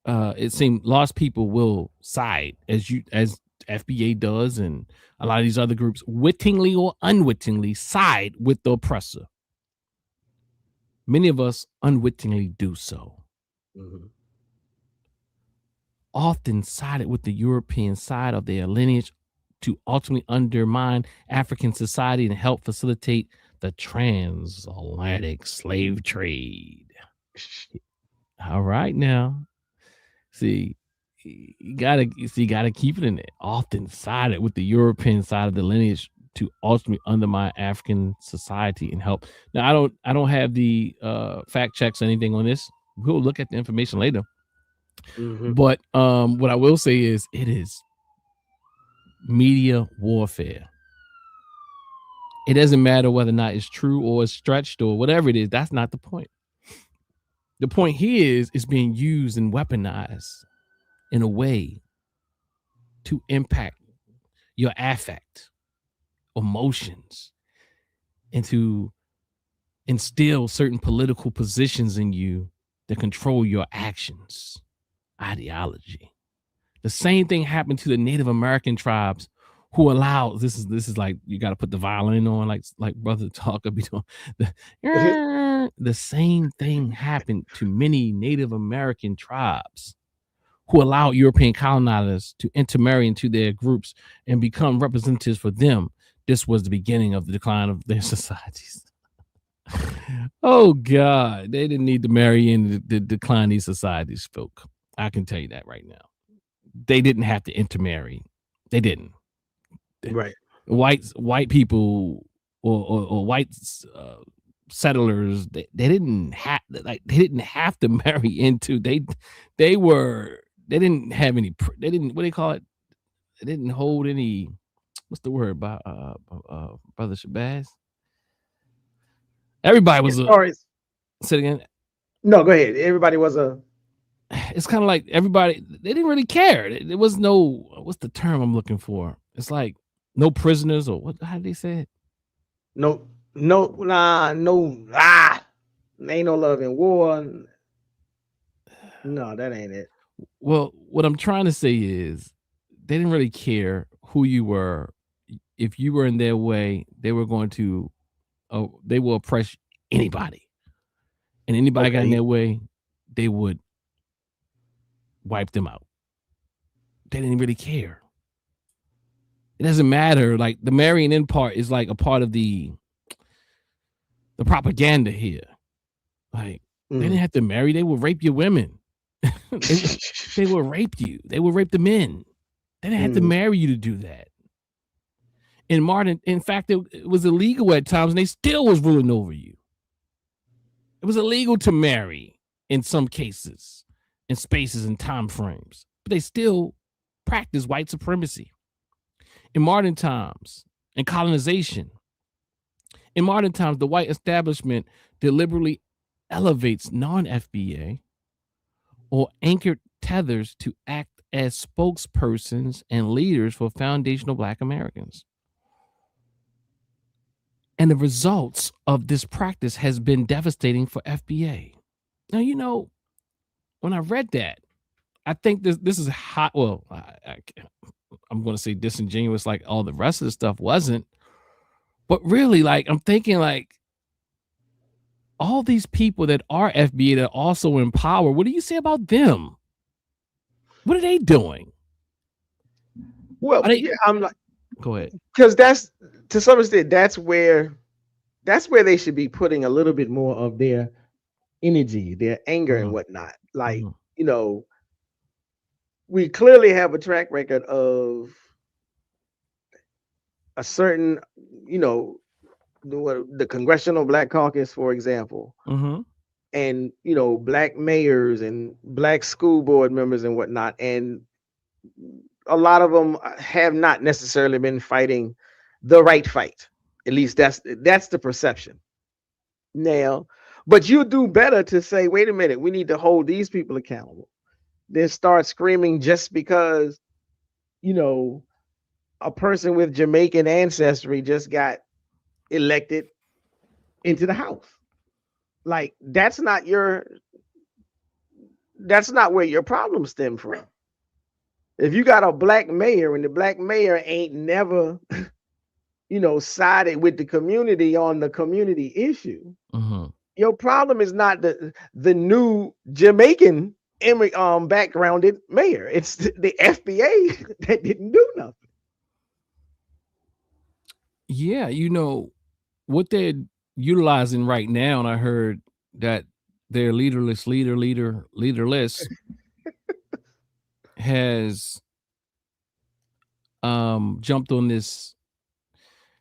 it seems, lost people will side, as FBA does, and a lot of these other groups, wittingly or unwittingly side with the oppressor. Many of us unwittingly do so. Mhm. Often sided with the European side of their lineage to ultimately undermine African society and help facilitate the transatlantic slave trade. All right, now, see, you gotta keep it in there. Often sided with the European side of the lineage to ultimately undermine African society and help. Now, I don't have the fact checks or anything on this. We'll look at the information later. Mhm. But what I will say is it is media warfare. It doesn't matter whether or not it's true or it's stretched or whatever it is. That's not the point. The point here is it's being used and weaponized in a way to impact your affect, emotions, and to instill certain political positions in you that control your actions, ideology. The same thing happened to the Native American tribes who allowed this is like you got to put the violin on like Brother Talker be doing. The same thing happened to many Native American tribes who allowed European colonizers to intermarry into their groups and become representatives for them. This was the beginning of the decline of their societies. Oh God, they didn't need to marry in to decline these societies, folk. I can tell you that right now. They didn't have to intermarry. They didn't. Right. White people or white settlers, they didn't have to marry into. They didn't have any. They didn't, what do they call it? They didn't hold any. What's the word about Brother Shabazz? Everybody was say it again. No, go ahead. Everybody was a. It's kind of like everybody, they didn't really care. There was no, what's the term I'm looking for? It's like no prisoners, or what, how did they say it? No, ain't no love in war. No, that ain't it. Well, what I'm trying to say is they didn't really care who you were. If you were in their way, they were going to, they will oppress anybody. And anybody got in their way, they would wipe them out. They didn't really care. It doesn't matter. Like the marrying in part is like a part of the propaganda here. Like they didn't have to marry. They would rape your women. they would rape you. They would rape the men. They didn't have to marry you to do that. In fact, it was illegal at times, and they still was ruling over you. It was illegal to marry in some cases, in spaces and time frames, but they still practice white supremacy. In modern times, in colonization, in modern times, the white establishment deliberately elevates non-FBA or anchored tethers to act as spokespersons and leaders for foundational Black Americans. And the results of this practice has been devastating for FBA. Now, you know, when I read that, I think this is hot. Well, I'm going to say disingenuous like all the rest of the stuff wasn't. But really, like, I'm thinking like all these people that are FBA that are also in power, what do you say about them? What are they doing? Well, I'm like, go ahead. Because that's, to some extent, that's where they should be putting a little bit more of their energy, their anger and whatnot. Like, you know, we clearly have a track record of a certain, you know, the Congressional Black Caucus, for example, and, you know, Black mayors and Black school board members and whatnot. And a lot of them have not necessarily been fighting the right fight. At least that's the perception. Now, but you do better to say, wait a minute, we need to hold these people accountable. Then start screaming just because, you know, a person with Jamaican ancestry just got elected into the House. Like, that's not where your problems stem from. If you got a black mayor and the black mayor ain't never, sided with the community on the community issue, your problem is not the new Jamaican backgrounded mayor. It's the FBA that didn't do nothing. Yeah, what they're utilizing right now, and I heard that their leaderless has jumped on this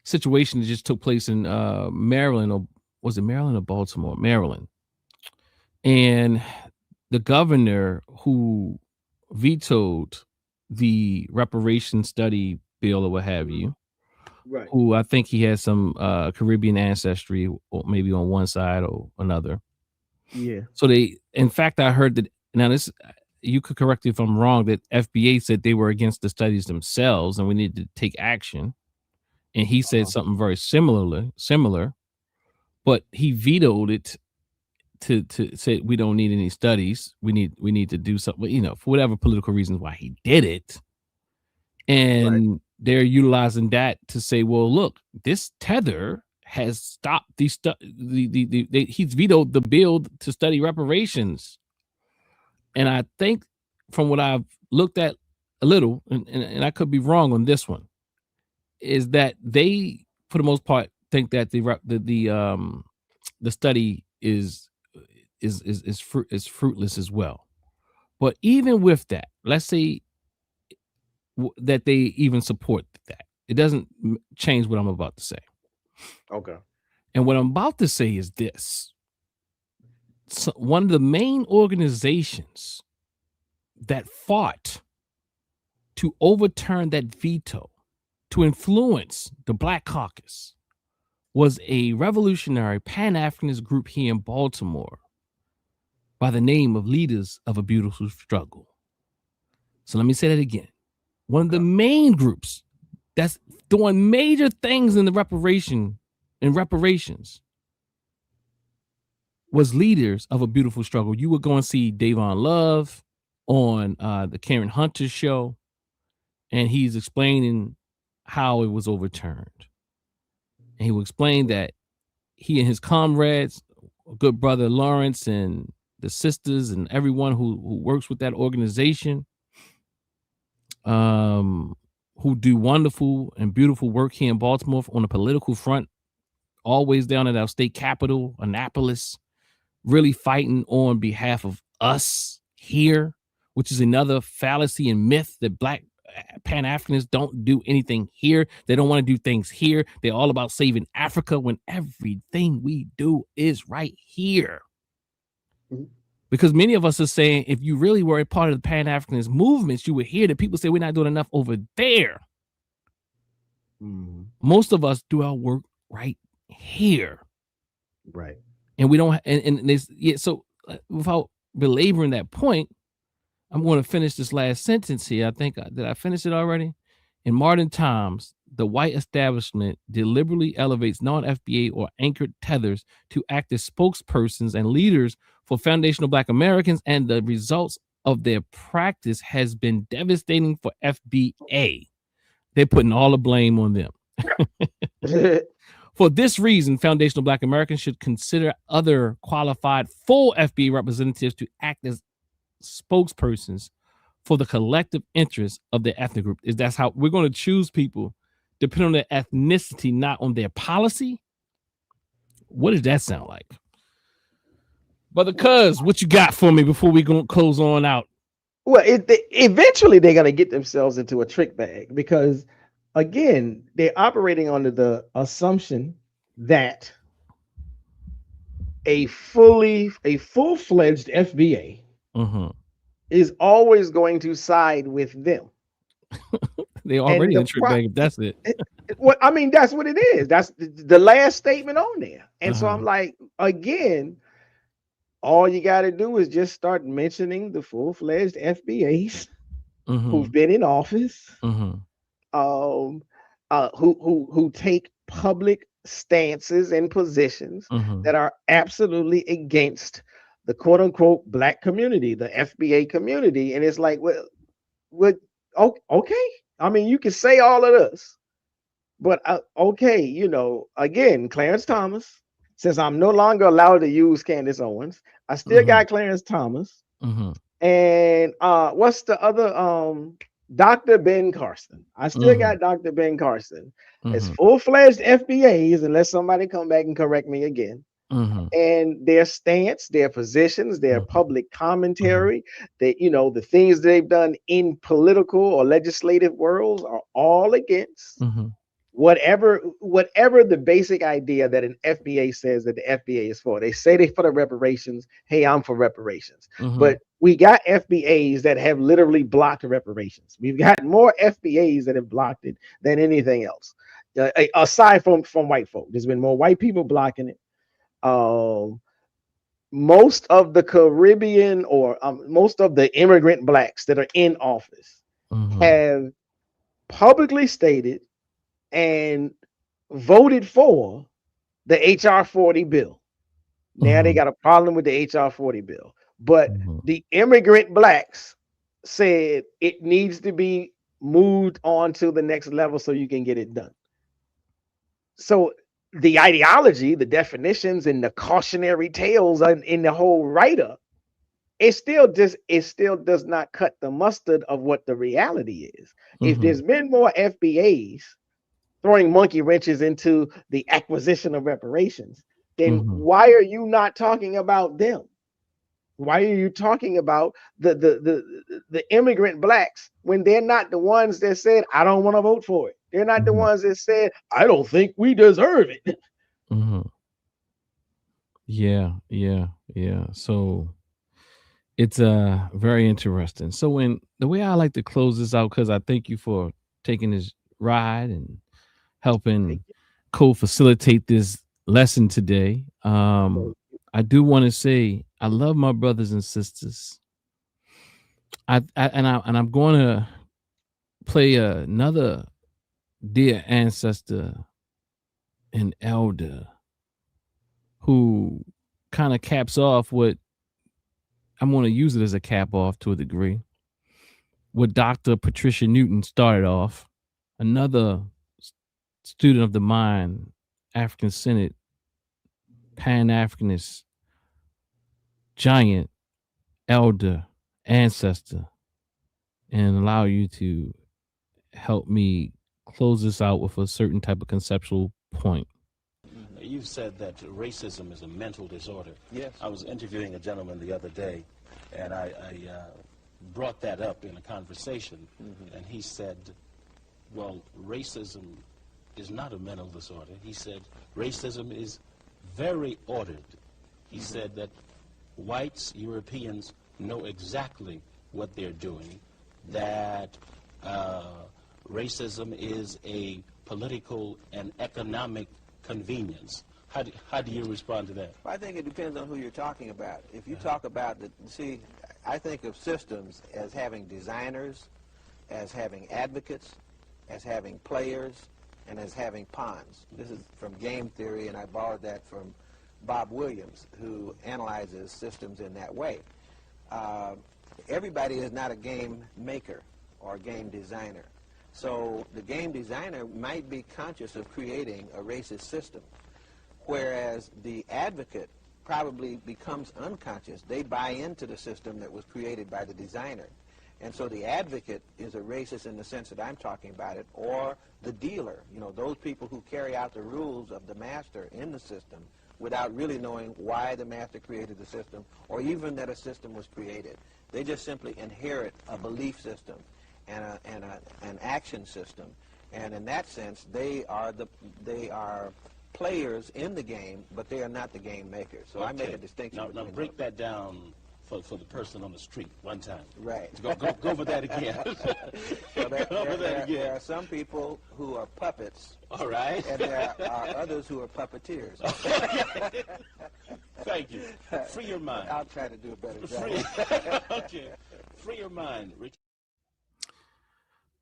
situation that just took place in Maryland, or was it Maryland or Baltimore? Maryland. And the governor who vetoed the reparation study bill or what have you, right? Who I think he has some Caribbean ancestry, or maybe on one side or another. Yeah. So in fact, I heard that, now this, you could correct me if I'm wrong, that FBA said they were against the studies themselves and we need to take action. And he said something very similar, but he vetoed it to say we don't need any studies. We need to do something, for whatever political reasons why he did it. And they're utilizing that to say, well, look, this tether has stopped he's vetoed the bill to study reparations. And I think from what I've looked at a little, and I could be wrong on this one, is that they, for the most part, think that the study is fruitless as well. But even with that, let's say that they even support that, it doesn't change what I'm about to say. Okay. And what I'm about to say is this. So one of the main organizations that fought to overturn that veto, to influence the Black Caucus, was a revolutionary Pan-Africanist group here in Baltimore by the name of Leaders of a Beautiful Struggle. So let me say that again. One of the main groups that's doing major things in the reparations was Leaders of a Beautiful Struggle. You would go and see Davon Love on the Karen Hunter show, and he's explaining how it was overturned. And he will explain that he and his comrades, good brother Lawrence and the sisters and everyone who works with that organization, who do wonderful and beautiful work here in Baltimore on the political front, always down at our state capital, Annapolis, really fighting on behalf of us here, which is another fallacy and myth that Black Pan-Africanists don't do anything here. They don't want to do things here. They're all about saving Africa when everything we do is right here. Mm-hmm. Because many of us are saying, if you really were a part of the Pan-Africanist movements, you would hear that people say we're not doing enough over there. Mm-hmm. Most of us do our work right here. Right. And we don't, and this, yeah. So without belaboring that point, I'm going to finish this last sentence here. I think, did I finish it already? In modern times, the white establishment deliberately elevates non-FBA or anchored tethers to act as spokespersons and leaders for foundational Black Americans, and the results of their practice has been devastating for FBA. They're putting all the blame on them. For this reason, foundational Black Americans should consider other qualified full FBA representatives to act as spokespersons for the collective interests of their ethnic group. That's how we're going to choose people depending on their ethnicity, not on their policy. What does that sound like? Brother Cuz, what you got for me before we going to close on out? Well, eventually they're going to get themselves into a trick bag, because again, they're operating under the assumption that a full-fledged FBA is always going to side with them. They already in trick bag. That's it. Well, I mean, that's what it is. That's the last statement on there. And so I'm like, again, all you got to do is just start mentioning the full-fledged FBAs who've been in office, who take public stances and positions that are absolutely against the quote-unquote Black community, the FBA community. And it's like, well, Okay. I mean, you can say all of this, but okay, you know, again, Clarence Thomas. Since I'm no longer allowed to use Candace Owens, I still got Clarence Thomas. And what's the other Dr. Ben Carson? I still got Dr. Ben Carson. It's full-fledged FBAs, unless somebody come back and correct me again. And their stance, their positions, their public commentary, that, you know, the things they've done in political or legislative worlds are all against whatever the basic idea that an FBA says that the FBA is for. They say they for the reparations. Hey, I'm for reparations. But we got FBAs that have literally blocked reparations. We've got more FBAs that have blocked it than anything else, aside from white folk. There's been more white people blocking it. Most of the Caribbean or most of the immigrant blacks that are in office have publicly stated and voted for the HR 40 bill. Now they got a problem with the HR 40 bill, but the immigrant blacks said it needs to be moved on to the next level so you can get it done. So the ideology, the definitions, and the cautionary tales in the whole write-up, it still does not cut the mustard of what the reality is. If there's been more FBAs throwing monkey wrenches into the acquisition of reparations, then why are you not talking about them? Why are you talking about the immigrant blacks when they're not the ones that said, I don't want to vote for it? They're not the ones that said, I don't think we deserve it. Yeah. So it's very interesting. So when the way I like to close this out, because I thank you for taking this ride and helping co-facilitate this lesson today. I do want to say I love my brothers and sisters. I'm going to play another dear ancestor and elder who kind of caps off what I'm going to use it as a cap off to a degree. What Dr. Patricia Newton started off, another student of the mind, African-centered, Pan-Africanist, giant, elder, ancestor, and allow you to help me close this out with a certain type of conceptual point. You've said that racism is a mental disorder. Yes. I was interviewing a gentleman the other day, and I brought that up in a conversation, and he said, well, racism is not a mental disorder. He said racism is very ordered. He said that whites, Europeans, know exactly what they're doing, that racism is a political and economic convenience. How do you respond to that? Well, I think it depends on who you're talking about. If you talk about I think of systems as having designers, as having advocates, as having players, and as having pawns. This is from game theory, and I borrowed that from Bob Williams, who analyzes systems in that way. Everybody is not a game maker or a game designer. So the game designer might be conscious of creating a racist system, whereas the advocate probably becomes unconscious. They buy into the system that was created by the designer. And so the advocate is a racist in the sense that I'm talking about it, or the dealer, you know, those people who carry out the rules of the master in the system without really knowing why the master created the system, or even that a system was created. They just simply inherit a belief system and an action system. And in that sense, they are players in the game, but they are not the game makers. So okay. I make a distinction. Now break that down for the person on the street one time. Right. Go over that again. So there are some people who are puppets. All right. And there are others who are puppeteers. Thank you. Free your mind. I'll try to do a better job. Okay. Free your mind, Rich.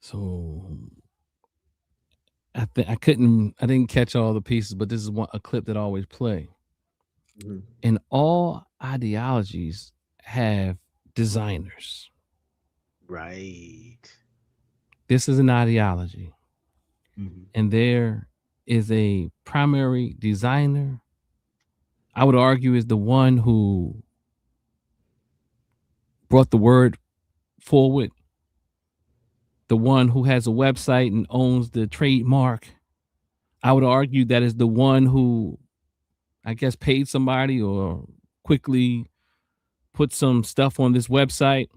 So I didn't catch all the pieces, but this is a clip that I always play. And all ideologies have designers. Right. this is an ideology. And there is a primary designer, I would argue, is the one who brought the word forward, the one who has a website and owns the trademark. I would argue that is the one who, I guess, paid somebody or quickly put some stuff on this website,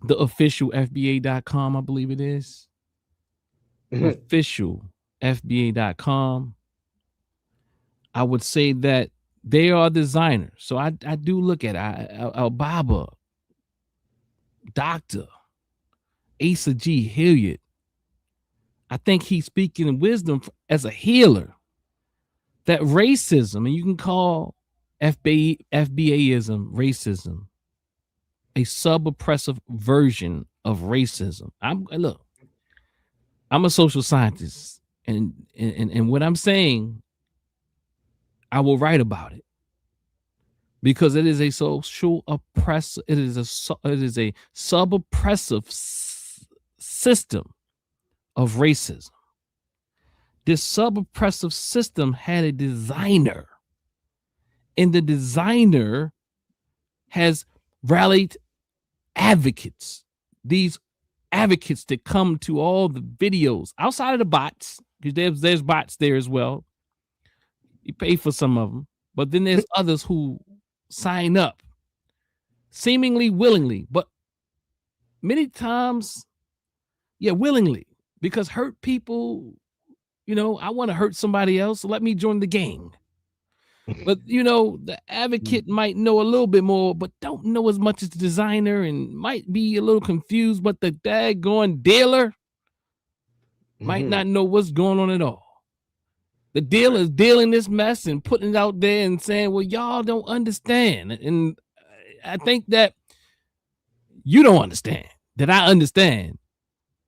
the official FBA.com, I believe it is. Official FBA.com. I would say that they are designers. So I do look at Al-Baba, Dr. Asa G. Hilliard. I think he's speaking in wisdom as a healer. That racism, and you can call FBAism racism, a sub-oppressive version of racism. I'm a social scientist, and what I'm saying, I will write about it because it is a social oppressive. It is a sub-oppressive system of racism. This sub-oppressive system had a designer, and the designer has rallied advocates. These advocates that come to all the videos outside of the bots, because there's bots there as well. You pay for some of them, but then there's others who sign up seemingly willingly, but many times, willingly, because hurt people, I want to hurt somebody else, so let me join the gang. But the advocate might know a little bit more, but don't know as much as the designer, and might be a little confused. But the daggone dealer might not know what's going on at all. The dealer is dealing this mess and putting it out there and saying, "Well, y'all don't understand." And I think that you don't understand. That I understand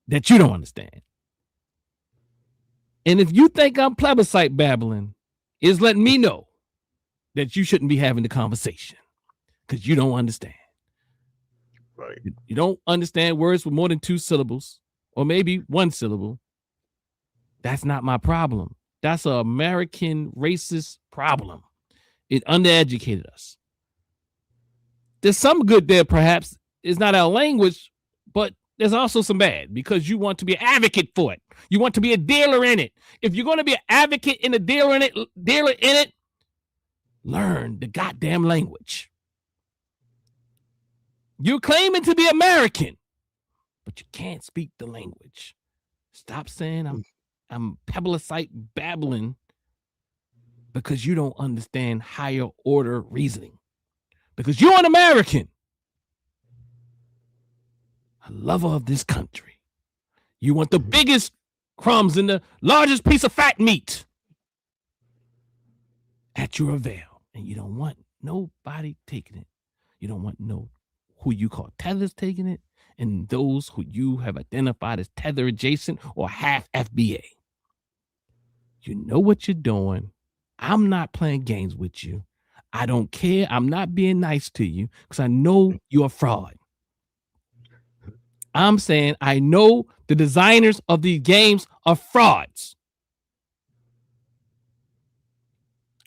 that you don't understand. And if you think I'm plebiscite babbling, is letting me know that you shouldn't be having the conversation because you don't understand. Right. You don't understand words with more than 2 syllables or maybe 1 syllable. That's not my problem. That's an American racist problem. It undereducated us. There's some good there, perhaps. It's not our language, but there's also some bad because you want to be an advocate for it. You want to be a dealer in it. If you're going to be an advocate and a dealer in it, learn the goddamn language. You're claiming to be American, but you can't speak the language. Stop saying I'm plebiscite babbling because you don't understand higher order reasoning. Because you're an American, a lover of this country. You want the biggest crumbs and the largest piece of fat meat at your avail. And you don't want nobody taking it. You don't want who you call tethers taking it, and those who you have identified as tether adjacent or half FBA. You know what you're doing. I'm not playing games with you. I don't care. I'm not being nice to you because I know you're a fraud. I'm saying I know the designers of these games are frauds.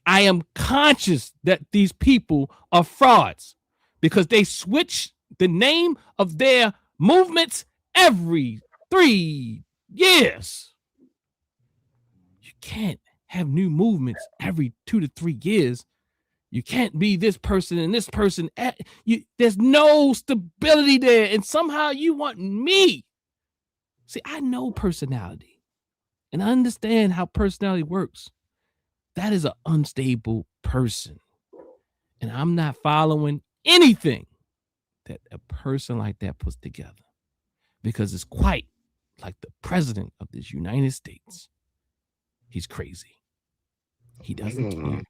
I am conscious that these people are frauds because they switch the name of their movements every 3 years. You can't have new movements every 2 to 3 years. You can't be this person and this person. There's no stability there. And somehow you want me. See, I know personality and I understand how personality works. That is an unstable person. And I'm not following anything that a person like that puts together because it's quite like the president of this United States. He's crazy. He doesn't care.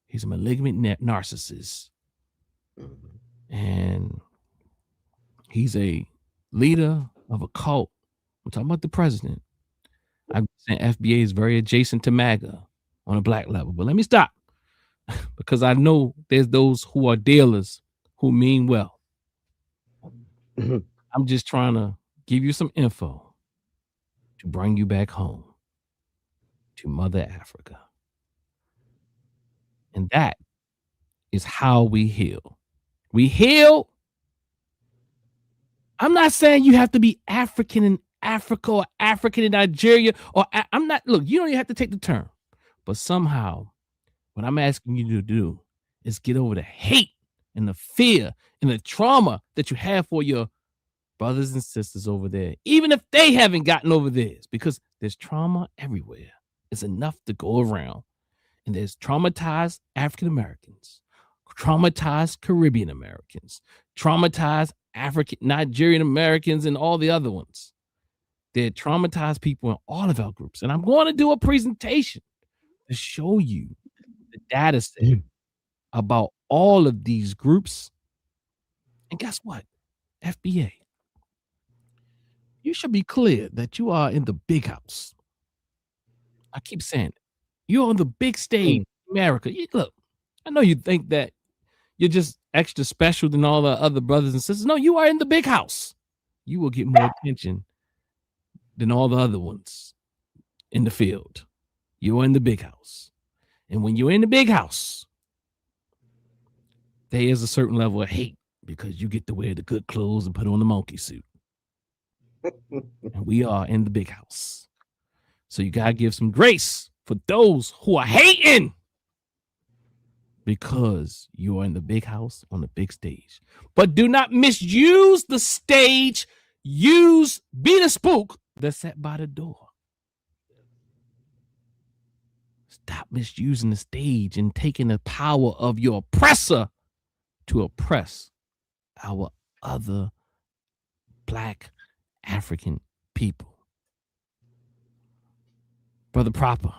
He's a malignant narcissist. And he's a leader of a cult. I'm talking about the president. I'm saying FBA is very adjacent to MAGA on a black level. But let me stop because I know there's those who are dealers who mean well. I'm just trying to give you some info to bring you back home to Mother Africa. And that is how we heal. We heal. I'm not saying you have to be African in Africa or African in Nigeria, or I'm not. Look, you don't even have to take the term. But somehow, what I'm asking you to do is get over the hate and the fear and the trauma that you have for your brothers and sisters over there, even if they haven't gotten over theirs, because there's trauma everywhere. It's enough to go around. And there's traumatized African Americans, traumatized Caribbean Americans, traumatized African Nigerian Americans, and all the other ones. They're traumatized people in all of our groups. And I'm going to do a presentation to show you the data set about all of these groups. And guess what? FBA, you should be clear that you are in the big house. I keep saying it. You're on the big stage, America. Look, I know you think that you're just extra special than all the other brothers and sisters. No, you are in the big house. You will get more attention than all the other ones in the field. You're in the big house. And when you're in the big house, there is a certain level of hate because you get to wear the good clothes and put on the monkey suit. And we are in the big house. So you got to give some grace for those who are hating, because you are in the big house on the big stage. But do not misuse the stage. Be the spook that's sat by the door. Stop misusing the stage and taking the power of your oppressor to oppress our other Black African people. Brother Proper,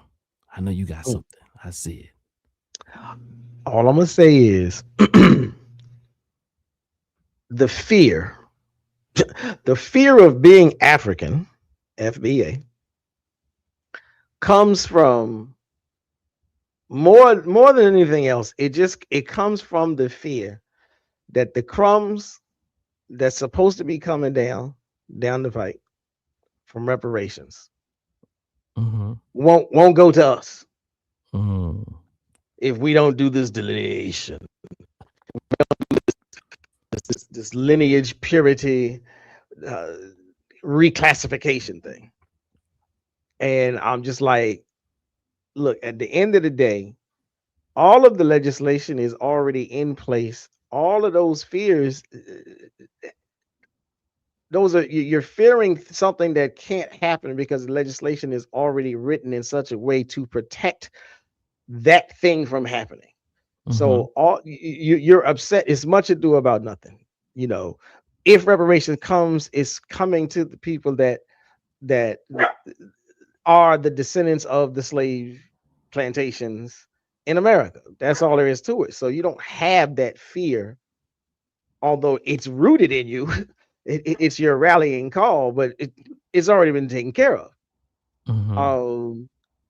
I know you got something. I see it. All I'm going to say is the fear of being African, FBA, comes from more than anything else. It comes from the fear that the crumbs that's supposed to be coming down the pipe from reparations won't go to us if we don't do this delineation, this lineage purity reclassification thing. And I'm just like, look, at the end of the day, all of the legislation is already in place. All of those fears, you're fearing something that can't happen because the legislation is already written in such a way to protect that thing from happening. So you're upset. It's much ado about nothing. You know, if reparations comes, it's coming to the people that are the descendants of the slave plantations in America. That's all there is to it. So you don't have that fear, although it's rooted in you. It's your rallying call, but it's already been taken care of.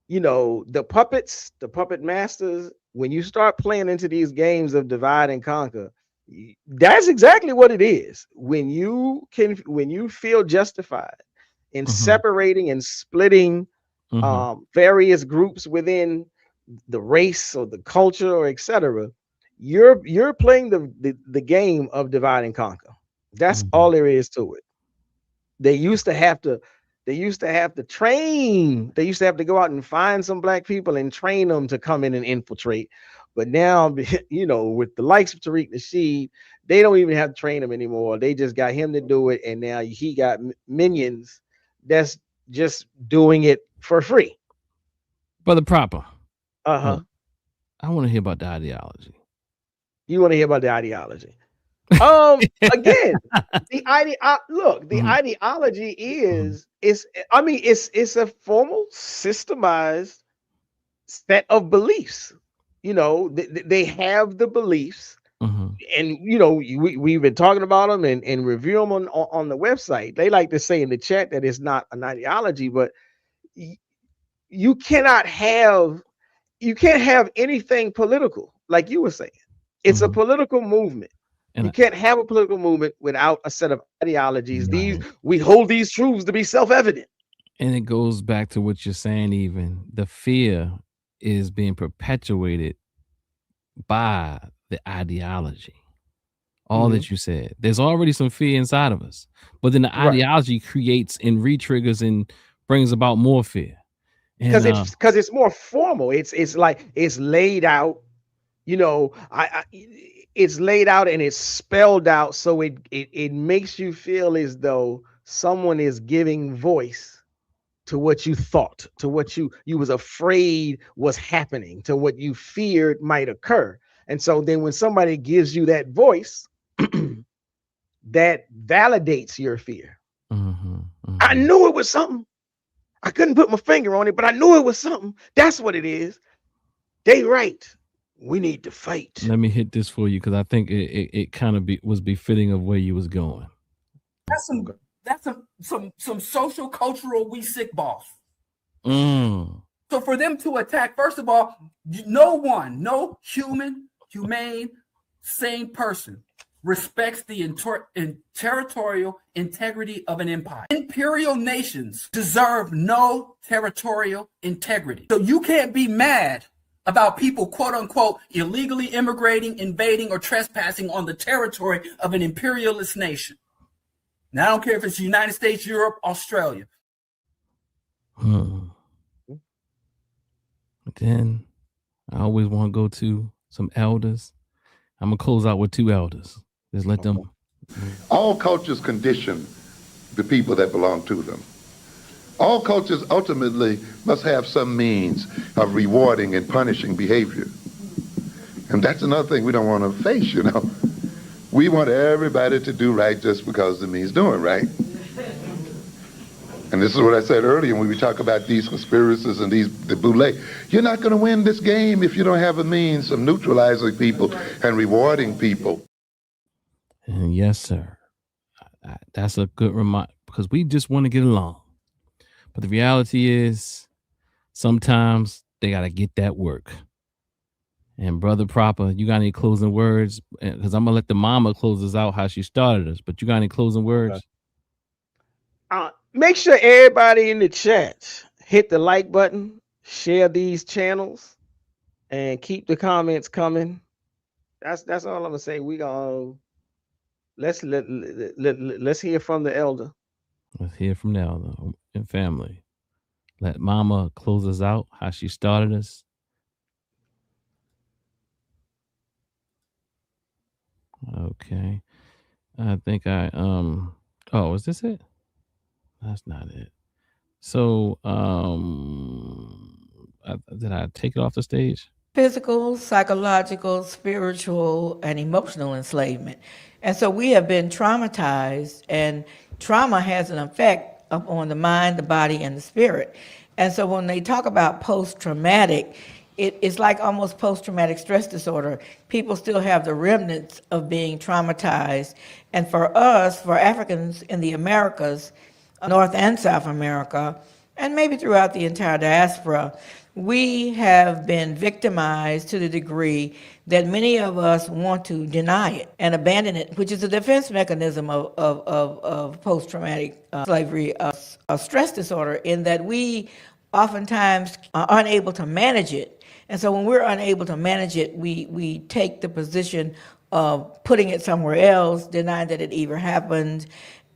You know, the puppet masters, when you start playing into these games of divide and conquer, that's exactly what it is. When you feel justified in separating and splitting various groups within the race or the culture or etc., you're playing the game of divide and conquer. That's all there is to it. They used to have to train. They used to have to go out and find some Black people and train them to come in and infiltrate. But now, you know, with the likes of Tariq Nasheed, they don't even have to train him anymore. They just got him to do it, and now he got minions that's just doing it for free. Brother Proper. I want to hear about the ideology. You want to hear about the ideology? Again, the ideology is it's a formal, systemized set of beliefs. You know, they have the beliefs, and you know, we've been talking about them and review them on the website. They like to say in the chat that it's not an ideology, but you can't have anything political, like you were saying. It's a political movement. And You can't have a political movement without a set of ideologies. right. We hold these truths to be self-evident. And it goes back to what you're saying, even the fear is being perpetuated by the ideology. All that you said. There's already some fear inside of us, but then the ideology creates and re-triggers and brings about more fear. Because it's more formal. It's like it's laid out. You know, it's laid out and it's spelled out, so it makes you feel as though someone is giving voice to what you thought, to what you was afraid was happening, to what you feared might occur. And so then when somebody gives you that voice, that validates your fear. I knew it was something. I couldn't put my finger on it, but I knew it was something. That's what it is. They right. We need to fight. Let me hit this for you because I think it kind of was befitting of where you was going. That's some social cultural we sick boss. So for them to attack, first of all, no humane, sane person respects the territorial integrity of an empire. Imperial nations deserve no territorial integrity. So you can't be mad about people, quote unquote, illegally immigrating, invading, or trespassing on the territory of an imperialist nation. Now, I don't care if it's the United States, Europe, Australia. Then I always want to go to some elders. I'm going to close out with two elders. Just let them. All cultures condition the people that belong to them. All cultures ultimately must have some means of rewarding and punishing behavior. And that's another thing we don't want to face, you know. We want everybody to do right just because it means doing right. And this is what I said earlier when we talk about these conspiracies and the boule. You're not going to win this game if you don't have a means of neutralizing people and rewarding people. And yes, sir. That's a good reminder because we just want to get along. But the reality is sometimes they got to get that work. And Brother Proper, you got any closing words? Because I'm going to let the mama close us out how she started us. But you got any closing words? Make sure everybody in the chat hit the like button, share these channels, and keep the comments coming. That's all I'm gonna say. We gonna let's hear from the elder. Let's hear from the elder and family. Let mama close us out how she started us. Okay. I think oh, is this it? That's not it. So did I take it off the stage? Physical, psychological, spiritual, and emotional enslavement. And so we have been traumatized, and trauma has an effect upon the mind, the body, and the spirit. And so when they talk about post-traumatic, it's like almost post-traumatic stress disorder. People still have the remnants of being traumatized. And for us, for Africans in the Americas, North and South America, and maybe throughout the entire diaspora, we have been victimized to the degree that many of us want to deny it and abandon it, which is a defense mechanism of post-traumatic slavery stress disorder, in that we oftentimes are unable to manage it. And so when we're unable to manage it, we take the position of putting it somewhere else, denying that it ever happened,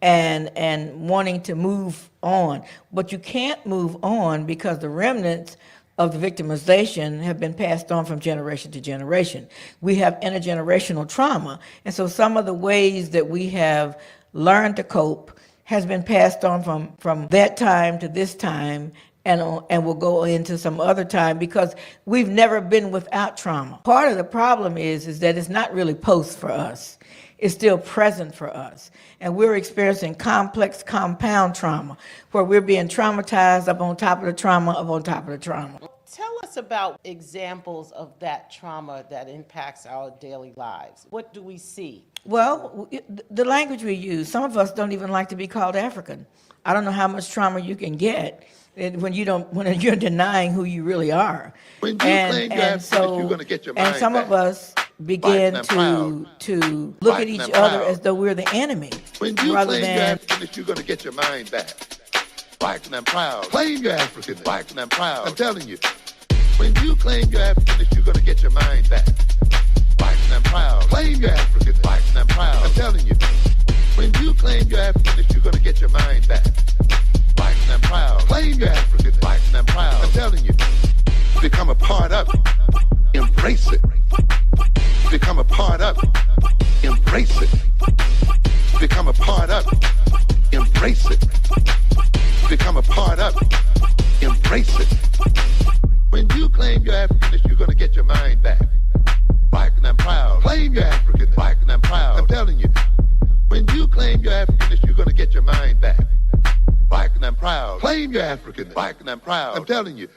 and wanting to move on. But you can't move on because the remnants of the victimization have been passed on from generation to generation. We have intergenerational trauma. And so some of the ways that we have learned to cope has been passed on from that time to this time, and will go into some other time, because we've never been without trauma. Part of the problem is that it's not really post for us. It's still present for us. And we're experiencing complex compound trauma, where we're being traumatized up on top of the trauma, up on top of the trauma. Tell us about examples of that trauma that impacts our daily lives. What do we see? Well, the language we use, some of us don't even like to be called African. I don't know how much trauma you can get when you're denying who you really are. When you claim you're African, you're going to get your mind and some back. of us begin and proud. to look at Fighting each and other proud. as though we're the enemy, When you rather claim your than Africanness, you're going to get your mind back. Fighting and proud. Claim your Africanness. Fighting and proud. I'm telling you. When you claim your Africanness, you're going to get your mind back. Fighting and proud. Claim your Africanness. Fighting and proud. I'm telling you. When you claim your Africanness, you're going to get your mind back. Fighting and proud. Claim your Africanness. Fighting and proud. I'm telling you. Become a part of it. Embrace it. Become a part of it. Embrace it. Become a part of it. Embrace it. Become a part of it. Embrace it. When you claim your Africanness, you're going to get your mind back. Fighting and proud. Claim your Africanness. Fighting and proud. I'm telling you. When you claim your Africanness, you're going to get your mind back. Fighting and proud. Claim your Africanness. Fighting and proud. I'm telling you.